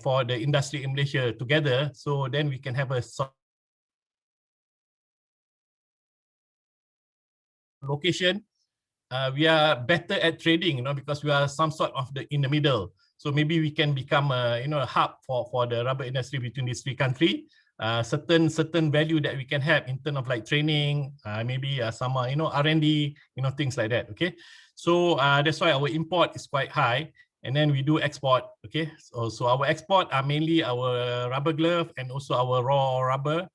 for the industry in Malaysia together. So then we can have a location. We are better at trading, because we are some sort of in the middle. So maybe we can become a hub for the rubber industry between these 3 countries. Certain value that we can have in terms of like training, maybe some R&D, things like that. Okay, so that's why our import is quite high, and then we do export. Okay, so our export are mainly our rubber glove and also our raw rubber.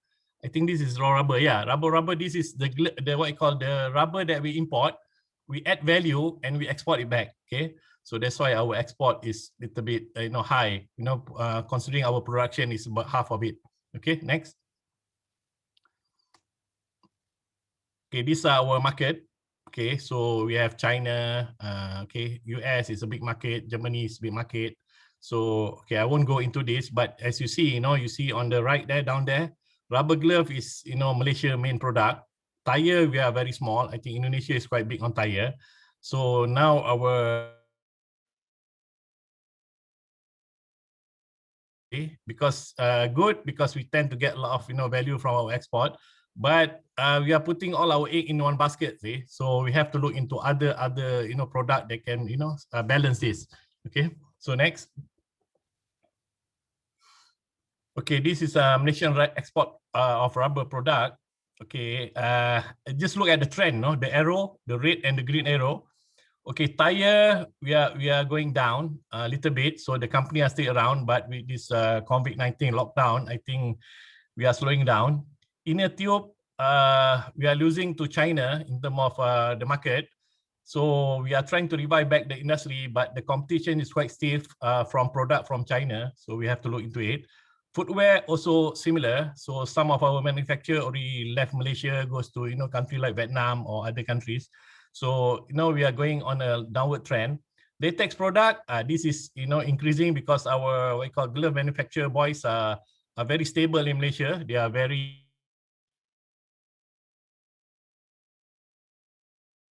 I think this is raw rubber. Yeah, rubber. This is the what I call the rubber that we import. We add value and we export it back. Okay, so that's why our export is a little bit high. Considering our production is about half of it. Okay, next. Okay, these are our market. Okay, so we have China. Okay, US is a big market. Germany is a big market. So okay, I won't go into this, but as you see, you see on the right there, down there. Rubber glove is, Malaysia main product. Tire, we are very small. I think Indonesia is quite big on tire. So now our because good because we tend to get a lot of value from our export, but we are putting all our egg in one basket. See, so we have to look into other product that can balance this. Okay, so next. Okay, this is a Malaysian export of rubber product. Okay, just look at the trend, no? The arrow, the red and the green arrow. Okay, tire, we are going down a little bit, so the company are still around, but with this COVID-19 lockdown, I think we are slowing down. Inner tube, we are losing to China in terms of the market. So we are trying to revive back the industry, but the competition is quite stiff from product from China, so we have to look into it. Footwear also similar. So some of our manufacturer already left Malaysia, goes to country like Vietnam or other countries. So we are going on a downward trend. Latex product, this is increasing because our what we call glove manufacturer boys are very stable in Malaysia. They are very.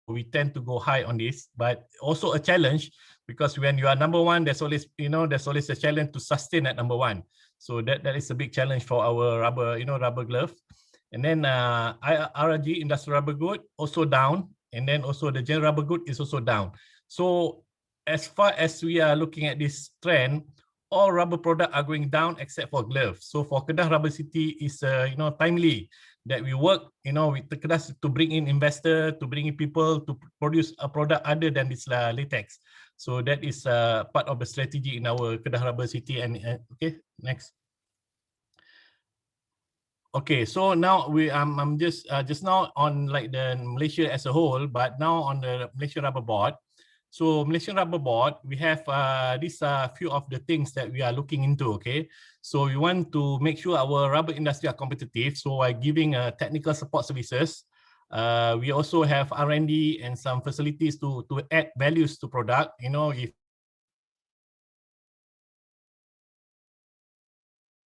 We tend to go high on this, but also a challenge because when you are number one, there's always a challenge to sustain at number one. So that is a big challenge for our rubber, rubber glove. And then RRG, industrial rubber good, also down. And then also the general rubber good is also down. So as far as we are looking at this trend, all rubber products are going down except for gloves. So for Kedah Rubber City is timely that we work with the Kedah to bring in investor, to bring in people to produce a product other than this latex. So that is part of the strategy in our Kedah Rubber City. And okay, next. Okay, so now I'm just now on like the Malaysia as a whole, but now on the Malaysian Rubber Board. So Malaysian Rubber Board, we have these few of the things that we are looking into. Okay, so we want to make sure our rubber industry are competitive. So by giving technical support services, we also have R&D and some facilities to add values to product. If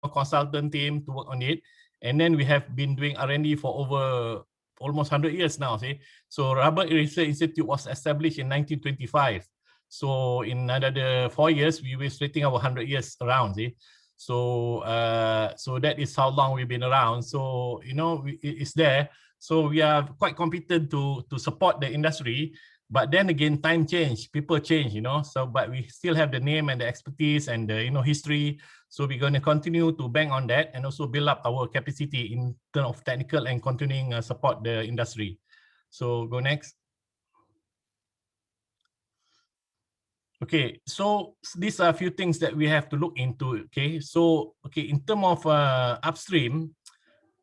a consultant team to work on it. And then we have been doing R&D for over almost 100 years now. See, so Rubber Research Institute was established in 1925. So in another 4 years, we will celebrating our 100 years around. See, so so that is how long we've been around. So it's there. So we are quite competent to support the industry. But then again, time change, people change, so, but we still have the name and the expertise and the, history. So we're going to continue to bank on that and also build up our capacity in terms of technical and continuing support the industry. So go next. Okay, so these are a few things that we have to look into. Okay, so, okay, in terms of upstream,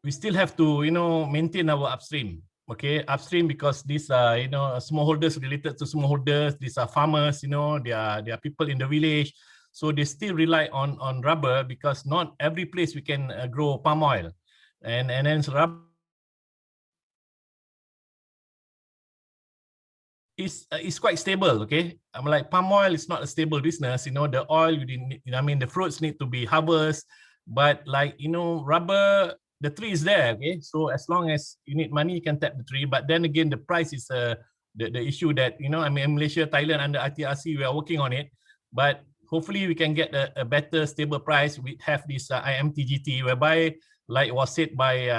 we still have to, maintain our upstream. Okay, upstream because these are smallholders related to smallholders. These are farmers. They are people in the village, so they still rely on rubber because not every place we can grow palm oil, and then rubber is quite stable. Okay, I'm like palm oil is not a stable business. The oil the fruits need to be harvested, but like rubber. The tree is there, okay? So as long as you need money, you can tap the tree. But then again, the price is the issue that, Malaysia, Thailand, under ITRC, we are working on it. But hopefully we can get a better, stable price. We have this IMT-GT, whereby, like was said by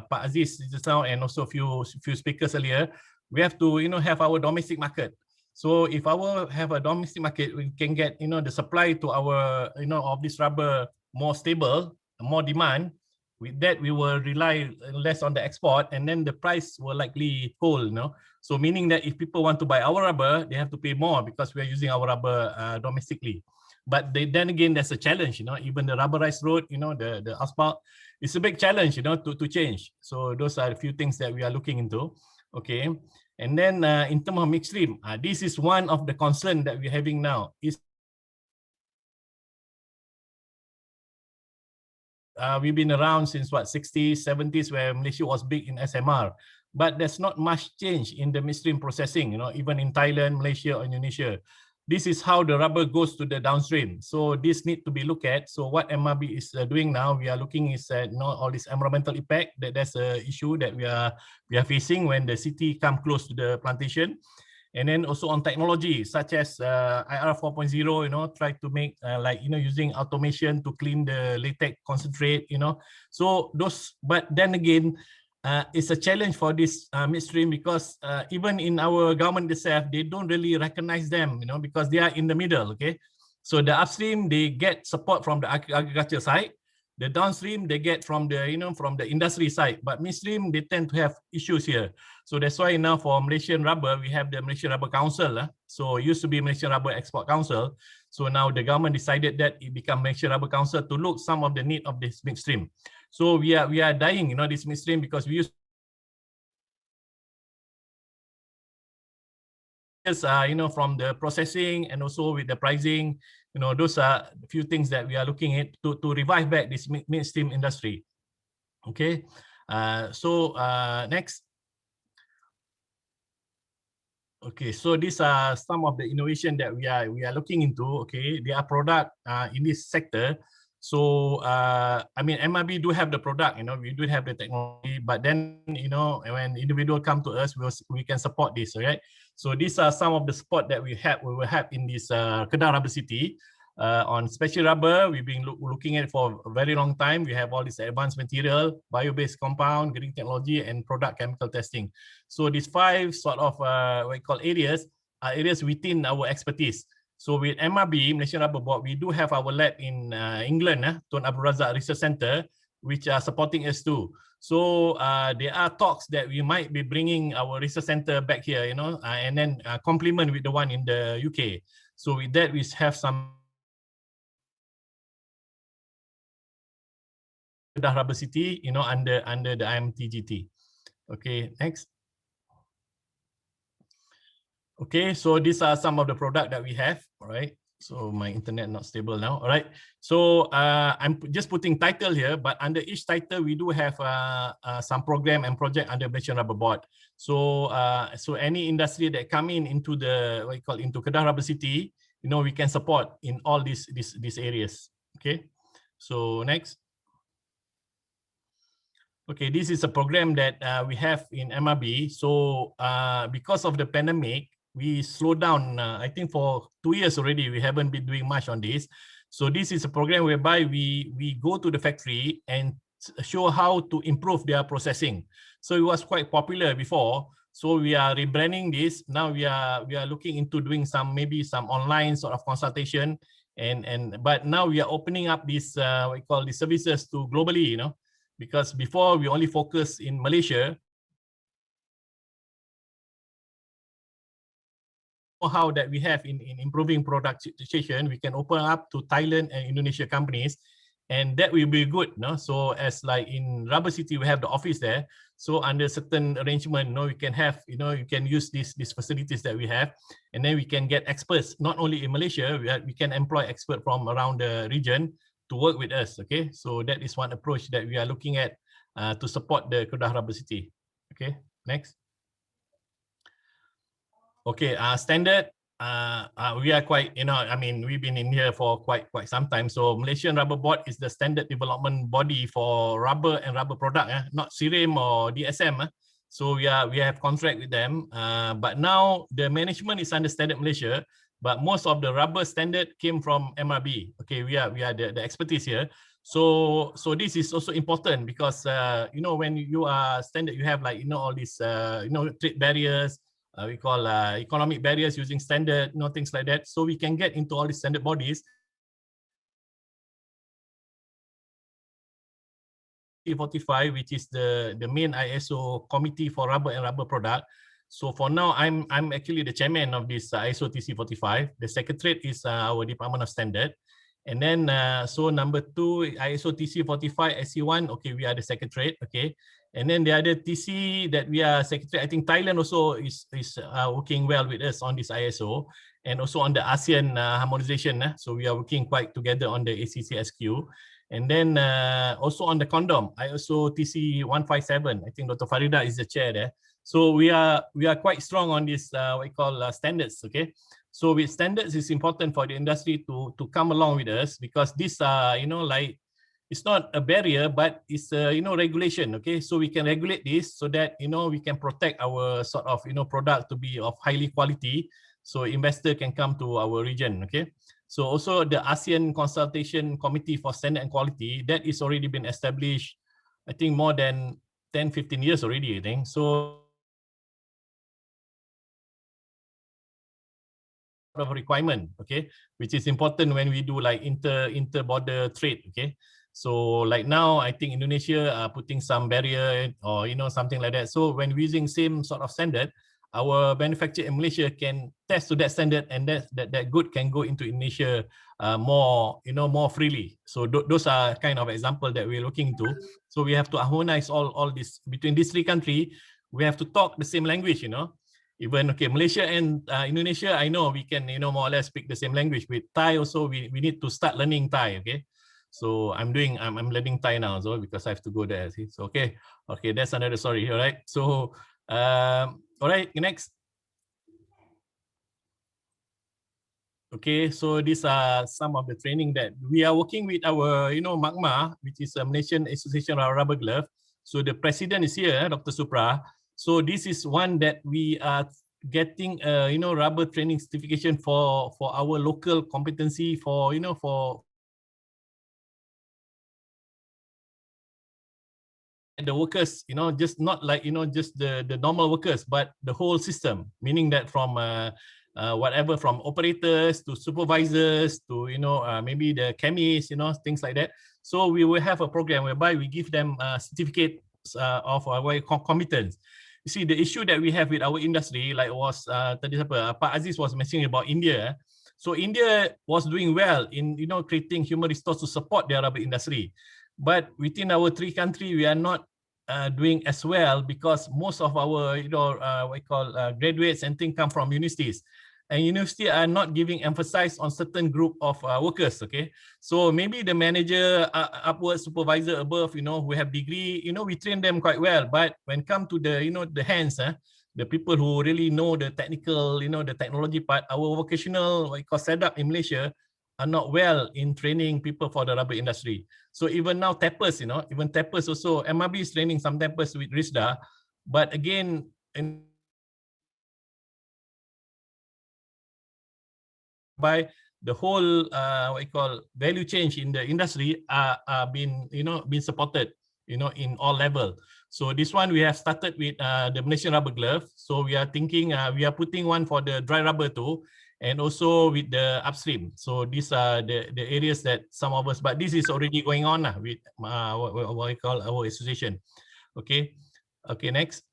Pak Aziz just now, and also a few speakers earlier, we have to, have our domestic market. So if have a domestic market, we can get, the supply to our, of this rubber more stable, more demand. With that, we will rely less on the export, and then the price will likely hold. So meaning that if people want to buy our rubber, they have to pay more because we are using our rubber domestically. But then again, there's a challenge. Even the rubberized road, the asphalt, it's a big challenge. To change. So those are a few things that we are looking into. Okay, and then in terms of midstream, this is one of the concerns that we're having now. We've been around since what, 60s, 70s, where Malaysia was big in SMR, but there's not much change in the midstream processing, even in Thailand, Malaysia, or Indonesia. This is how the rubber goes to the downstream. So this need to be looked at. So what MRB is doing now, we are looking is all this environmental impact. That's an issue that we are facing when the city come close to the plantation. and then also on technology such as IR 4.0, you know, try to make like, you know, using automation to clean the latex concentrate, you know. So those, but then again, it's a challenge for this midstream because even in our government itself, they don't really recognize them, you know, because they are in the middle, okay. So the upstream, they get support from the agriculture side. The downstream, they get from the, you know, from the industry side, but midstream, they tend to have issues here. So that's why now for Malaysian Rubber, we have the Malaysian Rubber Council. So it used to be Malaysian Rubber Export Council. So now the government decided that it become Malaysian Rubber Council to look some of the need of this midstream. So we are dying, you know, this midstream because we use you know, from the processing and also with the pricing, you know, those are a few things that we are looking at to revive back this midstream industry. Okay, next. Okay, so these are some of the innovation that we are looking into. Okay, they are product in this sector. So I mean, MRB do have the product, you know, we do have the technology, but then, you know, when individual come to us, we can support this, right? So these are some of the support that we will have in this Kedah Rubber City. On special rubber, we've been looking at it for a very long time. We have all this advanced material, bio-based compound, green technology, and product chemical testing. So these 5 sort of what we call areas are areas within our expertise. So with MRB, Malaysian Rubber Board, we do have our lab in England, Tun Abdul Razak Research Center, which are supporting us too. So there are talks that we might be bringing our research center back here, you know, and then complement with the one in the UK. So with that, we have some Rubber City, you know, under the IMT-GT. Okay, next. Okay, so these are some of the product that we have. All right. So my internet not stable now. All right. So I'm just putting title here, but under each title we do have some program and project under Malaysian Rubber Board. So so any industry that come into the what you call into Kedah Rubber City, you know, we can support in all these areas. Okay. So next. Okay, this is a program that we have in MRB. So because of the pandemic, we slowed down. I think for 2 years already, we haven't been doing much on this. So this is a program whereby we go to the factory and show how to improve their processing. So it was quite popular before. So we are rebranding this. Now we are looking into doing maybe some online sort of consultation, but now we are opening up this what we call the services to globally, you know. Because before we only focus in Malaysia, how that we have in improving product situation, we can open up to Thailand and Indonesia companies, and that will be good, no? So as like in Rubber City, we have the office there. So under certain arrangement, we can have, you can use these facilities that we have, and then we can get experts not only in Malaysia. We can employ experts from around the region to work with us. Okay, so that is one approach that we are looking at to support the Kedah Rubber City. Okay, next. Okay, standard. We are quite, I mean, we've been in here for quite some time. So Malaysian Rubber Board is the standard development body for rubber and rubber product, not CIMT or DSM. So we have contract with them. But now the management is under Standard Malaysia. But most of the rubber standard came from MRB. Okay, we are the expertise here. So this is also important because when you are standard, you have like all these trade barriers. We call economic barriers using standard, things like that. So we can get into all these standard bodies. 45, which is the main ISO committee for rubber and rubber product. So for now, I'm actually the chairman of this ISO TC45. The secretariat is our Department of Standard. And then, so number 2, ISO TC45 SC1, okay, we are the secretariat, okay. And then the other TC that we are secretary, I think Thailand also is working well with us on this ISO, and also on the ASEAN harmonization. So we are working quite together on the ACCSQ. And then also on the condom, ISO TC157, I think Dr. Farida is the chair there. So we are quite strong on this what we call standards, okay. So with standards, it's important for the industry to come along with us, because these are, like it's not a barrier, but it's a, regulation. Okay, so we can regulate this so that, we can protect our sort of, product to be of highly quality, so investor can come to our region. Okay, so also the ASEAN Consultation Committee for Standard and Quality, that is already been established, I think more than 10-15 years already, I think. So of requirement, okay, which is important when we do like inter-border trade. Okay, so like now I think Indonesia are putting some barrier or something like that. So when we're using same sort of standard, our manufacturer in Malaysia can test to that standard, and that good can go into Indonesia more more freely. So those are kind of example that we're looking to. So we have to harmonize all this between these three countries. We have to talk the same language, Even okay, Malaysia and Indonesia, I know we can more or less speak the same language. With Thai also, we need to start learning Thai. Okay, so I'm learning Thai now, so because I have to go there. See, so okay, that's another story. All right, so all right, next. Okay, so these are some of the training that we are working with our MAGMA, which is a Malaysian Association of Rubber Glove. So the president is here, Dr. Supra. So this is one that we are getting rubber training certification for our local competency for for the workers, just not like just the normal workers, but the whole system, meaning that from whatever, from operators to supervisors to maybe the chemists, things like that. So we will have a program whereby we give them certificates of our competence. You see, the issue that we have with our industry, like was tadi Pak Aziz was mentioning about India. So India was doing well in creating human resource to support their rubber industry, but within our three countries we are not doing as well, because most of our what we call graduates and things come from universities, and university are not giving emphasis on certain group of workers. Okay, so maybe the manager, upward supervisor above, who have degree, we train them quite well, but when come to the the hands, the people who really know the technical, the technology part, our vocational what we call setup in Malaysia are not well in training people for the rubber industry. So even now tappers, even tappers also, MRB is training some tappers with RISDA, but again, by the whole what you call value change in the industry are been been supported in all level. So this one we have started with the Malaysian rubber glove. So we are thinking we are putting one for the dry rubber too, and also with the upstream. So these are the areas that some of us, but this is already going on with what we call our association. Okay, next.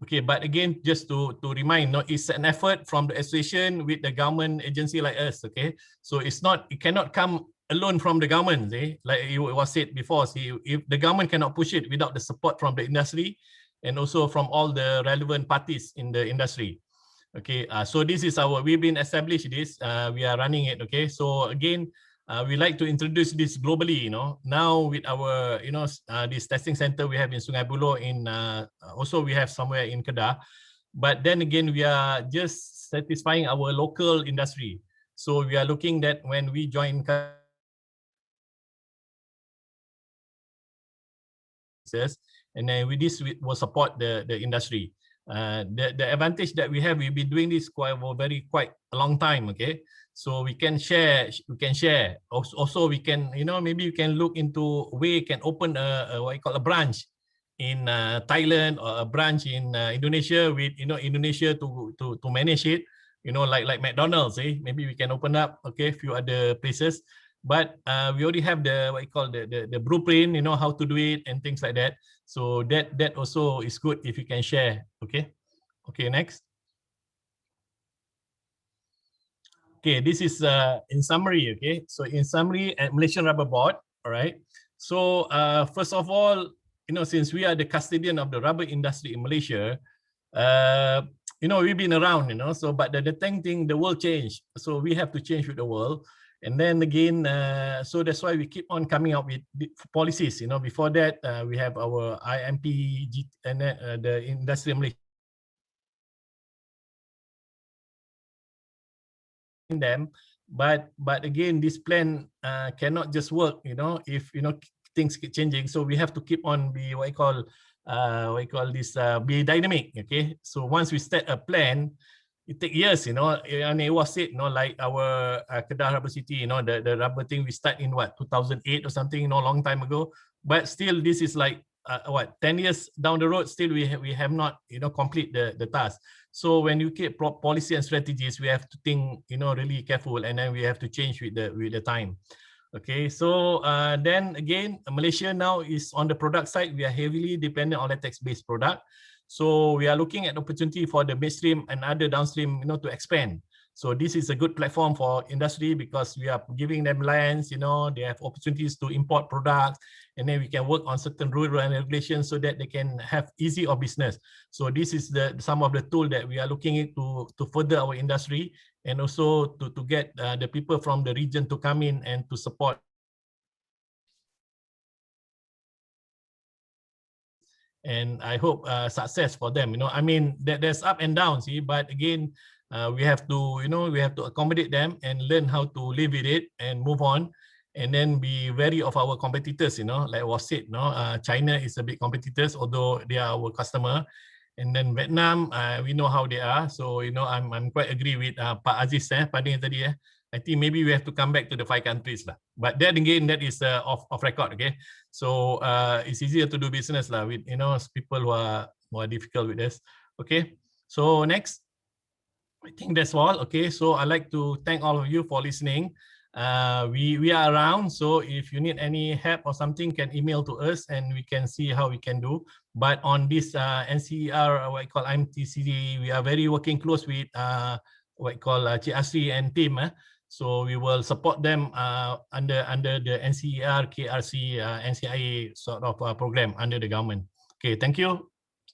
Okay, but again, just to remind, it's an effort from the association with the government agency like us. Okay, so it cannot come alone from the government. Like it was said before, if the government cannot push it without the support from the industry and also from all the relevant parties in the industry. Okay, so this is we've been established this, we are running it. Okay, so again, we like to introduce this globally, now with our, this testing center we have in Sungai Buloh, also we have somewhere in Kedah, but then again, we are just satisfying our local industry. So we are looking that when we join, and then with this, we will support the industry. The advantage that we have, we've been doing this quite a long time. Okay, so we can share. Also, we can, maybe we can look into we can open what you call a branch in Thailand, or a branch in Indonesia with Indonesia to manage it. Like McDonald's. Maybe we can open up a few other places. But we already have the what you call the blueprint, how to do it and things like that. So that also is good if you can share. Okay, next. Okay, this is in summary. Okay, so in summary, at Malaysian Rubber Board. All right. So first of all, since we are the custodian of the rubber industry in Malaysia, we've been around, so but the thing, the world changed, so we have to change with the world. And then again, so that's why we keep on coming up with policies. Before that, we have our IMT-GT and the industry in Malaysia. Them but again, this plan cannot just work, if things keep changing. So we have to keep on be be dynamic. Okay, so once we set a plan, it takes years, and it was said, like our Kedah Rubber City, the rubber thing we start in 2008 or something, long time ago. But still, this is like 10 years down the road, still we have not, complete the task. So when you keep policy and strategies, we have to think, really careful, and then we have to change with the time. Okay, so then again, Malaysia now is on the product side. We are heavily dependent on latex-based product. So we are looking at opportunity for the midstream and other downstream, to expand. So this is a good platform for industry because we are giving them lands, they have opportunities to import products, and then we can work on certain rules and regulations so that they can have easy of business. So this is some of the tool that we are looking at to further our industry, and also to get the people from the region to come in and to support. And I hope success for them. I mean, there's up and downs, but again, we have to, we have to accommodate them and learn how to live with it and move on, and then be wary of our competitors. Like was said, China is a big competitors, although they are our customer. And then Vietnam, we know how they are. So I'm quite agree with Pak Aziz, Pading tadi. I think maybe we have to come back to the 5 countries lah. But then again, that is off record. Okay, so it's easier to do business lah with people who are more difficult with this. Okay, so next, I think that's all. Okay, so I'd like to thank all of you for listening. We are around, so if you need any help or something, can email to us and we can see how we can do. But on this NCER, what I call IMT-GT, we are very working close with what I call Cik Asri and team. So we will support them under the NCER, KRC, NCIA sort of program under the government. Okay, thank you.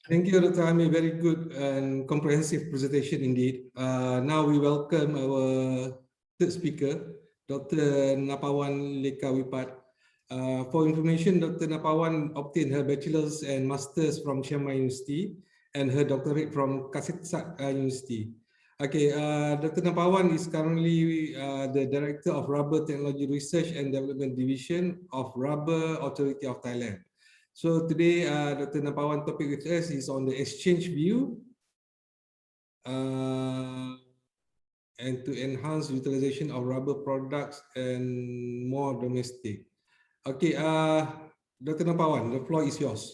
Thank you, Dr. Ami. Very good and comprehensive presentation indeed. Now we welcome our third speaker, Dr. Napawan Lekawipat. For information, Dr. Napawan obtained her bachelor's and master's from Chiang Mai University and her doctorate from Kasetsart University. Okay, Dr. Napawan is currently the Director of Rubber Technology Research and Development Division of Rubber Authority of Thailand. So today, Dr. Napawan topic with us is on the exchange view and to enhance utilization of rubber products and more domestic. Okay, Dr. Napawan, the floor is yours.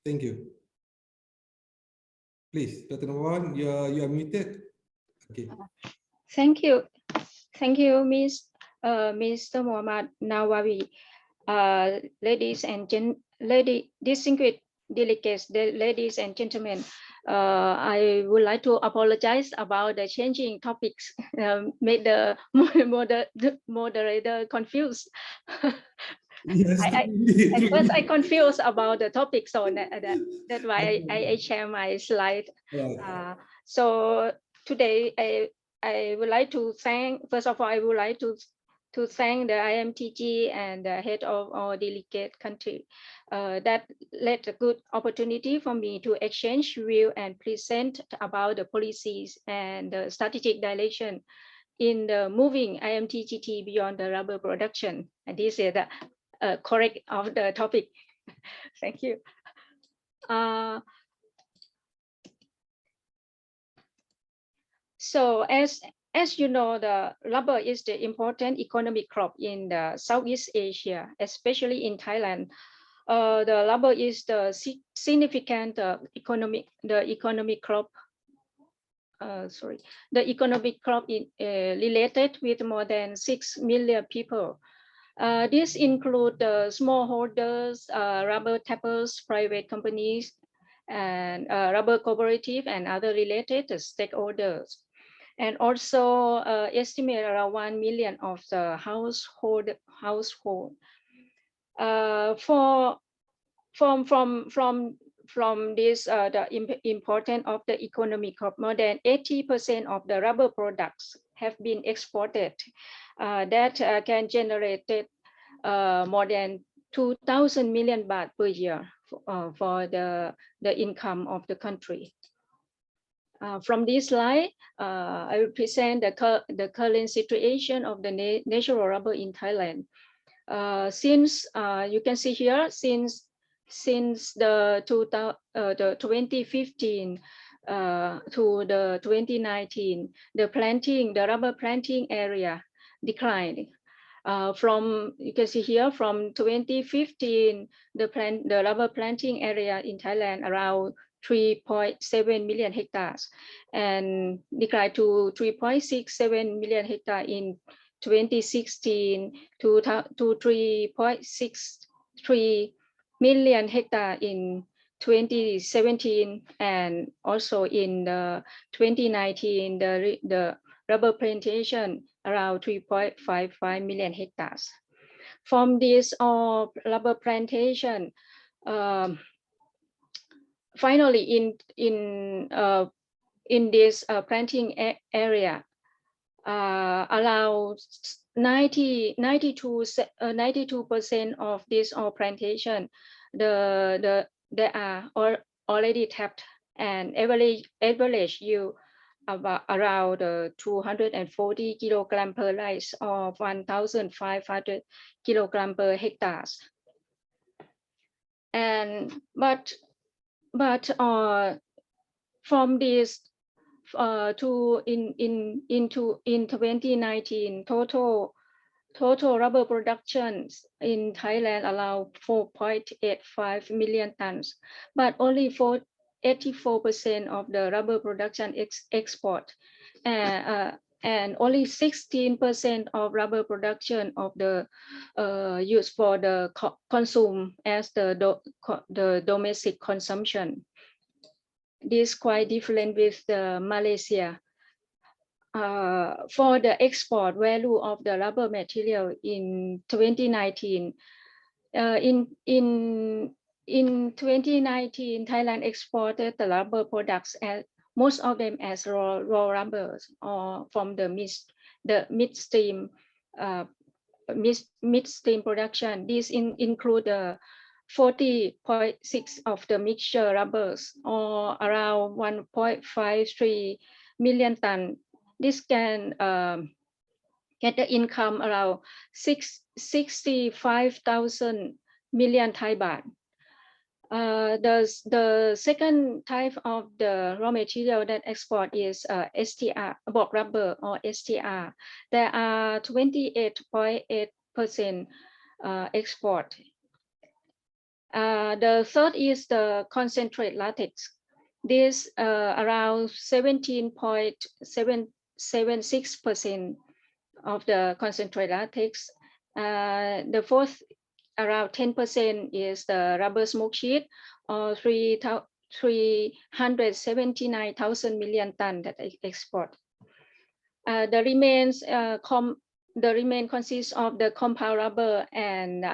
Thank you. Please, Dr. Napawan, you are muted. Okay. Thank you. Thank you, Mr. Muhammad Nawawi. Ladies and distinguished delegates, ladies and gentlemen, I would like to apologize about the changing topics, made the moderator confused. Yes, at first I confused about the topic, so that's why I share my slide. Right. So today I would like to thank, first of all, I would like to thank the IMT-GT and the head of our delegate country that led a good opportunity for me to exchange view and present about the policies and the strategic direction in the moving IMT-GT beyond the rubber production. And this is the correct of the topic. Thank you. So as you know, the rubber is the important economic crop in the Southeast Asia, especially in Thailand. The rubber is the significant economic crop. The economic crop related with more than 6 million people. This include smallholders, rubber tappers, private companies, and rubber cooperative and other related stakeholders. And also estimate around 1 million of the household. From this, the importance of the economic crop, more than 80% of the rubber products have been exported. That can generate more than 2,000 million baht per year for the income of the country. From this slide, I will present the current situation of the natural rubber in Thailand. Since you can see here, since the 2015 to the 2019, the rubber planting area declined. From you can see here, from 2015, the rubber planting area in Thailand around 3.7 million hectares and declined to 3.67 million hectares in 2016 to 3.63 million hectares in 2017, and also in 2019 the rubber plantation around 3.55 million hectares. From this rubber plantation, finally in this planting area, around 92% of this plantation, they are already tapped, and average yield about around 240 kilogram per rice or 1,500 kilogram per hectares. And but from this in 2019, total rubber production in Thailand allowed 4.85 million tons, but only 84% of the rubber production export, and only 16% of rubber production of the used for the consume as the domestic consumption. This is quite different with Malaysia. For the export value of the rubber material in 2019, in 2019, Thailand exported the rubber products, as most of them as raw rubbers or from the midstream production. These include 40.6 of the mixture rubbers, or around 1.53 million tons. This can get the income around 65,000 million Thai baht. The second type of the raw material that export is STR, bulk rubber or STR. There are 28.8% export. The third is the concentrate latex. This around 17.76% of the concentrate latex. The fourth, around 10%, is the rubber smoke sheet, or 379,000 million tons that I export. The remain consists of the compound rubber and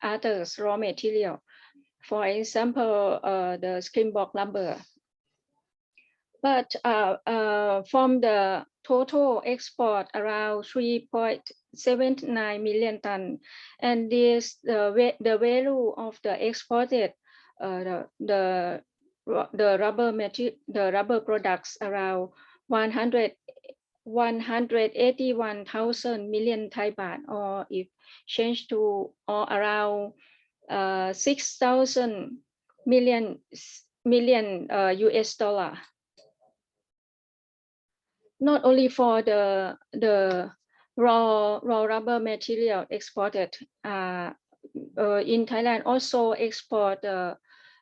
others raw material. For example, the screen box rubber. But from the total export, around 3.79 million tons, and this the value of the exported the rubber products around 181,000 million Thai baht, or if changed to around 6,000 million US dollar. Not only for the raw rubber material exported, in Thailand also export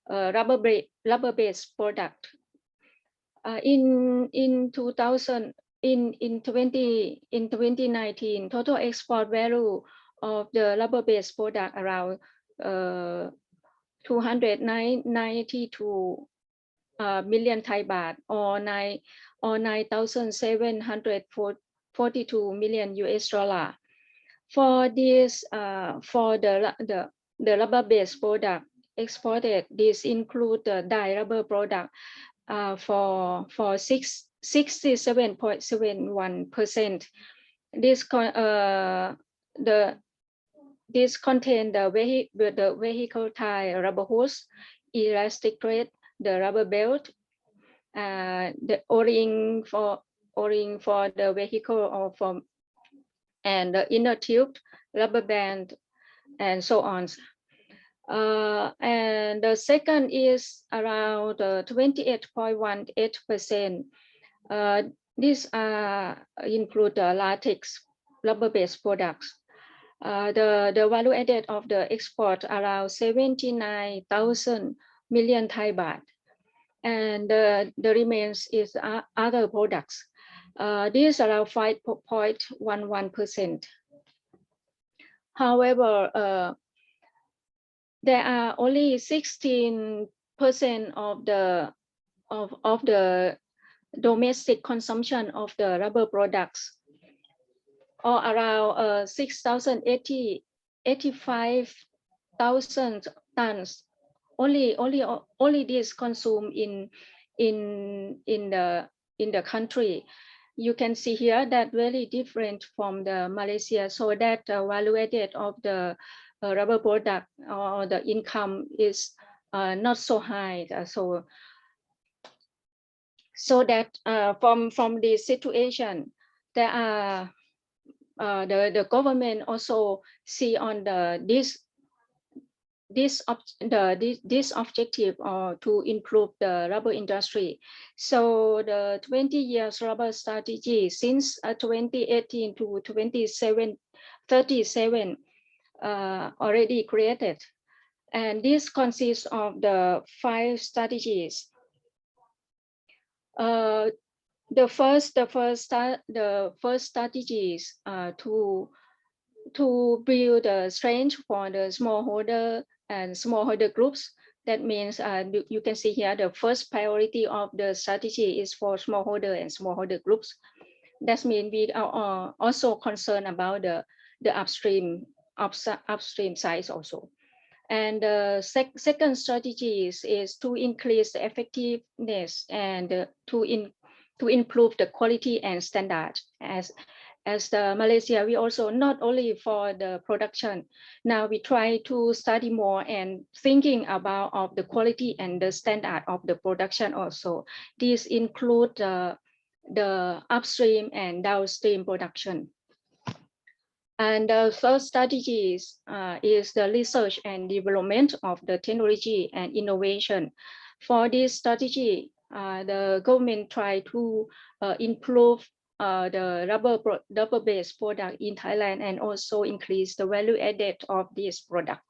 rubber-based product. In 2019, total export value of the rubber-based product around 292 million Thai baht, or 9,742 million US dollar. For this, for the rubber-based product exported, this include the dye rubber product for 67.71%. This contain the vehicle tie rubber hose, elastic thread, the rubber belt, the O-ring for the vehicle or and the inner tube, rubber band, and so on. And the second is around 28.18%. These include latex, rubber-based products. The value added of the export around 79,000 million Thai baht, and the remains is other products. These are around 5.11%. However, there are only 16% of the domestic consumption of the rubber products, or around 85,000 tons. Only this consumed in the country. You can see here that very different from the Malaysia, so that value added of the rubber product or the income is not so high. So that from the situation, there are the government also see on this objective to improve the rubber industry. So the 20 years rubber strategy since 2018 to 2037 already created, and this consists of the 5 strategies. The first strategy is to build a strength for the smallholder and smallholder groups. That means you can see here the first priority of the strategy is for smallholder and smallholder groups. That means we are also concerned about the upstream size also. And the second strategy is to increase the effectiveness and to improve the quality and standard. As the Malaysia, we also not only for the production. Now we try to study more and thinking about of the quality and the standard of the production also. These include the upstream and downstream production. And the third strategy is the research and development of the technology and innovation. For this strategy, the government try to improve the rubber-based product in Thailand and also increase the value added of this product.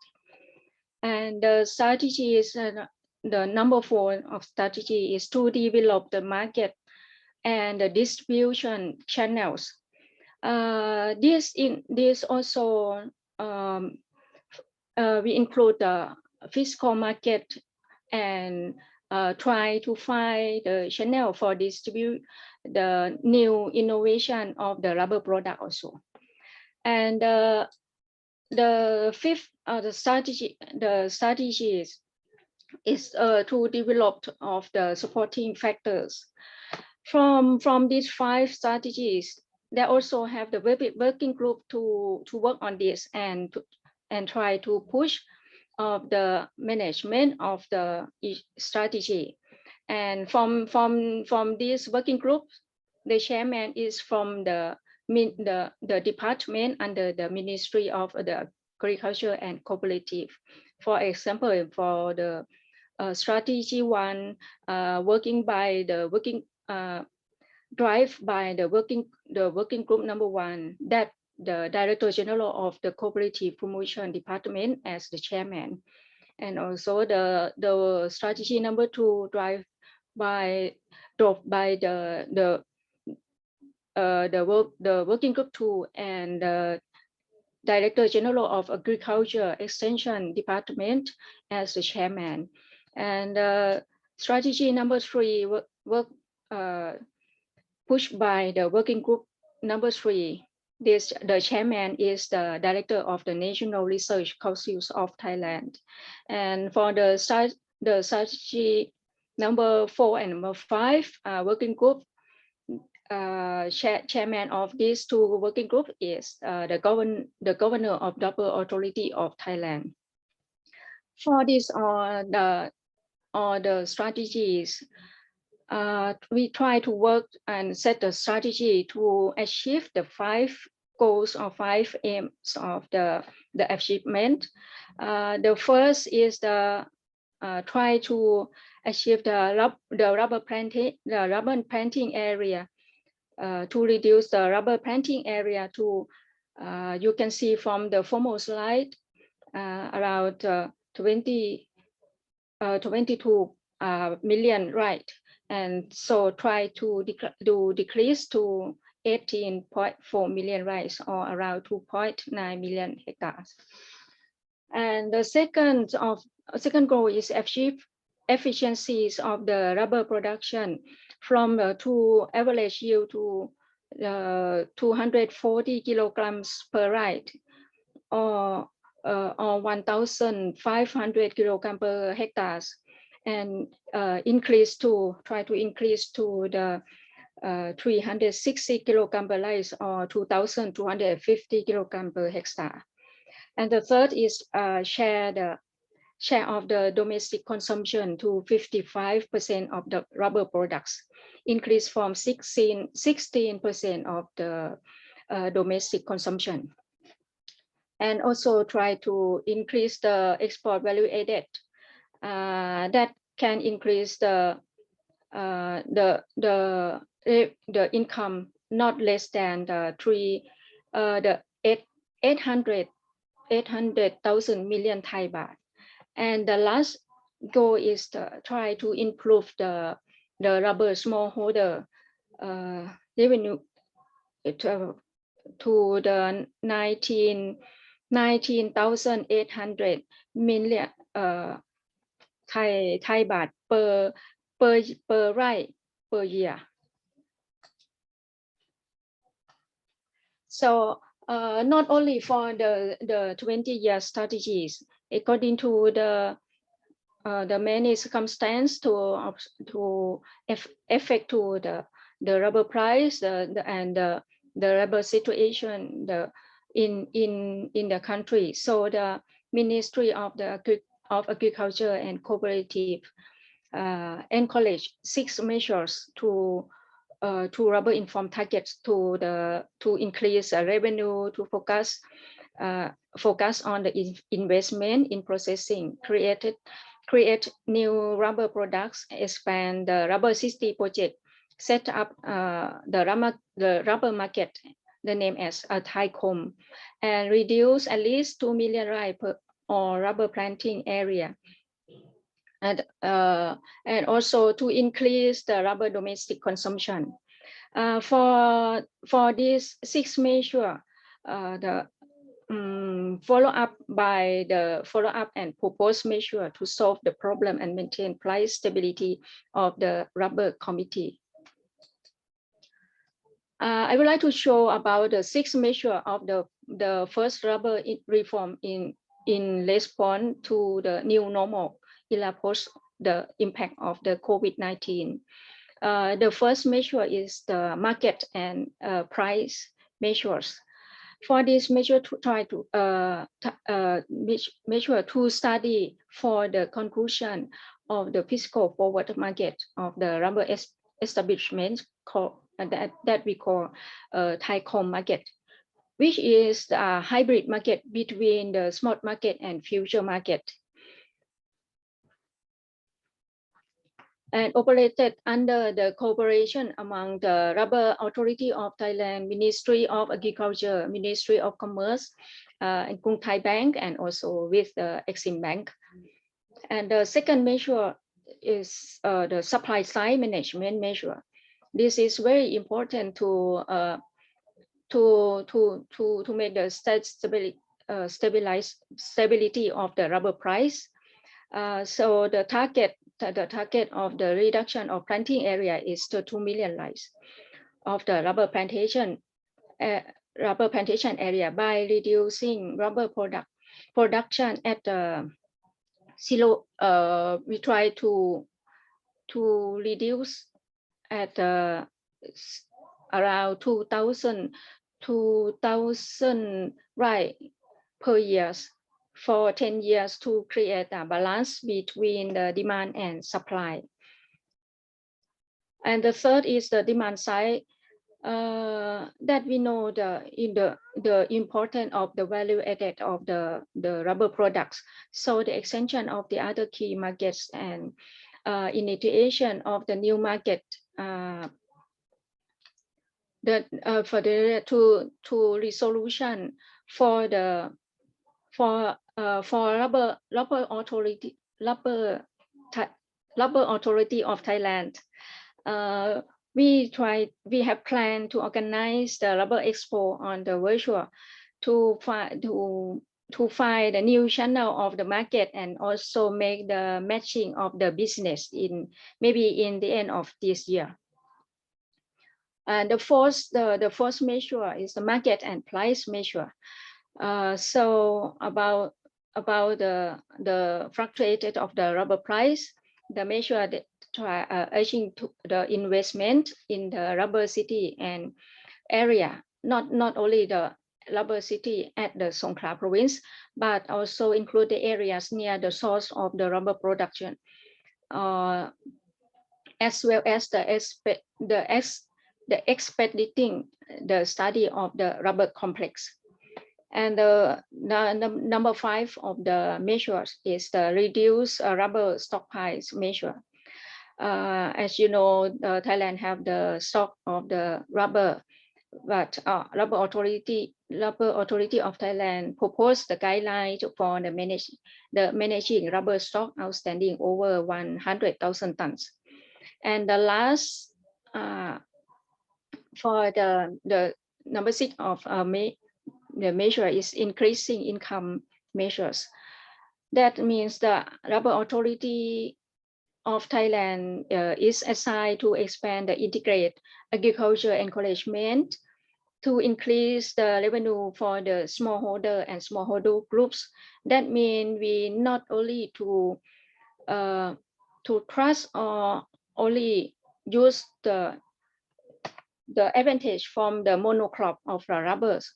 And the strategy is the number 4 of strategy is to develop the market and the distribution channels. This also we include the physical market and try to find the channel for distribute the new innovation of the rubber product also. And the fifth the strategy is to develop of the supporting factors. From these 5 strategies, they also have the working group to work on this and try to push of the management of the strategy. And from this working group, the chairman is from the department under the Ministry of the Agriculture and Cooperative. For example, for the strategy 1, working by the drive by the working group number 1, that the Director General of the Cooperative Promotion Department as the chairman. And also the strategy number 2 drive by the working group 2 and the Director General of Agriculture Extension Department as the chairman. And strategy number 3 pushed by the working group number 3. The chairman is the director of the National Research Councils of Thailand. And for the strategy number 4 and number 5 working group, chairman of these 2 working group is the governor of Double Authority of Thailand. For this the strategies, we try to work and set a strategy to achieve the 5 goals or 5 aims of the achievement. The first is the try to achieve the rubber planting area, to reduce the rubber planting area to, you can see from the former slide, around 22 million, right? And so try to decrease to 18.4 million rice, or around 2.9 million hectares. And the second goal is achieve efficiencies of the rubber production from to average yield to 240 kilograms per ride, or 1,500 kilograms per hectares, and try to increase to the 360 kilograms per rice, or 2,250 kilograms per hectare. And the third is share of the domestic consumption to 55% of the rubber products, increase from 16% of the domestic consumption. And also try to increase the export value added, that can increase the income not less than the 800,000 million Thai baht. And the last goal is to try to improve the rubber smallholder revenue to the 19,800 million Thai baht per ride per year. So not only for the 20-year strategies, according to the many circumstances to affect to the rubber price and the rubber situation in the country. So the Ministry of Agriculture and Cooperative encourage 6 measures to rubber informed targets to increase revenue, to focus on the investment in processing, create new rubber products, expand the rubber city project, set up the rubber market, the name as a CIMT, and reduce at least 2 million rice per or rubber planting area. And also to increase the rubber domestic consumption. For these 6 measures, the follow-up and proposed measure to solve the problem and maintain price stability of the rubber committee. I would like to show about the 6 measures of the first rubber reform in response to the new normal post the impact of the COVID-19. The first measure is the market and price measures. For this measure to try to measure to study for the conclusion of the fiscal forward market of the rubber establishment that we call CIMT market, which is a hybrid market between the spot market and future market, and operated under the cooperation among the Rubber Authority of Thailand, Ministry of Agriculture, Ministry of Commerce, and Krung Thai Bank, and also with the Exim Bank. And the second measure is the supply side management measure. This is very important to make the stability of the rubber price. So the target of the reduction of planting area is to 2 million rice of the rubber plantation area by reducing rubber production at the silo. We try to reduce at around 2,000 rice per year for 10 years to create a balance between the demand and supply. And the third is the demand side, that we know the importance of the value added of the rubber products. So the extension of the other key markets and initiation of the new market for the to resolution for the for rubber authority of Thailand. We have planned to organize the rubber expo on the virtual to find a new channel of the market and also make the matching of the business in maybe in the end of this year. And the fourth measure is the market and price measure. So about the fluctuated of the rubber price, the measure that urging to the investment in the rubber city and area, not only the rubber city at the Songkhla province, but also include the areas near the source of the rubber production, as well as the expediting the study of the rubber complex. And the number 5 of the measures is the reduce rubber stockpiles measure. As you know, Thailand have the stock of the rubber, but Rubber Authority of Thailand proposed the guideline for the managing rubber stock outstanding over 100,000 tons. And the last for the number 6 of the measure is increasing income measures. That means the Rubber Authority of Thailand is assigned to expand the integrated agriculture encouragement to increase the revenue for the smallholder and smallholder groups. That means we not only to trust or only use the advantage from the monocrop of the rubbers.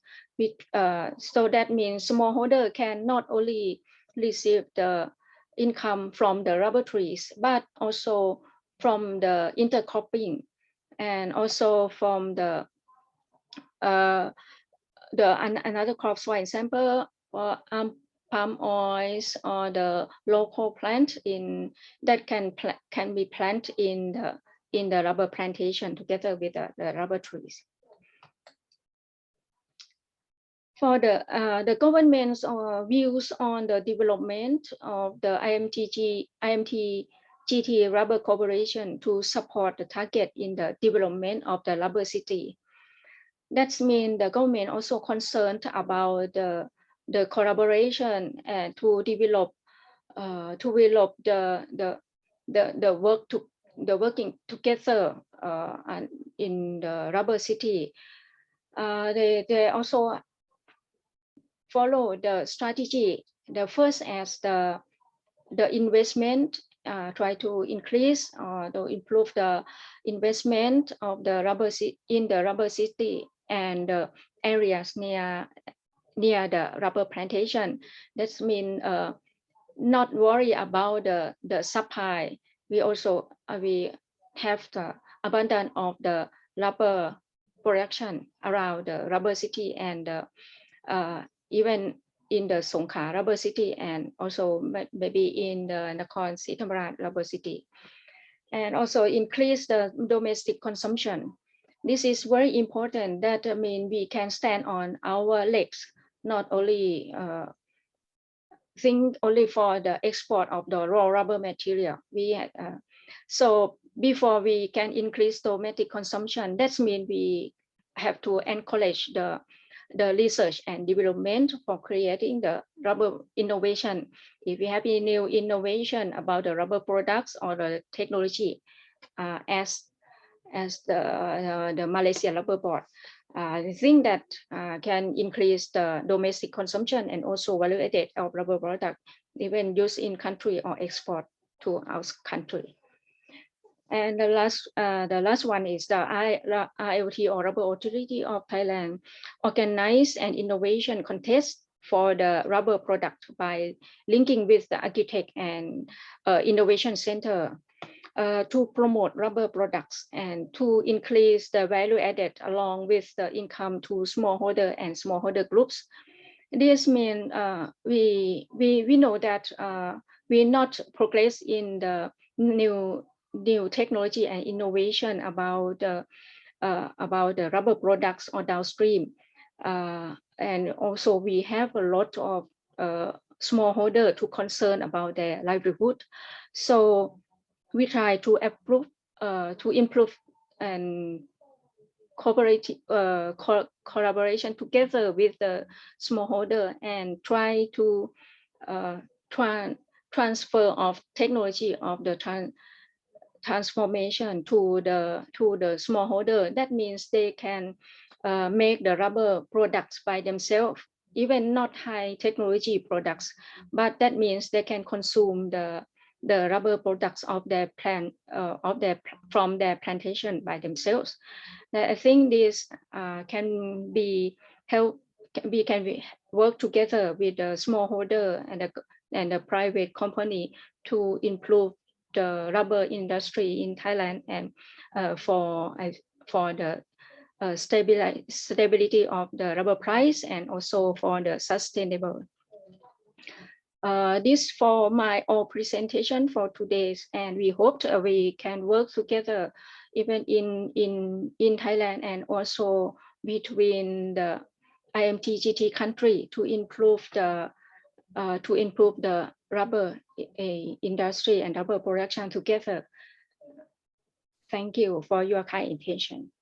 So that means smallholder can not only receive the income from the rubber trees, but also from the intercropping and also from the another crops, for example, palm oils or the local plant in that can be planted in the rubber plantation together with the rubber trees. For the government's views on the development of the IMT-GT rubber cooperation to support the target in the development of the rubber city. That means the government also concerned about the collaboration and to develop the working together in the rubber city. They also follow the strategy. The first as the investment, try to increase or to improve the investment of the rubber in the rubber city and areas near the rubber plantation. That means not worry about the supply. We also we have the abundance of the rubber production around the rubber city and even in the Songkhla rubber city and also maybe in the Nakhon Si Thammarat rubber city, and also increase the domestic consumption. This is very important. That means we can stand on our legs, not only think only for the export of the raw rubber material. So before we can increase domestic consumption, that means we have to encourage the research and development for creating the rubber innovation. If we have any new innovation about the rubber products or the technology, as the Malaysia Rubber Board, I think that can increase the domestic consumption and also value added of rubber product, even used in country or export to our country. And the last one is the IoT or Rubber Authority of Thailand organize an innovation contest for the rubber product by linking with the architect and innovation center. to promote rubber products and to increase the value added along with the income to smallholder and smallholder groups. This means we know that we not progress in the new technology and innovation about the rubber products or downstream, and also we have a lot of smallholder to concern about their livelihood. So we try to improve and collaboration together with the smallholder and try to transfer of technology of the transformation to the smallholder. That means they can make the rubber products by themselves, even not high technology products, but that means they can consume the rubber products of their plant from their plantation by themselves. I think this can be help. We can work together with the smallholder and the private company to improve the rubber industry in Thailand and for the stability of the rubber price and also for the sustainable. This for my presentation for today's, and we hope we can work together even in Thailand and also between the IMT-GT country to improve the rubber industry and rubber production together. Thank you for your kind attention.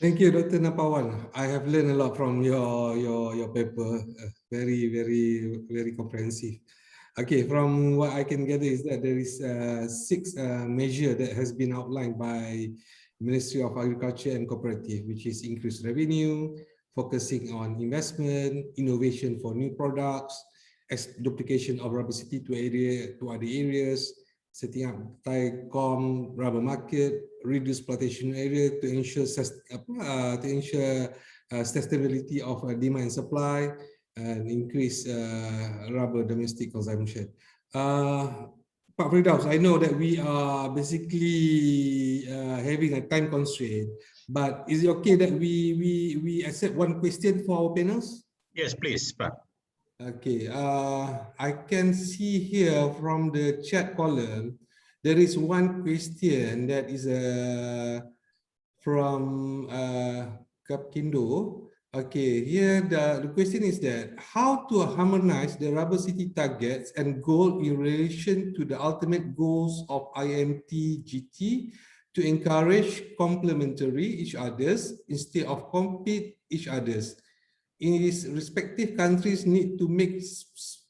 Thank you, Dr. Napawan. I have learned a lot from your paper. Very comprehensive. Okay, from what I can gather is that there is 6 measures that has been outlined by Ministry of Agriculture and Cooperative, which is increased revenue, focusing on investment, innovation for new products, duplication of rubber city to other areas, setting up Thai-Com rubber market, reduce plantation area to ensure sustainability of demand and supply, and increase rubber domestic consumption. Pak Firdaus, I know that we are basically having a time constraint, but is it okay that we accept one question for our panels? Yes, please, Pak. Okay, I can see here from the chat column, there is one question that is from Kapkindo. Okay, here the question is that how to harmonize the rubber city targets and goal in relation to the ultimate goals of IMT-GT to encourage complementary each others instead of compete each others. Is respective countries need to make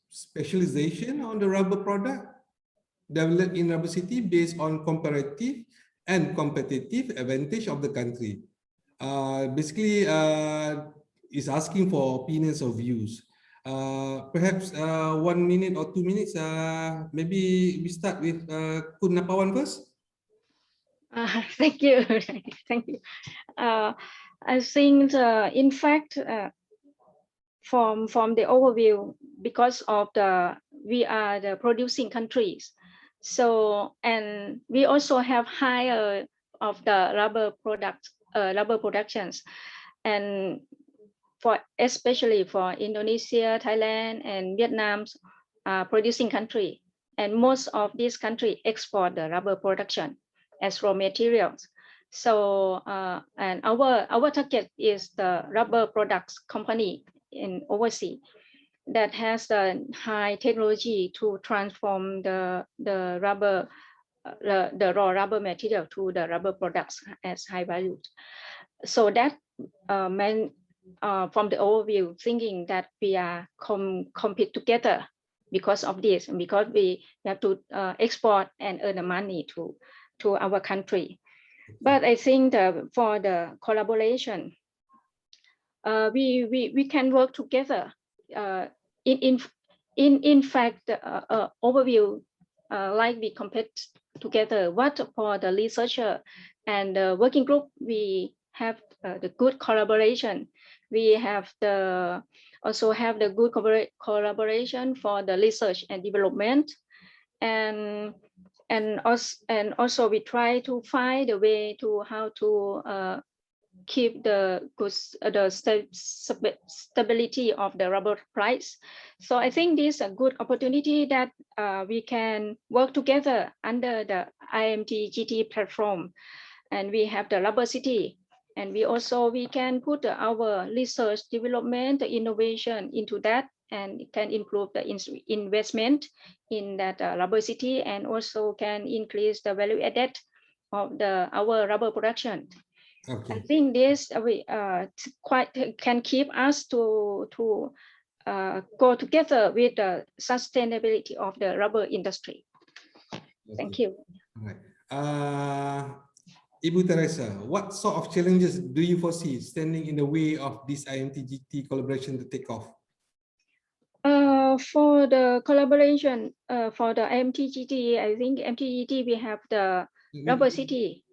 specialization on the rubber product developed in rubber city based on comparative and competitive advantage of the country. Basically, is asking for opinions or views. Perhaps 1 minute or 2 minutes. Maybe we start with Kun Napawan first. Thank you, thank you. I think, in fact, from the overview, because of we are the producing countries, so and we also have higher of the rubber productions, and especially for Indonesia, Thailand, and Vietnam's producing country, and most of these countries export the rubber production as raw materials. So and our target is the rubber products company in overseas that has the high technology to transform the rubber the raw rubber material to the rubber products as high value. So that meant from the overview, thinking that we are compete together because of this, and because we have to export and earn the money to our country. But I think for the collaboration, we can work together. In fact, overview, like we compete together. What for the researcher and the working group, we have the good collaboration. We have also have the good collaboration for the research and development, and and also we try to find a way to how to keep the stability of the rubber price. So I think this is a good opportunity that we can work together under the IMT-GT platform, and we have the rubber city, and we can put our research development innovation into that, and it can improve the investment in that rubber city, and also can increase the value added of our rubber production. Okay. I think this can keep us to go together with the sustainability of the rubber industry. Okay. Thank you. All right. Ibu Teresa, what sort of challenges do you foresee standing in the way of this IMT-GT collaboration to take off? For the collaboration for the IMT-GT, I think IMT-GT we have the rubber city.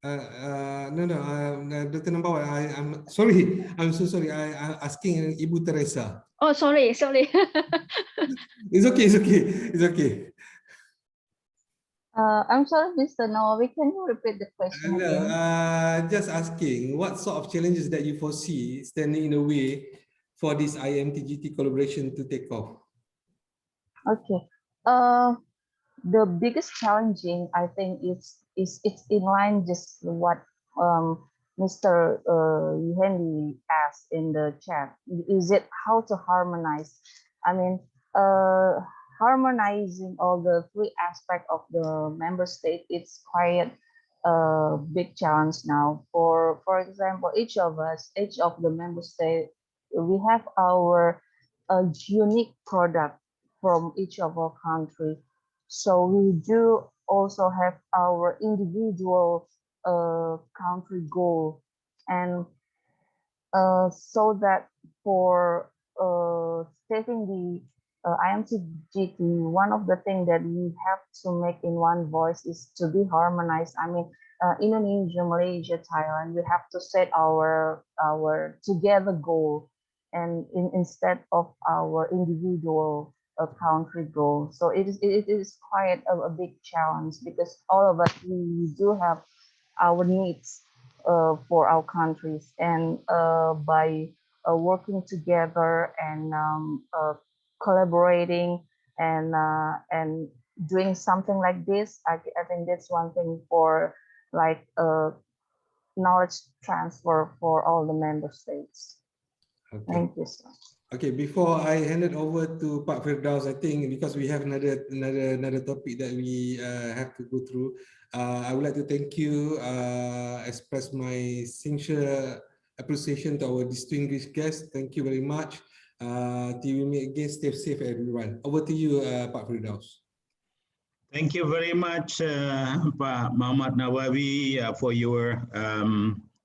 No, Dr. Nambawa, I'm sorry. I'm so sorry. I'm asking Ibu Teresa. Oh, sorry. It's okay. I'm sorry, Mr. Nawawi, can you repeat the question again? Just asking, what sort of challenges that you foresee standing in the way for this IMT-GT collaboration to take off? Okay. The biggest challenging, I think, is it's in line just what Mr. Henry asked in the chat. Is it how to harmonize? I mean, harmonizing all the three aspects of the member state, it's quite a big challenge now. For example, each of the member state, we have our unique product from each of our country. So we do also have our individual country goal, and so that for stating the IMT-GT, one of the things that we have to make in one voice is to be harmonized. I mean, Indonesia, Malaysia, Thailand, we have to set our together goal, and instead of our individual country goal. So it is quite a big challenge, because all of us, we do have our needs for our countries, and by working together and collaborating and doing something like this, I think that's one thing for like knowledge transfer for all the member states. Okay. Thank you, sir. Okay, before I hand it over to Pak Firdaus, I think because we have another topic that we have to go through, I would like to thank you, express my sincere appreciation to our distinguished guests. Thank you very much. Till we meet again, stay safe, everyone. Over to you, Pak Firdaus. Thank you very much, Pak Muhammad Nawawi, for your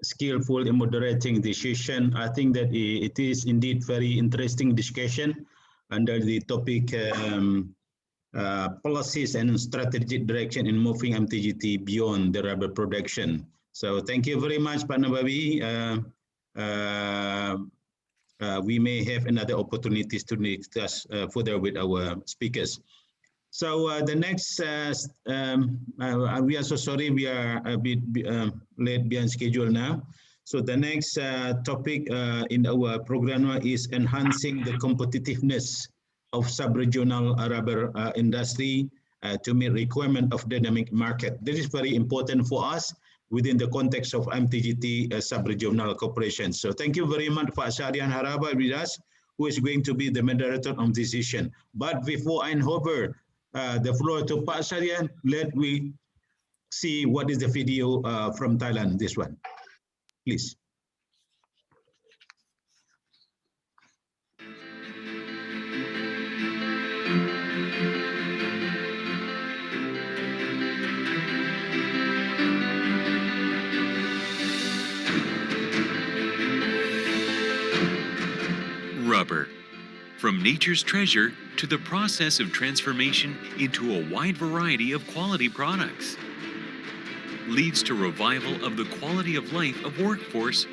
skillful in moderating the session. I think that it is indeed very interesting discussion under the topic policies and strategic direction in moving IMT-GT beyond the rubber production. So thank you very much, Pak Nawawi. We may have another opportunities to discuss further with our speakers. So the next, we are so sorry, we are a bit late behind schedule now. So the next topic in our program is enhancing the competitiveness of sub-regional rubber industry to meet requirement of dynamic market. This is very important for us within the context of IMT-GT sub-regional cooperation. So thank you very much for Syarian Haraba with us, who is going to be the moderator of this session. But before I hand over the floor to Pak Syarian, let we see what is the video from Thailand, this one, please. Rubber, from nature's treasure to the process of transformation into a wide variety of quality products, leads to revival of the quality of life of workforce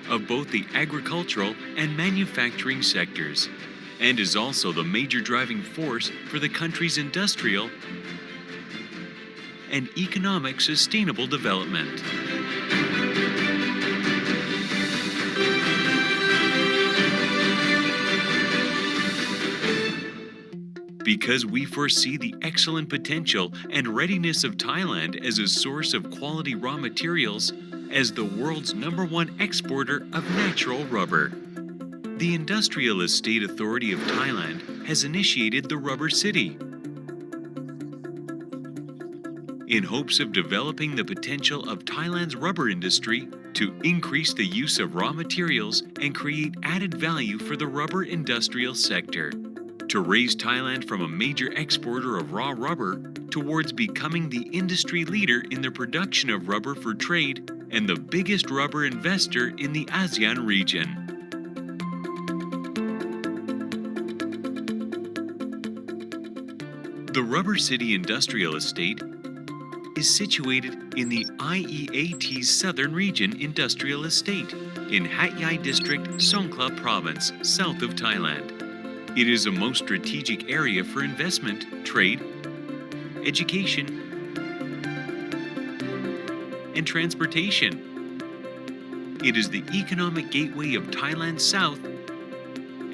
of both the agricultural and manufacturing sectors, and is also the major driving force for the country's industrial and economic sustainable development. Because we foresee the excellent potential and readiness of Thailand as a source of quality raw materials as the world's #1 exporter of natural rubber. The Industrial Estate Authority of Thailand has initiated the Rubber City in hopes of developing the potential of Thailand's rubber industry to increase the use of raw materials and create added value for the rubber industrial sector, to raise Thailand from a major exporter of raw rubber towards becoming the industry leader in the production of rubber for trade and the biggest rubber investor in the ASEAN region. The Rubber City Industrial Estate is situated in the IEAT's Southern Region Industrial Estate in Hat Yai District, Songkhla Province, south of Thailand. It is a most strategic area for investment, trade, education, and transportation. It is the economic gateway of Thailand's south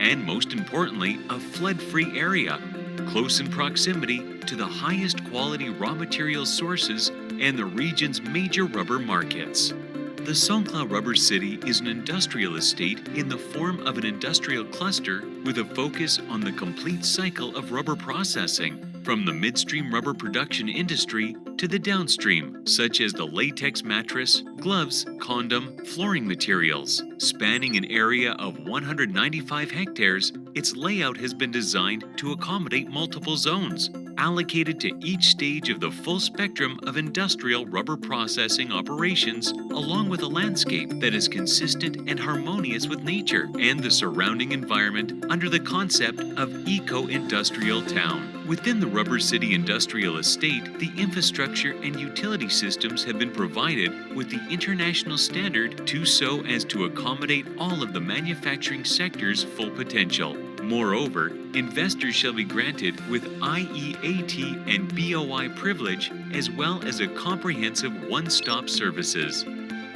and, most importantly, a flood-free area, close in proximity to the highest quality raw material sources and the region's major rubber markets. The Songkhla Rubber City is an industrial estate in the form of an industrial cluster with a focus on the complete cycle of rubber processing, from the midstream rubber production industry to the downstream, such as the latex mattress, gloves, condom, flooring materials. Spanning an area of 195 hectares, its layout has been designed to accommodate multiple zones, allocated to each stage of the full spectrum of industrial rubber processing operations, along with a landscape that is consistent and harmonious with nature and the surrounding environment under the concept of eco-industrial town. Within the Rubber City Industrial Estate, the infrastructure and utility systems have been provided with the international standard so as to accommodate all of the manufacturing sector's full potential. Moreover, investors shall be granted with IEAT and BOI privilege as well as a comprehensive one-stop services.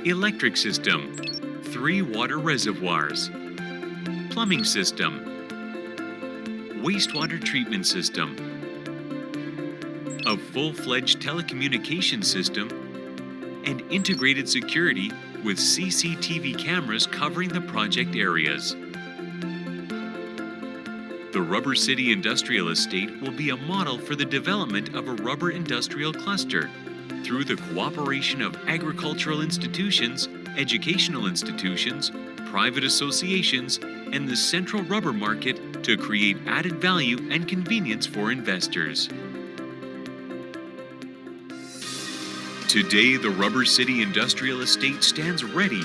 Electric system, 3 water reservoirs, plumbing system, wastewater treatment system, a full-fledged telecommunication system, and integrated security with CCTV cameras covering the project areas. The Rubber City Industrial Estate will be a model for the development of a rubber industrial cluster through the cooperation of agricultural institutions, educational institutions, private associations, and the central rubber market to create added value and convenience for investors. Today, the Rubber City Industrial Estate stands ready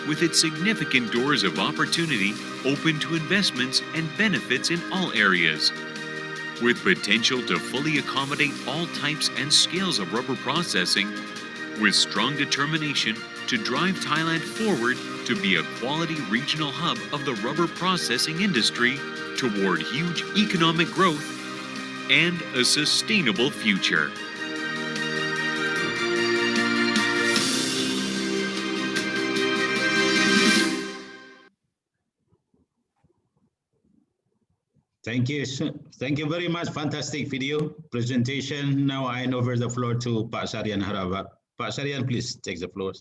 with its significant doors of opportunity open to investments and benefits in all areas. With potential to fully accommodate all types and scales of rubber processing, with strong determination to drive Thailand forward to be a quality regional hub of the rubber processing industry toward huge economic growth and a sustainable future. Thank you. Thank you very much. Fantastic video presentation. Now I hand over the floor to Pak Sarian Harabak. Pak Sarian, please take the floor.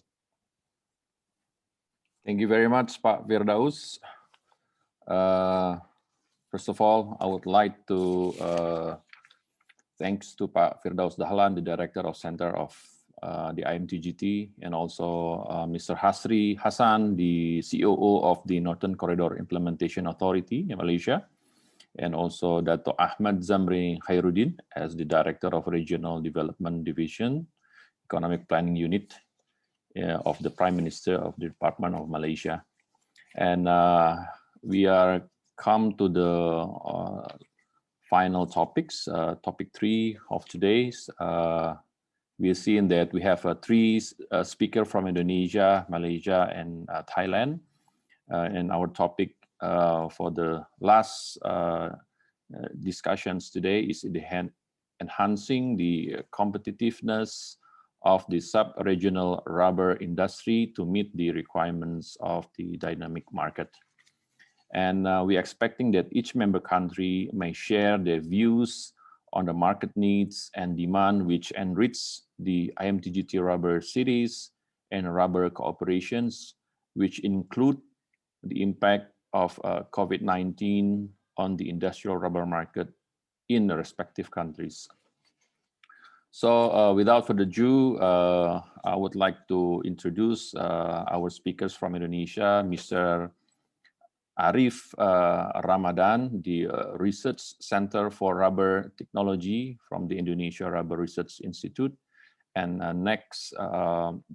Thank you very much, Pak Firdaus. First of all, I would like to thanks to Pak Firdaus Dahlan, the Director of Center of the IMT-GT, and also Mr. Hasri Hassan, the COO of the Northern Corridor Implementation Authority in Malaysia, and also Dato' Ahmad Zamri Khairuddin as the Director of Regional Development Division, Economic Planning Unit of the Prime Minister of the Department of Malaysia. And we are come to the final topics, topic 3 of today's. We are seeing that we have 3 speakers from Indonesia, Malaysia, and Thailand. And our topic for the last discussions today is the enhancing the competitiveness of the sub-regional rubber industry to meet the requirements of the dynamic market. And we're expecting that each member country may share their views on the market needs and demand, which enrich the IMT-GT rubber cities and rubber cooperations, which include the impact of COVID-19 on the industrial rubber market in the respective countries. So without further ado, I would like to introduce our speakers from Indonesia, Mr. Arif Ramadan, the Research Center for Rubber Technology from the Indonesia Rubber Research Institute. And next,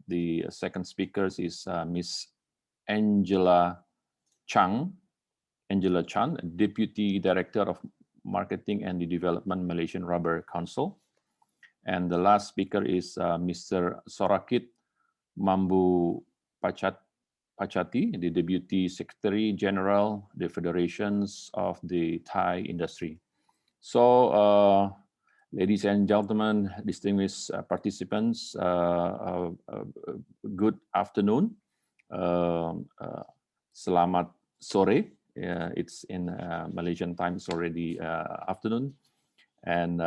the second speaker is Ms. Angela Chan, Deputy Director of Marketing and the Development Malaysian Rubber Council. And the last speaker is Mr. Sorakit Mambu Pachati, the Deputy Secretary General, the Federations of the Thai Industry. So, ladies and gentlemen, distinguished participants, good afternoon. Selamat sore. It's in Malaysian time, it's already afternoon. And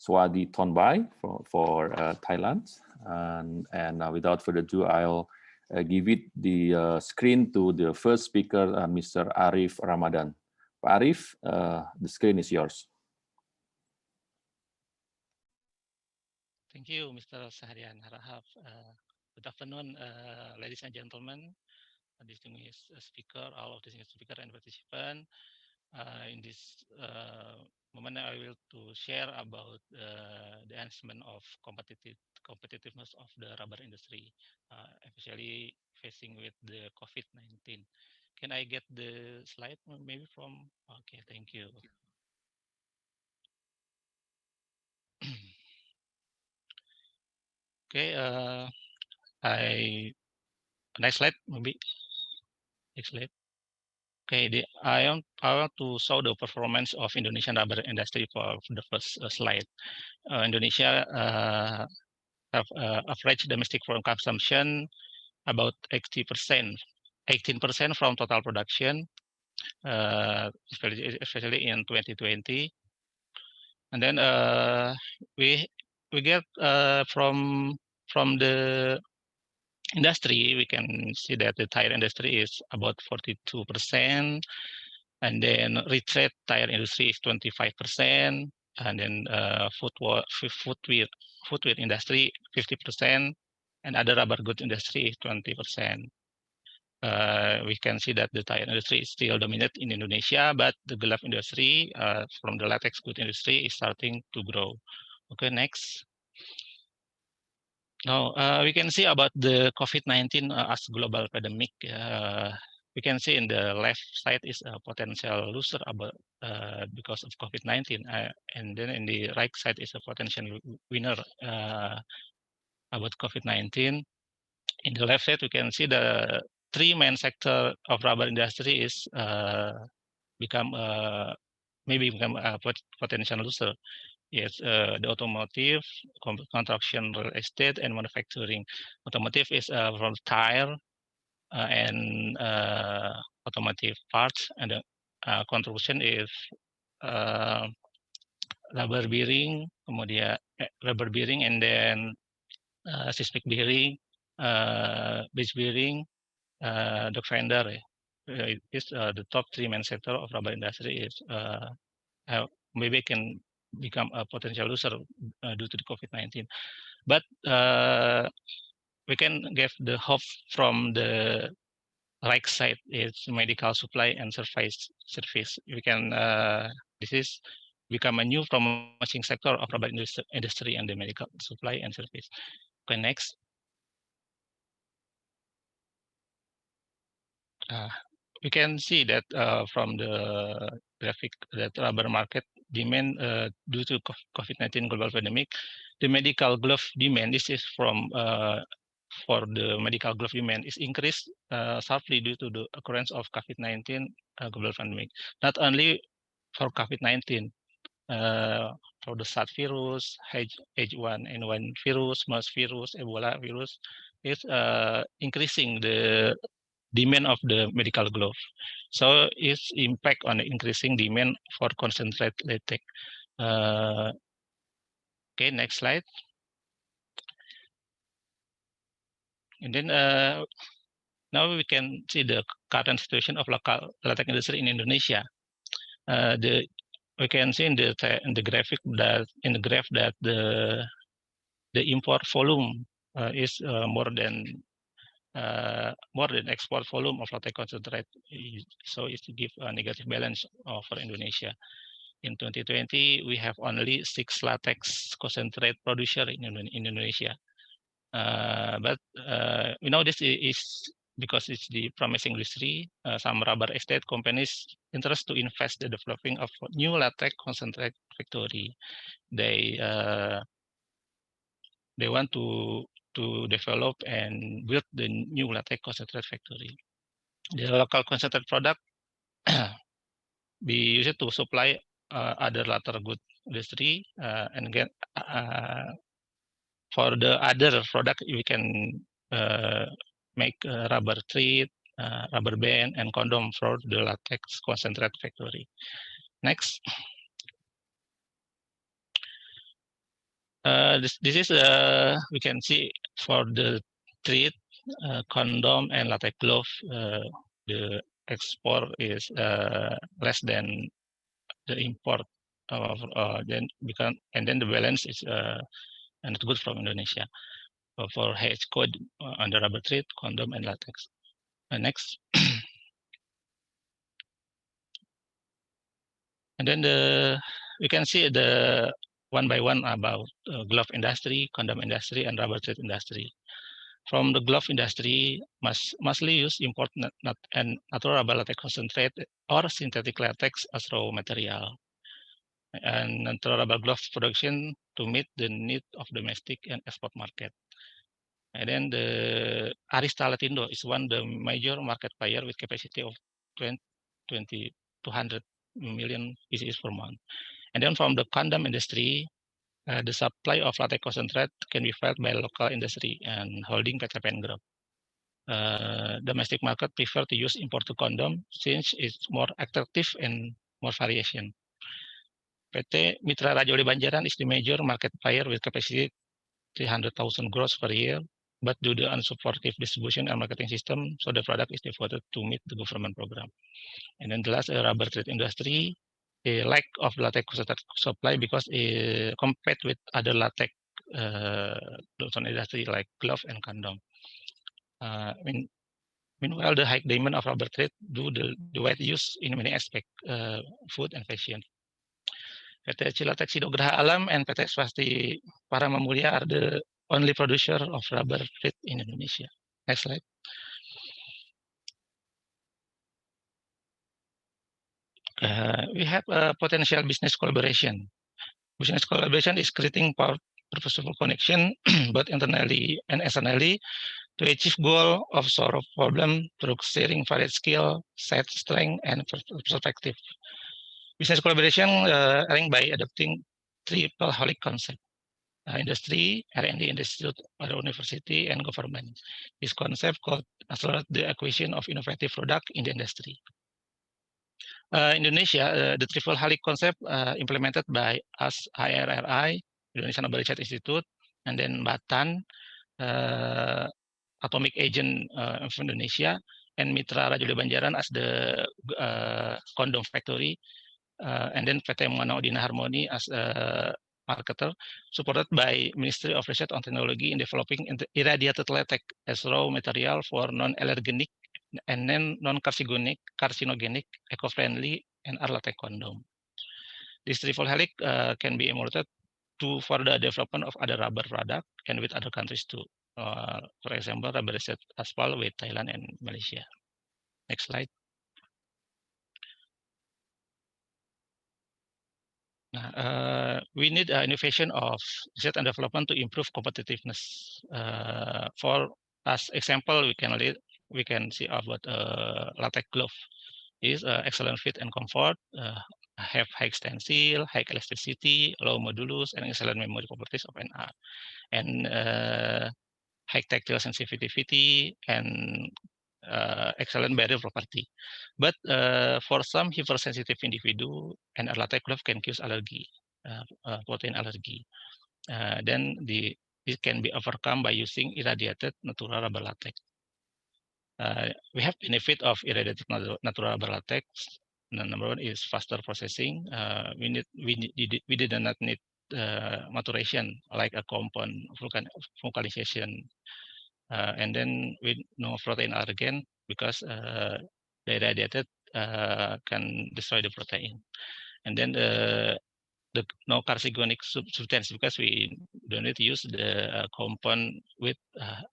Swadi Tonbai for Thailand. And without further ado, I'll give it the screen to the first speaker, Mr. Arif Ramadan. Pak Arif, the screen is yours. Thank you, Mr. Saharian Harahap. Good afternoon, ladies and gentlemen, distinguished speaker, all of distinguished speaker and participant. In this moment, I will to share about the enhancement of competitiveness of the rubber industry, especially facing with the COVID-19. Can I get the slide maybe from? Okay, thank you. Okay, next slide maybe. Next slide. Okay, I want to show the performance of Indonesian rubber industry for the first slide. Indonesia have average domestic foreign consumption about 80%, 18% from total production, especially in 2020. And then we get from the industry, we can see that the tire industry is about 42%, and then retread tire industry is 25%, and then footwear industry 50%, and other rubber goods industry is 20%. We can see that the tire industry is still dominant in Indonesia, but the glove industry from the latex good industry is starting to grow. Okay, next. Now, we can see about the COVID-19 as global pandemic. We can see in the left side is a potential loser about because of COVID-19, and then in the right side is a potential winner about COVID-19. In the left side, we can see the three main sector of rubber industry is maybe become a potential loser. Yes, the automotive, construction, real estate, and manufacturing. Automotive is from tire and automotive parts, and the contribution is rubber bearing, kemudian rubber bearing, and then seismic bearing, bridge bearing, dog fender. Is the top three main sector of rubber industry is maybe can become a potential loser due to the COVID-19. But we can get the hope from the right side is medical supply and service. We can this is become a new promising sector of rubber industry and the medical supply and service. Okay, next. We can see that from the graphic that rubber market demand due to COVID-19 global pandemic, the medical glove demand, this is from for the medical glove demand is increased sharply due to the occurrence of COVID-19 global pandemic. Not only for COVID-19, for the SARS virus, H1N1 virus, MERS virus, Ebola virus, is increasing the demand of the medical glove. So its impact on the increasing demand for concentrate latex. Okay, next slide. And then now we can see the current situation of local latex industry in Indonesia. We can see in the graphic that the import volume is more than export volume of latex concentrate. So it give a negative balance for Indonesia. In 2020, we have only 6 latex concentrate producer in Indonesia. But we know this is because it's the promising industry. Some rubber estate companies interest to invest the developing of new latex concentrate factory. They want to develop and build the new latex concentrate factory. The local concentrate product be used to supply other leather good industry, and again for the other product we can make rubber thread, rubber band, and condom for the latex concentrate factory. Next. This is we can see for the thread, condom, and latex glove. The export is less than the import of then the balance is not good from Indonesia for H code under rubber thread, condom, and latex. Next. And then we can see the one by one about glove industry, condom industry, and rubber thread industry. From the glove industry, mostly use import and natural rubber latex concentrate or synthetic latex as raw material, and natural rubber glove production to meet the need of domestic and export market. And then the Arista Latindo is one the major market player with capacity of 200 million pieces per month. And then from the condom industry, the supply of latex concentrate can be felt by local industry and holding PTPN group. Domestic market prefer to use imported condom since it's more attractive and more variation. PT Mitra Raja Wali Banjaran is the major market player with capacity 300,000 gross per year, but due to unsupportive distribution and marketing system, so the product is devoted to meet the government program. And then the last rubber thread industry, a lack of latex supply because it compete with other latex industry like glove and condom. Meanwhile, the high demand of rubber thread do the wide use in many aspects, food and fashion. PT Cilatex Sidograha Alam and PT Swasti Parama Mulia are the only producer of rubber thread in Indonesia. Next slide. We have a potential business collaboration. Business collaboration is creating purposeful connection both internally and externally to achieve goal of solve problem through sharing varied skill, set strength, and perspective. Business collaboration linked by adopting triple holic concept: industry, R&D institute, or university, and government. This concept could accelerate the acquisition of innovative product in the industry. Indonesia, the triple halic concept implemented by us IRRI, Indonesian Rubber Research Institute, and then Batan, Atomic Agent of Indonesia, and Mitra Raja Wali Banjaran as the condom factory, and then PT Muana Udina Harmoni as a marketer, supported by Ministry of Research and Technology in developing irradiated latex as raw material for non-allergenic and then non-carcinogenic, eco-friendly, and latex condom. This triple helix can be emulated for the development of other rubber product and with other countries too. For example, rubber research as well with Thailand and Malaysia. Next slide. We need innovation of research and development to improve competitiveness. For as example, we can see about latex glove is excellent fit and comfort, have high stencil, high elasticity, low modulus, and excellent memory properties of NR, and high tactile sensitivity and excellent barrier property. But for some hypersensitive individu, NR latex glove can cause allergy, protein allergy. Then it can be overcome by using irradiated natural rubber latex. We have benefit of irradiated natural rubber latex. Number one is faster processing. We did not need maturation like a compound vulcanization, and then with no protein allergen because the irradiated can destroy the protein, and then the no carcinogenic substance because we don't need to use the compound with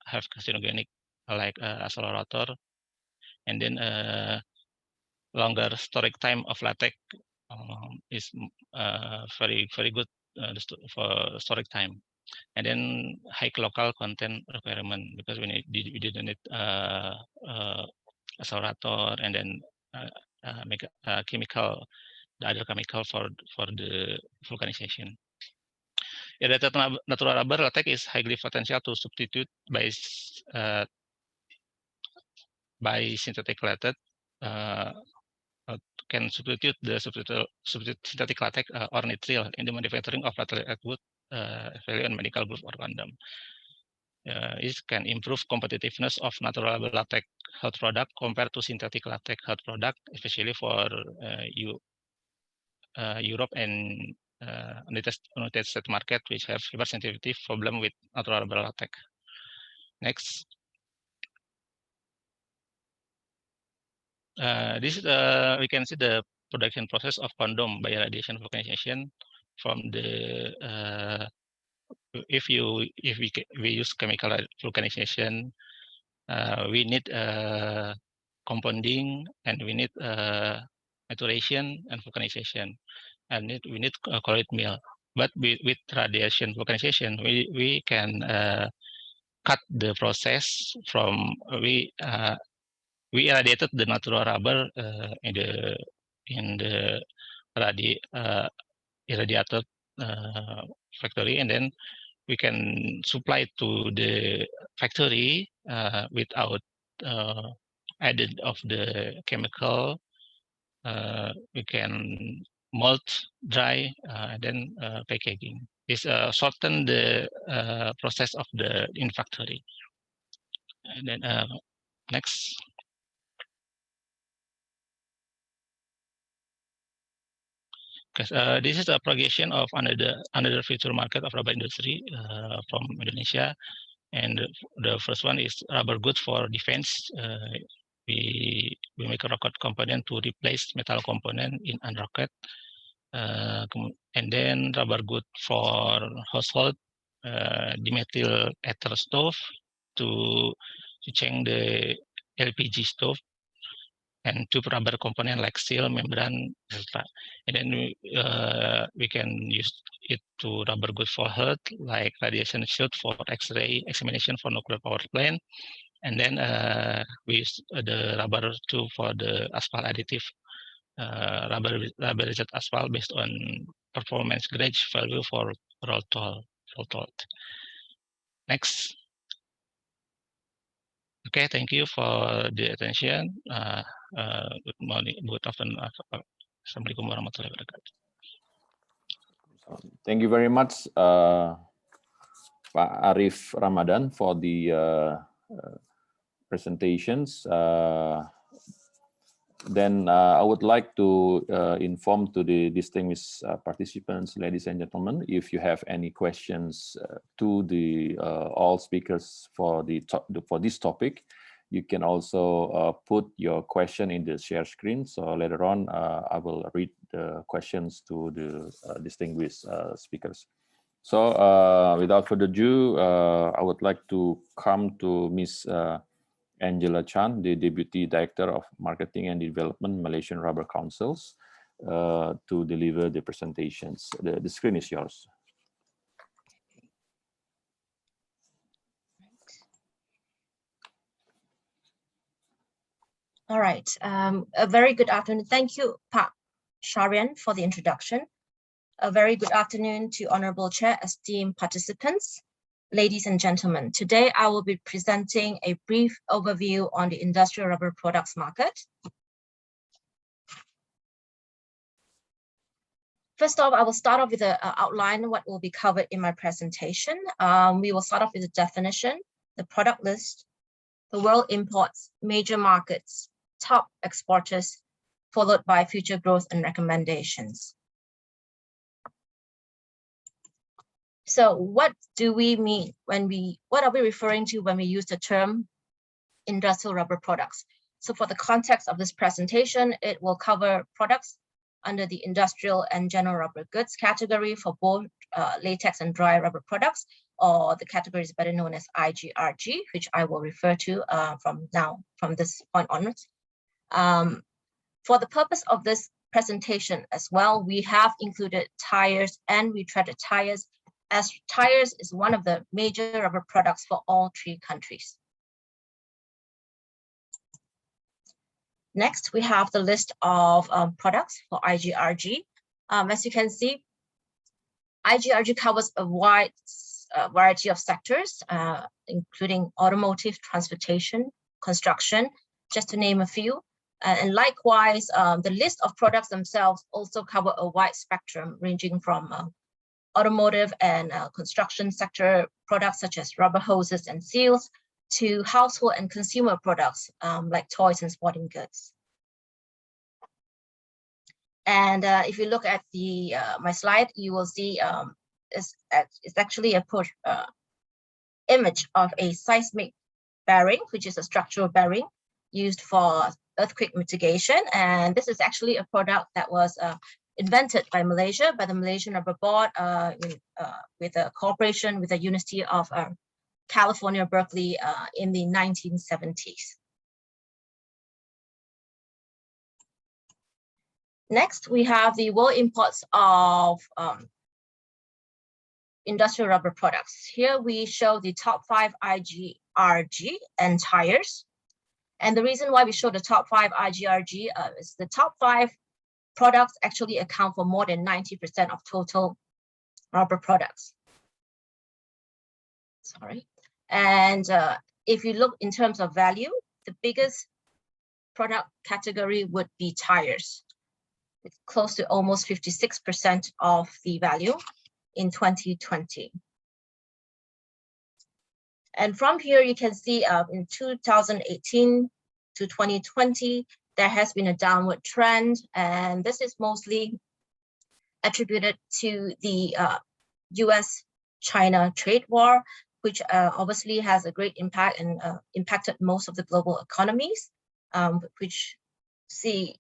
have carcinogenic like accelerator, and then longer storage time of latex is very good for storage time, and then high local content requirement because we didn't need accelerator and then make a chemical, the other chemical for the vulcanization. Irradiated natural rubber latex is highly potential to substitute by synthetic latex. Can substitute the synthetic latex or nitrile in the manufacturing of latex wood, value and medical glove or condom. It can improve competitiveness of natural rubber latex health product compared to synthetic latex health product, especially for Europe and United States market, which have hypersensitivity problem with natural rubber latex. Next. This is we can see the production process of condom by radiation vulcanization from the if we use chemical vulcanization, we need compounding and we need maturation and vulcanization, and we need colloid mill. But with radiation vulcanization, we can cut the process from we irradiated the natural rubber in the irradiated factory, and then we can supply to the factory without added of the chemical. We can mold, dry, and then packaging. This shorten the process of the in factory. And then next. This is a projection of another future market of rubber industry from Indonesia, and the first one is rubber goods for defense. We make a rocket component to replace metal component in a rocket, and then rubber good for household, dimethyl ether stove to change the LPG stove, and two rubber component like seal, membrane, etc. And then we can use it to rubber good for health, like radiation shield for X-ray examination for nuclear power plant. And then we use the rubber too for the asphalt additive, rubberized asphalt based on performance grade value for roll toll. Next. Okay, thank you for the attention. Good morning, good afternoon. Assalamualaikum warahmatullahi wabarakatuh. Thank you very much, Pak Arif Ramadan, for the presentations. Then I would like to inform to the distinguished participants, ladies and gentlemen, if you have any questions to the all speakers for this topic, you can also put your question in the share screen. So later on, I will read the questions to the distinguished speakers. So without further ado, I would like to come to Ms. Angela Chan, the Deputy Director of Marketing and Development, Malaysian Rubber Councils, to deliver the presentations. The screen is yours. All right. A very good afternoon. Thank you, Pak Sharian for the introduction. A very good afternoon to Honorable Chair, esteemed participants, ladies and gentlemen. Today, I will be presenting a brief overview on the industrial rubber products market. First off, I will start off with an outline what will be covered in my presentation. We will start off with the definition, the product list, the world imports, major markets, top exporters, followed by future growth and recommendations. So what do we mean what are we referring to when we use the term industrial rubber products? So for the context of this presentation, it will cover products under the industrial and general rubber goods category for both latex and dry rubber products, or the category is better known as IGRG, which I will refer to from this point onwards. For the purpose of this presentation as well, we have included tires and retreaded tires, as tires is one of the major rubber products for all three countries. Next, we have the list of products for IGRG. As you can see, IGRG covers a wide variety of sectors, including automotive, transportation, construction, just to name a few. And likewise, the list of products themselves also cover a wide spectrum ranging from automotive and construction sector products such as rubber hoses and seals to household and consumer products like toys and sporting goods. And if you look at the my slide, you will see it's actually a image of a seismic bearing, which is a structural bearing used for earthquake mitigation. And this is actually a product that was invented by Malaysia, by the Malaysian Rubber Board, with a cooperation with the University of California, Berkeley in the 1970s. Next, we have the world imports of industrial rubber products. Here we show the top 5 IGRG and tires. And the reason why we show the top 5 IGRG is the top 5 products actually account for more than 90% of total rubber products. Sorry. And if you look in terms of value, the biggest product category would be tires, with close to almost 56% of the value in 2020. And from here, you can see in 2018 to 2020, there has been a downward trend, and this is mostly attributed to the US-China trade war, which obviously has a great impact and impacted most of the global economies, which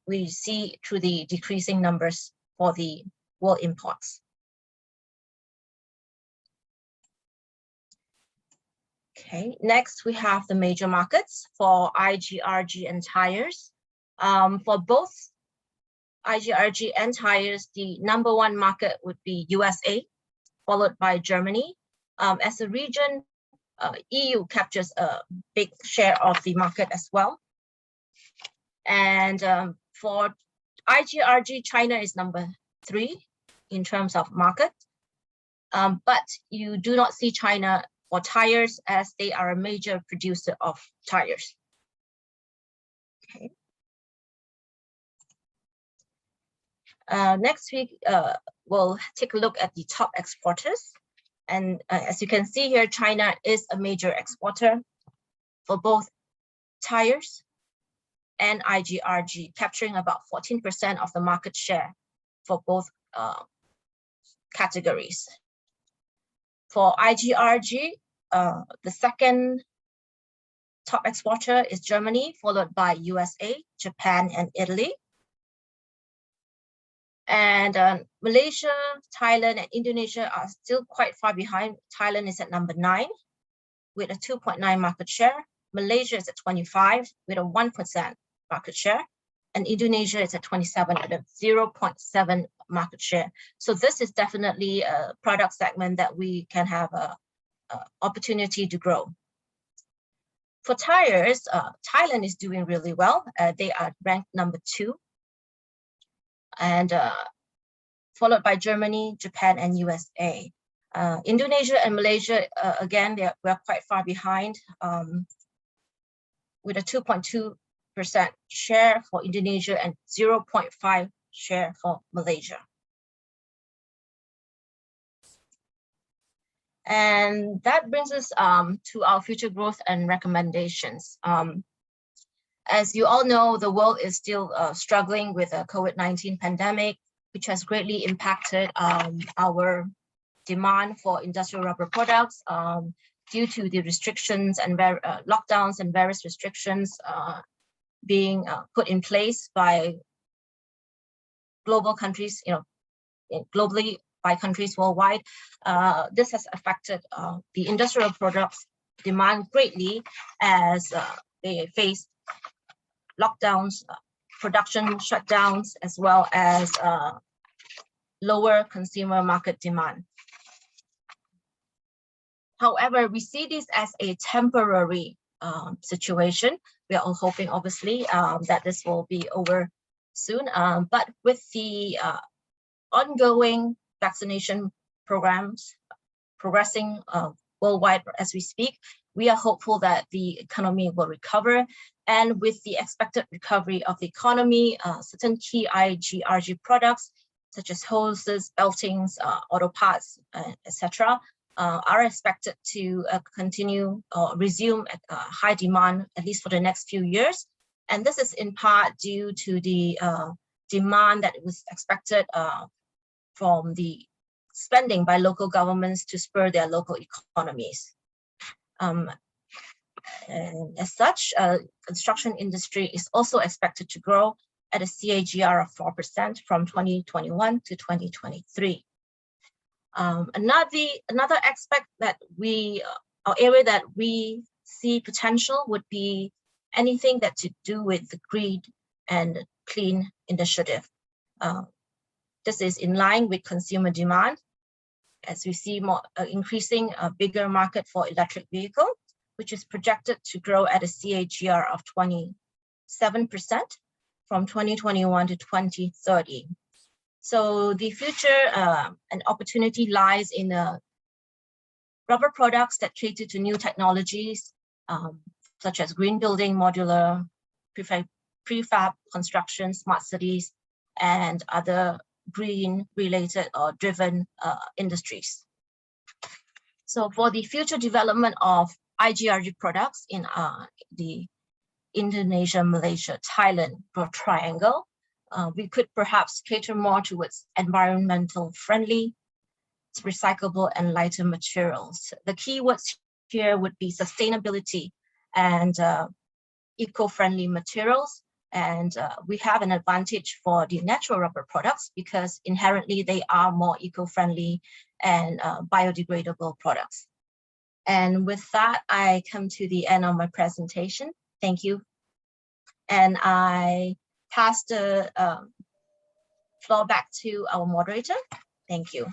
we see through the decreasing numbers for the world imports. Okay, next we have the major markets for IGRG and tires. For both IGRG and tires, the #1 market would be USA, followed by Germany. As a region, EU captures a big share of the market as well. And for IGRG, China is #3 in terms of market. But you do not see China for tires as they are a major producer of tires. Okay. Next week, we'll take a look at the top exporters. And as you can see here, China is a major exporter for both tires and IGRG, capturing about 14% of the market share for both categories. For IGRG, the second top exporter is Germany, followed by USA, Japan, and Italy. And Malaysia, Thailand, and Indonesia are still quite far behind. Thailand is at #9 with a 2.9 market share. Malaysia is at 25 with a 1% market share. And Indonesia is at 27 at a 0.7 market share. So this is definitely a product segment that we can have a opportunity to grow. For tires, Thailand is doing really well. They are ranked #2. and followed by Germany, Japan, and USA. Indonesia and Malaysia, again, we're quite far behind, with a 2.2% share for Indonesia and 0.5% share for Malaysia. And that brings us to our future growth and recommendations. As you all know, the world is still struggling with a COVID-19 pandemic, which has greatly impacted our demand for industrial rubber products due to the restrictions and lockdowns and various restrictions being put in place by global countries, globally by countries worldwide. This has affected the industrial products demand greatly as they face lockdowns, production shutdowns, as well as lower consumer market demand. However, we see this as a temporary situation. We are all hoping, obviously, that this will be over soon. But with the ongoing vaccination programs progressing worldwide as we speak, we are hopeful that the economy will recover. And with the expected recovery of the economy, certain key IGRG products, such as hoses, beltings, auto parts, etc., are expected to continue or resume at high demand, at least for the next few years. And this is in part due to the demand that was expected from the spending by local governments to spur their local economies. And as such, construction industry is also expected to grow at a CAGR of 4% from 2021 to 2023. Another aspect that or area that we see potential would be anything that to do with the green and clean initiative. This is in line with consumer demand, as we see more increasing a bigger market for electric vehicles, which is projected to grow at a CAGR of 27% from 2021 to 2030. So the future and opportunity lies in rubber products that cater to new technologies, such as green building, modular, prefab construction, smart cities, and other green-related or driven industries. So for the future development of IGRG products in the Indonesia, Malaysia, Thailand growth triangle, we could perhaps cater more towards environmental friendly, recyclable, and lighter materials. The keywords here would be sustainability and eco-friendly materials. And we have an advantage for the natural rubber products because inherently they are more eco-friendly and biodegradable products. And with that, I come to the end of my presentation. Thank you. And I pass the floor back to our moderator. Thank you.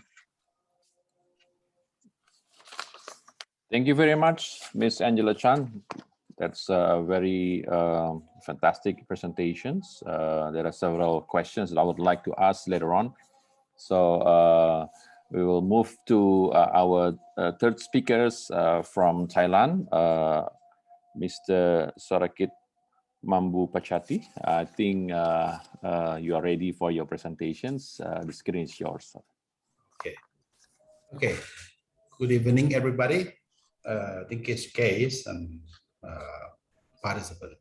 Thank you very much, Ms. Angela Chan. That's very fantastic presentations. There are several questions that I would like to ask later on. So we will move to our third speakers from Thailand, Mr. Sorakit Mambu Pachati. I think you are ready for your presentations. The screen is yours. Okay. Good evening, everybody. Thank you, Case and participant.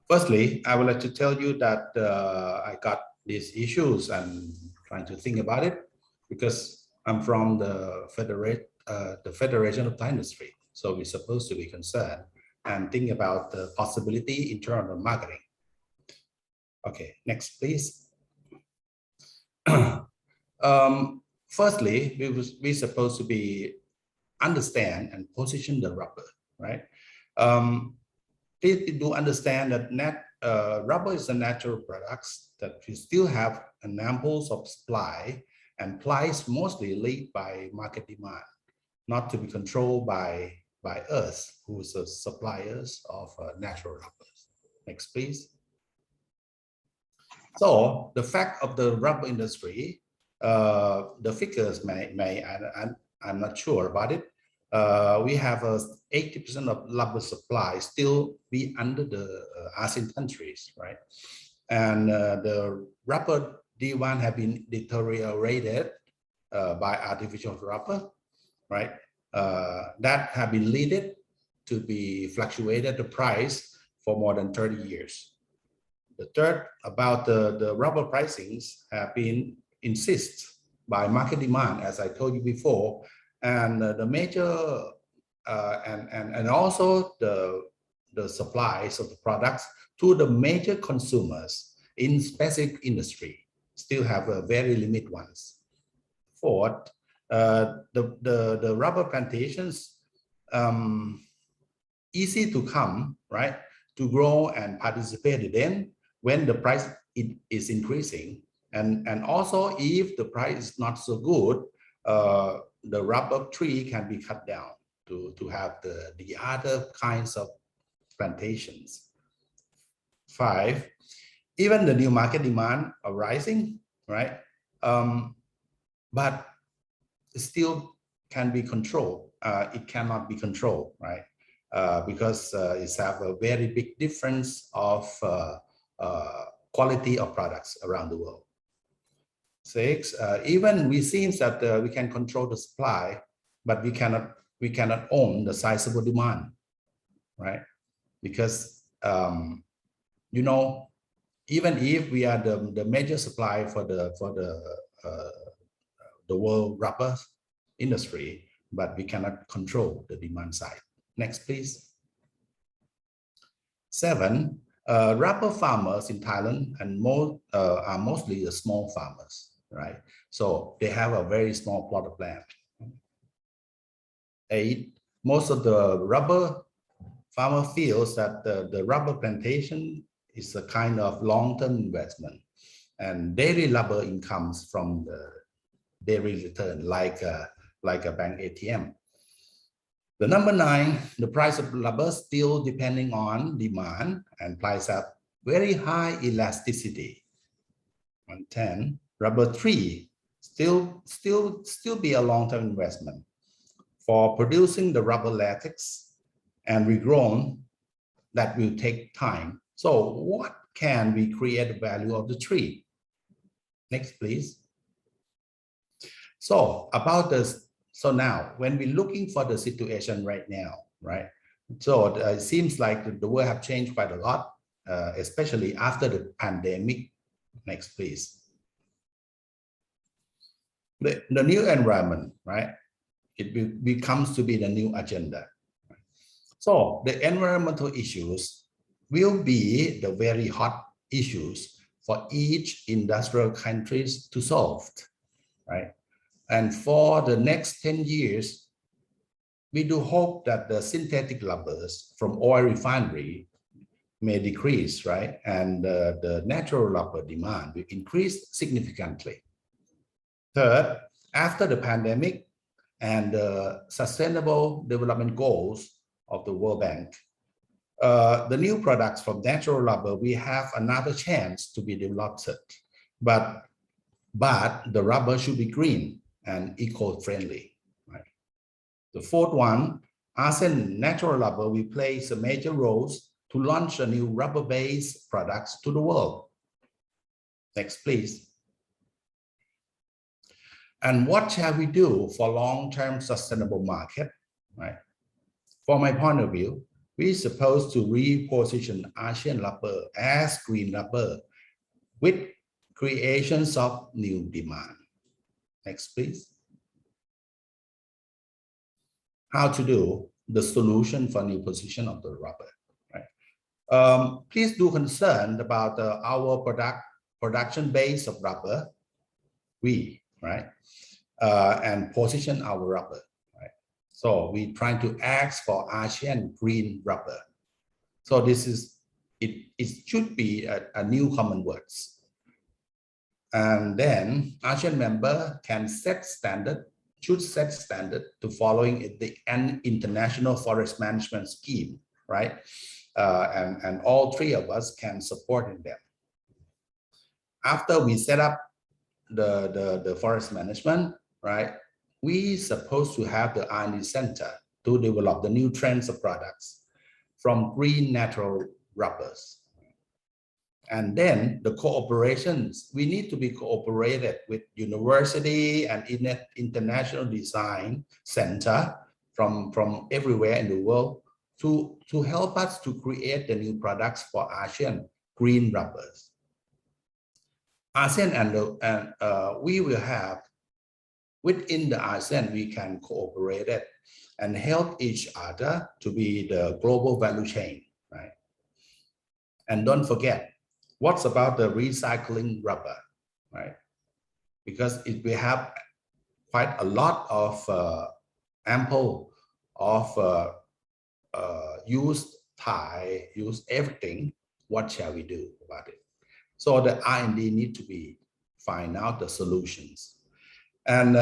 Firstly, I would like to tell you that I got these issues and trying to think about it because I'm from the Federation of Thai Industry. So we're supposed to be concerned and think about the possibility in terms of marketing. Okay, next, please. Firstly, we're supposed to be understand and position the rubber, right? Please do understand that rubber is a natural product that we still have examples of supply and price mostly led by market demand, not to be controlled by us, who is the suppliers of natural rubbers. Next, please. So the fact of the rubber industry, the figures I'm not sure about it. We have 80% of rubber supply still be under the ASEAN countries, right? And the rubber demand have been deteriorated by artificial rubber, right? That have been leading to be fluctuated the price for more than 30 years. The third about the rubber pricings have been insisted by market demand, as I told you before, and the major and also the supplies of the products to the major consumers in specific industry still have a very limited ones. Fourth, the rubber plantations easy to come, right, to grow and participate in when the price is increasing, and also if the price is not so good, the rubber tree can be cut down to have the other kinds of plantations. 5, even the new market demand arising, right, but it still can be controlled. It cannot be controlled, right, because it's have a very big difference of quality of products around the world. 6, even we seems that we can control the supply, but we cannot own the sizable demand, right? Because you know, even if we are the major supply for the world rubber industry, but we cannot control the demand side. Next, please. 7, rubber farmers in Thailand and are mostly the small farmers, right? So they have a very small plot of land. 8, most of the rubber farmer feels that the rubber plantation is a kind of long-term investment, and daily rubber incomes from the daily return, like a bank ATM. The number 9, the price of rubber still depending on demand, and price have very high elasticity. 10, rubber tree still be a long-term investment. For producing the rubber latex and regrown, that will take time. So what can we create the value of the tree? Next, please. So about this, so now when we're looking for the situation right now, right? So it seems like the world have changed quite a lot, especially after the pandemic. Next, please. The new environment, right? It becomes to be the new agenda. So the environmental issues will be the very hot issues for each industrial countries to solve, right? And for the next 10 years, we do hope that the synthetic rubbers from oil refinery may decrease, right? And the natural rubber demand will increase significantly. Third, after the pandemic and the sustainable development goals of the World Bank, the new products from natural rubber, we have another chance to be developed, but the rubber should be green and eco-friendly, right? The fourth one, ASEAN natural rubber will play a major roles to launch a new rubber-based products to the world. Next, please. And what shall we do for long-term sustainable market, right? From my point of view, we're supposed to reposition ASEAN rubber as green rubber with creations of new demand. Next, please. How to do the solution for new position of the rubber, right? Please do concern about our production base of rubber, right? And position our rubber, right? So we trying to ask for ASEAN green rubber. So this is, it should be a new common words. And then ASEAN member can set standard, should set standard to following the international forest management scheme, right? And all three of us can support in them. after we set up the forest management, right, we supposed to have the R&D center to develop the new trends of products from green natural rubbers. And then the cooperations, we need to be cooperated with university and international design center from everywhere in the world to help us to create the new products for ASEAN green rubbers. ASEAN and we will have, within the ASEAN, we can cooperate it and help each other to be the global value chain, right? And don't forget, what's about the recycling rubber, right? Because we have quite a lot of ample of used tie, used everything. What shall we do about it? So the R&D need to be find out the solutions. And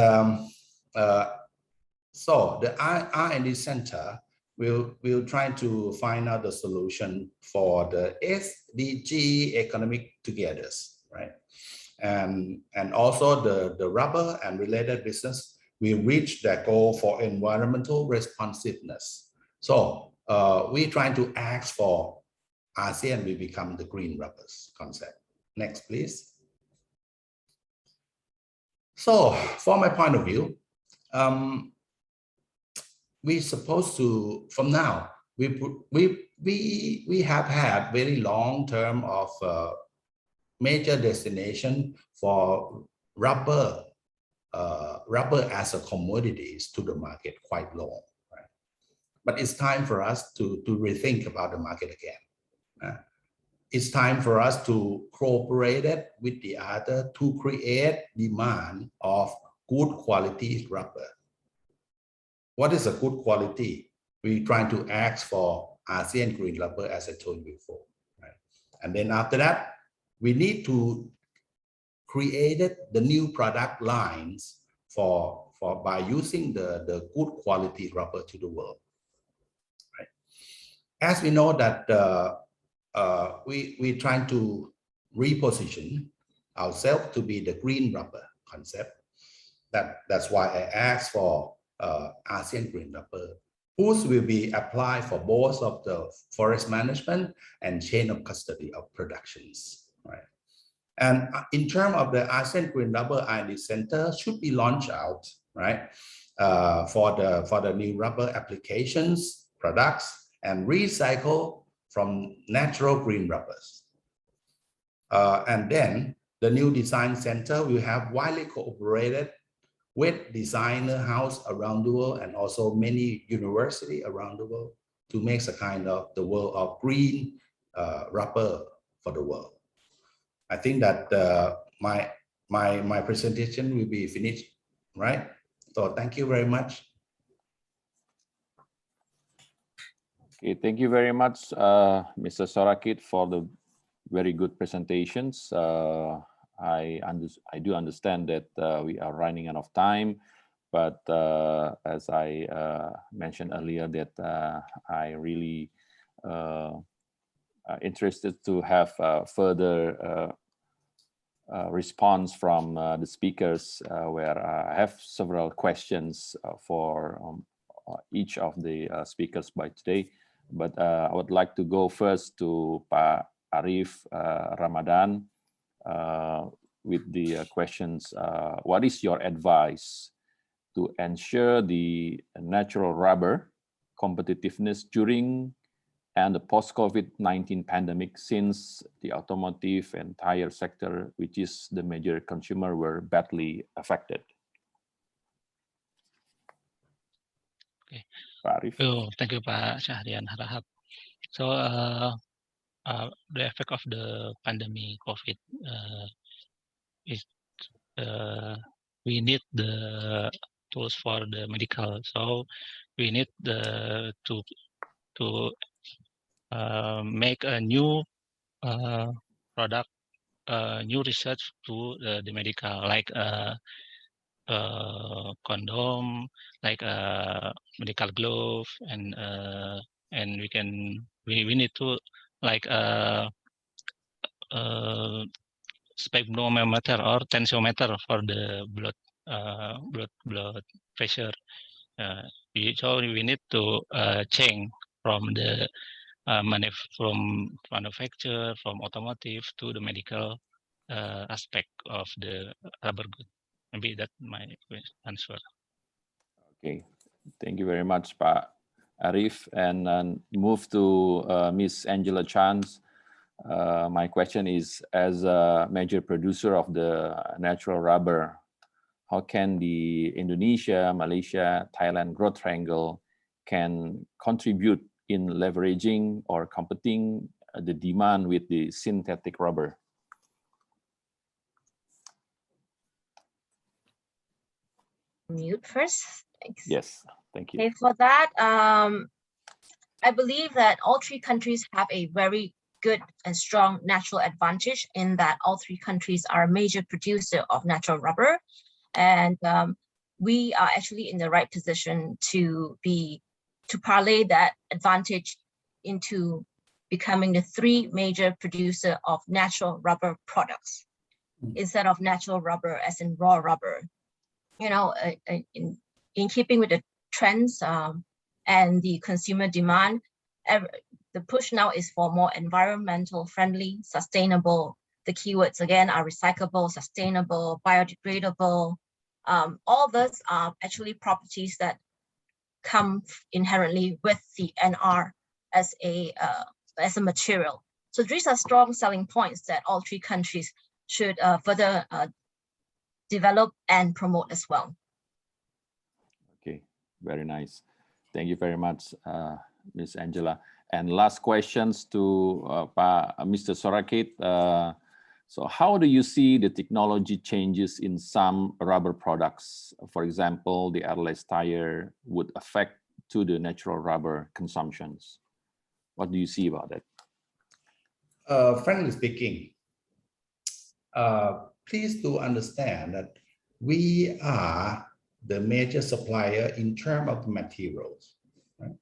so the R&D center will try to find out the solution for the SDG economic togethers, right? And also the rubber and related business will reach their goal for environmental responsiveness. So we trying to ask for ASEAN will become the green rubbers concept. Next, please. So from my point of view, we supposed to, from now, we have had very long term of major destination for rubber as a commodities to the market quite long, right? But it's time for us to rethink about the market again. It's time for us to cooperate it with the other to create demand of good quality rubber. What is a good quality? We're trying to ask for ASEAN green rubber, as I told you before, right? And then after that, we need to create the new product lines for by using the good quality rubber to the world, right? As we know that we're trying to reposition ourselves to be the green rubber concept. That's why I asked for ASEAN green rubber, whose will be applied for both of the forest management and chain of custody of productions, right? And in terms of the ASEAN green rubber R&D center should be launched out, right, for the new rubber applications, products, and recycle from natural green rubbers. And then the new design center will have widely cooperated with designer house around the world and also many universities around the world to make a kind of the world of green rubber for the world. I think that my presentation will be finished, right? So thank you very much. Okay, thank you very much, Mr. Sorakit, for the very good presentations. I do understand that we are running out of time, but as I mentioned earlier, that I really interested to have further response from the speakers, where I have several questions for each of the speakers by today. But I would like to go first to Pak Arif Ramadan with the questions. What is your advice to ensure the natural rubber competitiveness during and the post-COVID-19 pandemic, since the automotive and tire sector, which is the major consumer, were badly affected? Okay. Pak Arif. Oh, thank you, Pak Syahrian Harahap. So the effect of the pandemic COVID is we need the tools for the medical. So we need to make a new product, new research to the medical, like condom, like medical glove, and we need to like sphygmomanometer or tensiometer for the blood pressure. So we need to change from the from manufacture, from automotive to the medical aspect of the rubber good. Maybe that's my answer. Okay, thank you very much, Pak Arif. And move to Miss Angela Chan. My question is, as a major producer of the natural rubber, how can the Indonesia, Malaysia, Thailand growth triangle can contribute in leveraging or competing the demand with the synthetic rubber? Mute first. Thanks. Yes, thank you. Okay, for that, I believe that all three countries have a very good and strong natural advantage in that all three countries are a major producer of natural rubber. And we are actually in the right position to parlay that advantage into becoming the three major producer of natural rubber products instead of natural rubber as in raw rubber. You know, in keeping with the trends and the consumer demand, the push now is for more environmental friendly, sustainable. The keywords again are recyclable, sustainable, biodegradable. All those are actually properties that come inherently with the NR as a material. So these are strong selling points that all three countries should further develop and promote as well. Okay, very nice. Thank you very much, Ms. Angela. And last questions to Mr. Sorakit. So how do you see the technology changes in some rubber products? For example, the airless tire would affect to the natural rubber consumptions. What do you see about that? Frankly speaking, please do understand that we are the major supplier in terms of materials. Right?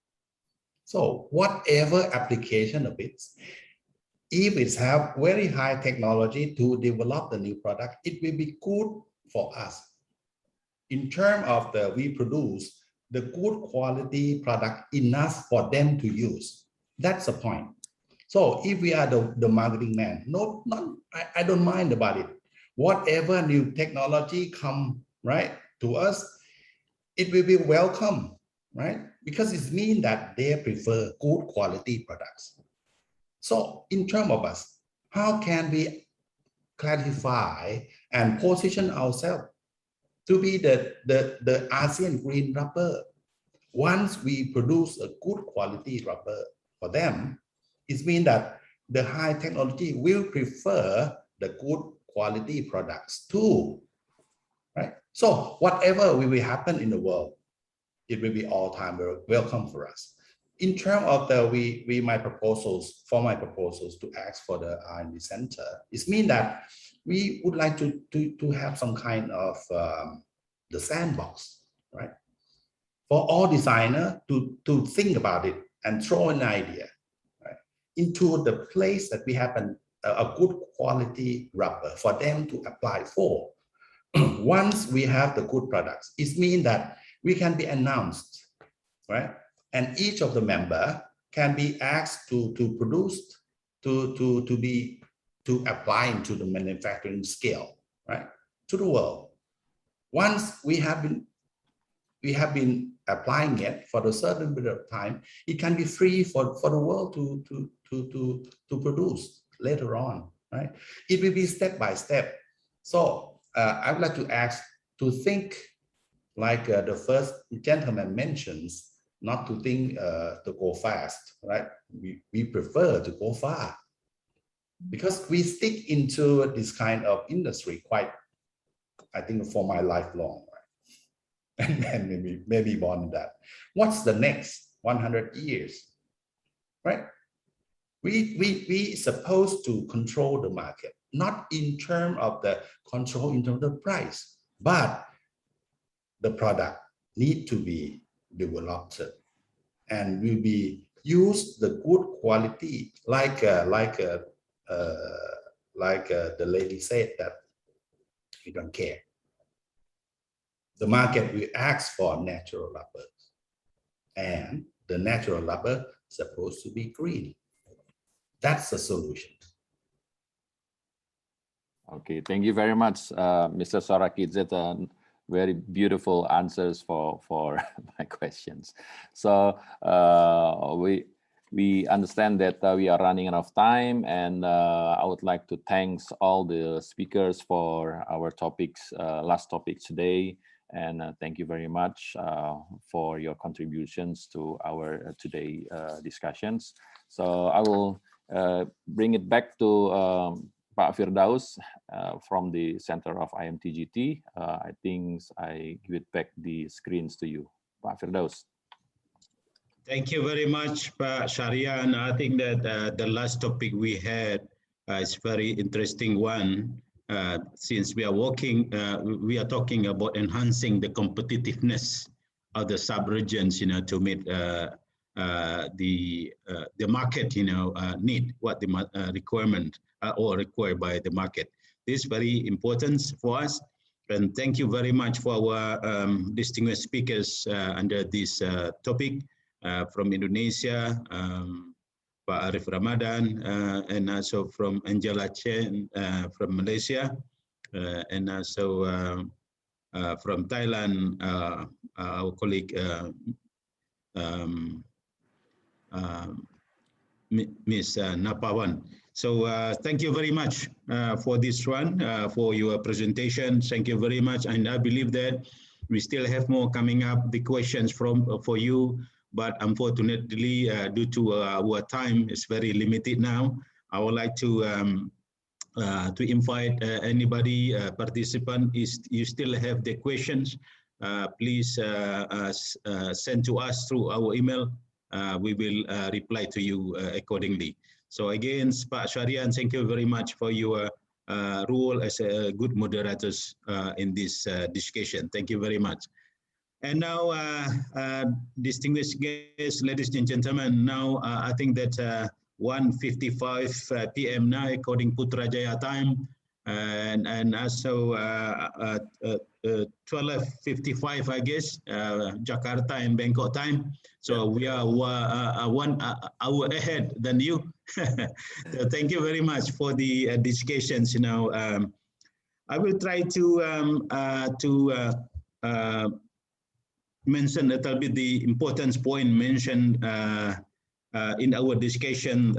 So whatever application of it, if it has very high technology to develop the new product, it will be good for us. In terms of we produce the good quality product enough for them to use. That's the point. So if we are the marketing man, I don't mind about it. Whatever new technology come right to us, it will be welcome, right? Because it means that they prefer good quality products. So in terms of us, how can we clarify and position ourselves to be the ASEAN green rubber? Once we produce a good quality rubber for them, it means that the high technology will prefer the good quality products too, right? So whatever will happen in the world, it will be all time welcome for us. In terms of my proposals to ask for the R&D center, it means that we would like to have some kind of the sandbox, right? For all designers to think about it and throw an idea, right, into the place that we have a good quality rubber for them to apply for. Once we have the good products, it means that we can be announced, right? And each of the member can be asked to produce, to apply into the manufacturing scale, right, to the world. Once we have been applying it for a certain period of time, it can be free for the world to produce later on, right? It will be step by step. So I would like to ask to think like the first gentleman mentions, not to think to go fast, right? We prefer to go far because we stick into this kind of industry quite, I think, for my lifelong, right? And maybe more than that. What's the next 100 years, right? We supposed to control the market, not in terms of the control in terms of the price, but the product need to be developed and will be use the good quality like like the lady said, that we don't care. The market will ask for natural rubber, and the natural rubber is supposed to be green. That's the solution. Okay, thank you very much, Mr. Sorakit. That's very beautiful answers for my questions. So we understand that we are running out of time, and I would like to thank all the speakers for our topics, last topics today. And thank you very much for your contributions to our today discussions. So I will bring it back to Pak Firdaus from the Center of IMT-GT. I think I give it back the screens to you, Pak Firdaus. Thank you very much, Pak Sharian. I think that the last topic we had is very interesting one. Since we are talking about enhancing the competitiveness of the sub-regions, to meet the market, need what the requirement or required by the market. This is very important for us. And thank you very much for our distinguished speakers under this topic from Indonesia, Pak Arif Ramadan, and also from Angela Chen from Malaysia, and also from Thailand, our colleague Ms. Napawan. So thank you very much for this one, for your presentation. Thank you very much. And I believe that we still have more coming up, the questions for you. But unfortunately, due to our time is very limited now, I would like to invite anybody, participant, you still have the questions, please send to us through our email. We will reply to you accordingly. So again, Pak Sharian, thank you very much for your role as a good moderators in this discussion. Thank you very much. And now, distinguished guests, ladies and gentlemen, now I think that 1:55 p.m. now, according Putrajaya time, and also 12:55, I guess, Jakarta and Bangkok time. So we are 1 hour ahead than you. So thank you very much for the discussions. I will try to mention a little bit the important point mentioned in our discussion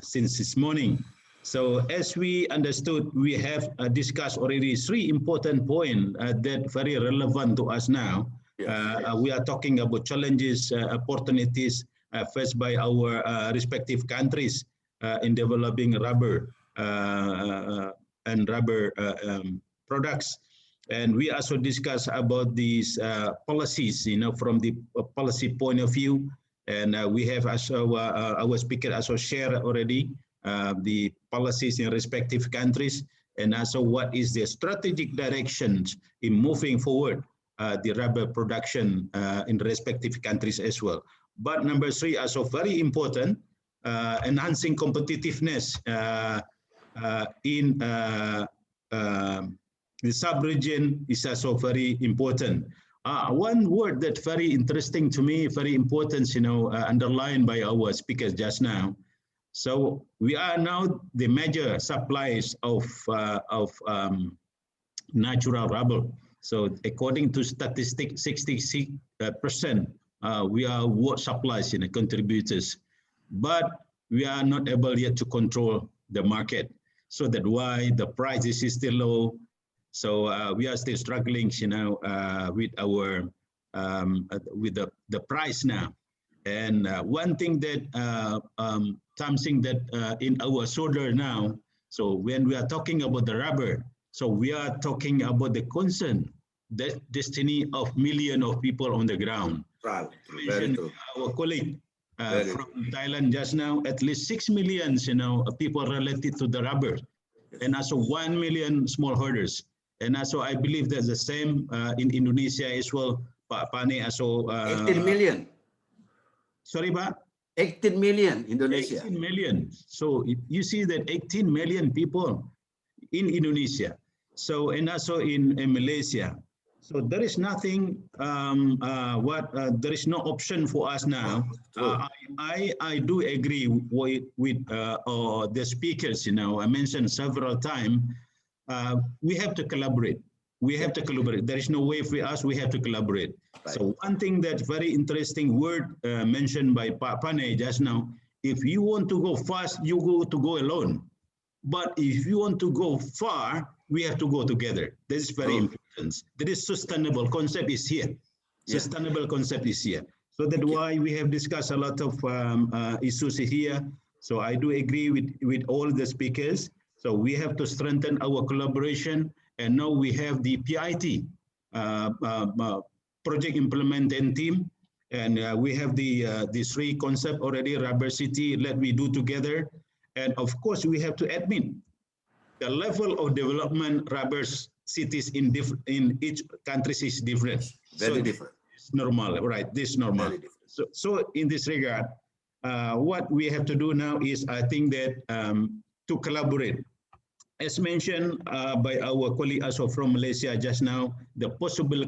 since this morning. So as we understood, we have discussed already 3 important points that very relevant to us now. We are talking about challenges, opportunities faced by our respective countries in developing rubber and rubber products. And we also discuss about these policies, from the policy point of view. And we have also, our speaker also shared already the policies in respective countries, and also what is the strategic directions in moving forward the rubber production in respective countries as well. But number 3, also very important, enhancing competitiveness in the sub-region is also very important. One word that's very interesting to me, very important, underlined by our speakers just now. So we are now the major suppliers of natural rubber. So according to statistics, 66% we are world suppliers and contributors, but we are not able yet to control the market. So that's why the price is still low. So we are still struggling, with our with the price now. And one thing that something that in our shoulder now. So when we are talking about the rubber, so we are talking about the concern, the destiny of millions of people on the ground. Right. Very true. Our colleague from Thailand just now, at least 6 million, people related to the rubber, and also 1 million smallholders. And also, I believe that's the same in Indonesia as well. Pak Pane also 18 million. Sorry, Pak. 18 million Indonesia. 18 million. So you see that 18 million people in Indonesia. So, and also in Malaysia. So there is nothing, there is no option for us now. I do agree with the speakers, I mentioned several times, we have to collaborate. We have to collaborate. There is no way for us, we have to collaborate. Right. So one thing that's very interesting word mentioned by Pak Pane just now, if you want to go fast, you go alone. But if you want to go far, we have to go together. This is very important. That is sustainable concept is here. Sustainable concept is here. So that's why we have discussed a lot of issues here. So I do agree with all the speakers. So we have to strengthen our collaboration. And now we have the PIT, project implementing team. And we have the three concept already, Rubber City, let me do together. And of course, we have to admit the level of development rubber cities in each country is different. Very different. It's normal, right? This is normal. So in this regard, what we have to do now is, I think that to collaborate. As mentioned by our colleague also from Malaysia just now, the possible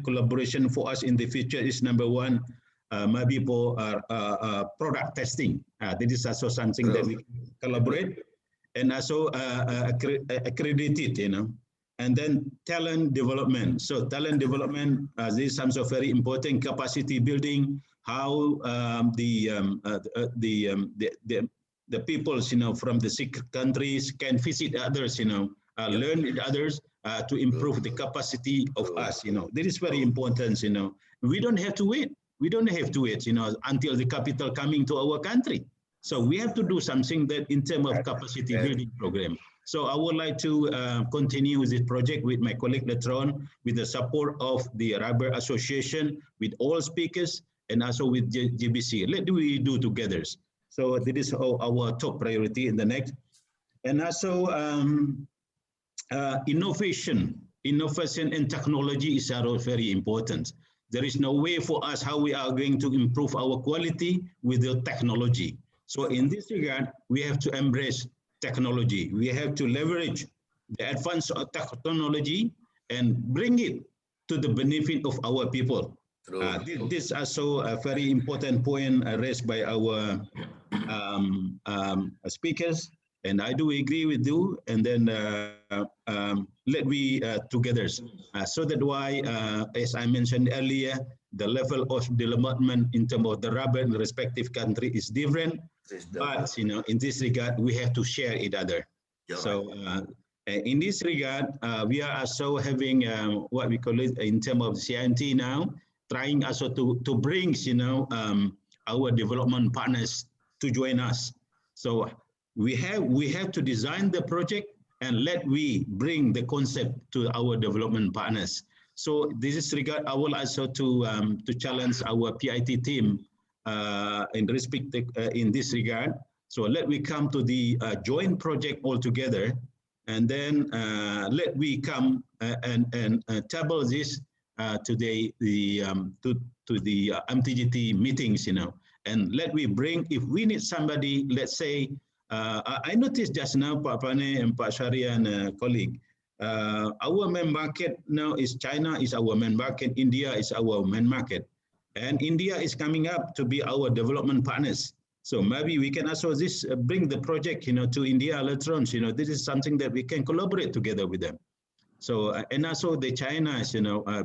collaboration for us in the future is number one, maybe for product testing. This is also something that we collaborate, and also accredited, and then talent development. So talent development, this is also very important. Capacity building, how the peoples, from the sick countries can visit others, learn with others to improve the capacity of us. This is very important. We don't have to wait. We don't have to wait, until the capital coming to our country. So we have to do something that in terms of capacity building program. So I would like to continue with this project with my colleague later on, with the support of the Rubber Association, with all speakers, and also with GBC. Let we do together. So this is our top priority in the next. And also innovation and technology is very important. There is no way for us how we are going to improve our quality without technology. So in this regard, we have to embrace technology. We have to leverage the advance of technology and bring it to the benefit of our people. This is also a very important point raised by our speakers, and I do agree with you. And then let we together, so that why, as I mentioned earlier, the level of development in terms of the rubber in the respective country is different. But in this regard, we have to share each other. So in this regard, we are also having what we call it in terms of CIMT now, trying also to bring our development partners to join us. So we have to design the project and let we bring the concept to our development partners. So this is regard. I will also to challenge our PIT team in respect in this regard. So let we come to the joint project all together, and then let we come and table this to the IMT-GT meetings, and let we bring, if we need somebody, let's say, I noticed just now, Pak Pane and Pak Sharian, colleague, our main market now is China is our main market, India is our main market, and India is coming up to be our development partners. So maybe we can also bring the project, to India later on. This is something that we can collaborate together with them. So and also the China,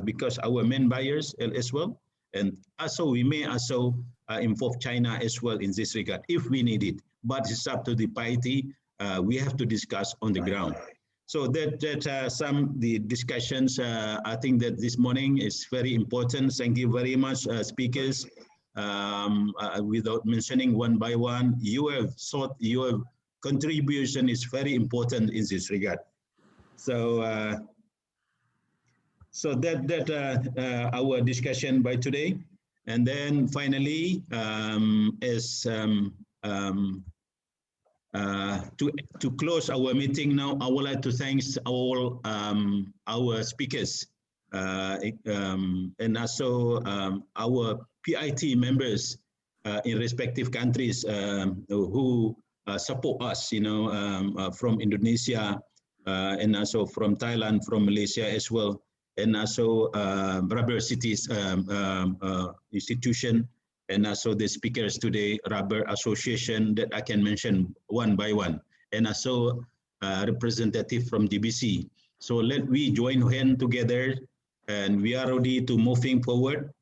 because our main buyers as well, and also we may also involve China as well in this regard if we need it. But it's up to the PIT. We have to discuss on the ground. So that some the discussions. I think that this morning is very important. Thank you very much, speakers. Without mentioning one by one, your contribution is very important in this regard. So so that our discussion by today, and then finally, to close our meeting now, I would like to thank all our speakers and also our PIT members in respective countries who support us, from Indonesia and also from Thailand, from Malaysia as well, and also Rubber Cities institution, and also the speakers today, Rubber Association that I can mention one by one, and also representative from DBC. So let we join hands together, and we are ready to moving forward.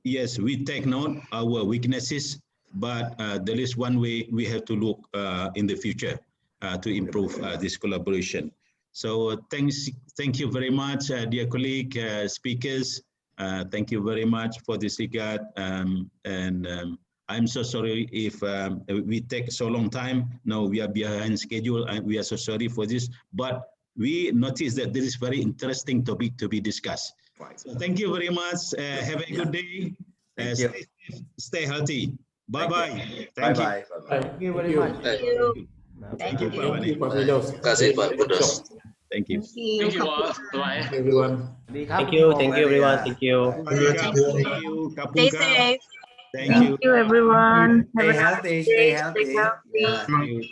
Yes, we take note our weaknesses, but there is one way we have to look in the future to improve this collaboration. So thank you very much, dear colleague, speakers. Thank you very much for this regard. I'm so sorry if we take so long time. Now we are behind schedule, and we are so sorry for this. But we notice that this is very interesting topic to be discussed. Right. So thank you very much. Have a good day. Stay safe, stay healthy. Bye-bye. Thank you. Bye-bye. Thank you very much. Thank you. Thank you, Thank you, Pak Bye. Firdaus. Thank you. Thank you. Thank you all. Bye. Thank you, everyone. Thank you everyone. Thank you. Thank you. Stay safe. Thank you. Thank you, everyone. Stay healthy. Stay healthy. Yeah. Thank you.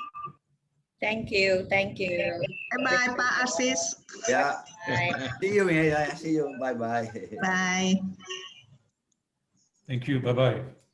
Thank you. Thank you. Bye-bye, Pak Asis. Yeah. Bye. See you. Yeah. See you. Bye-bye. Bye. Thank you. Bye-bye.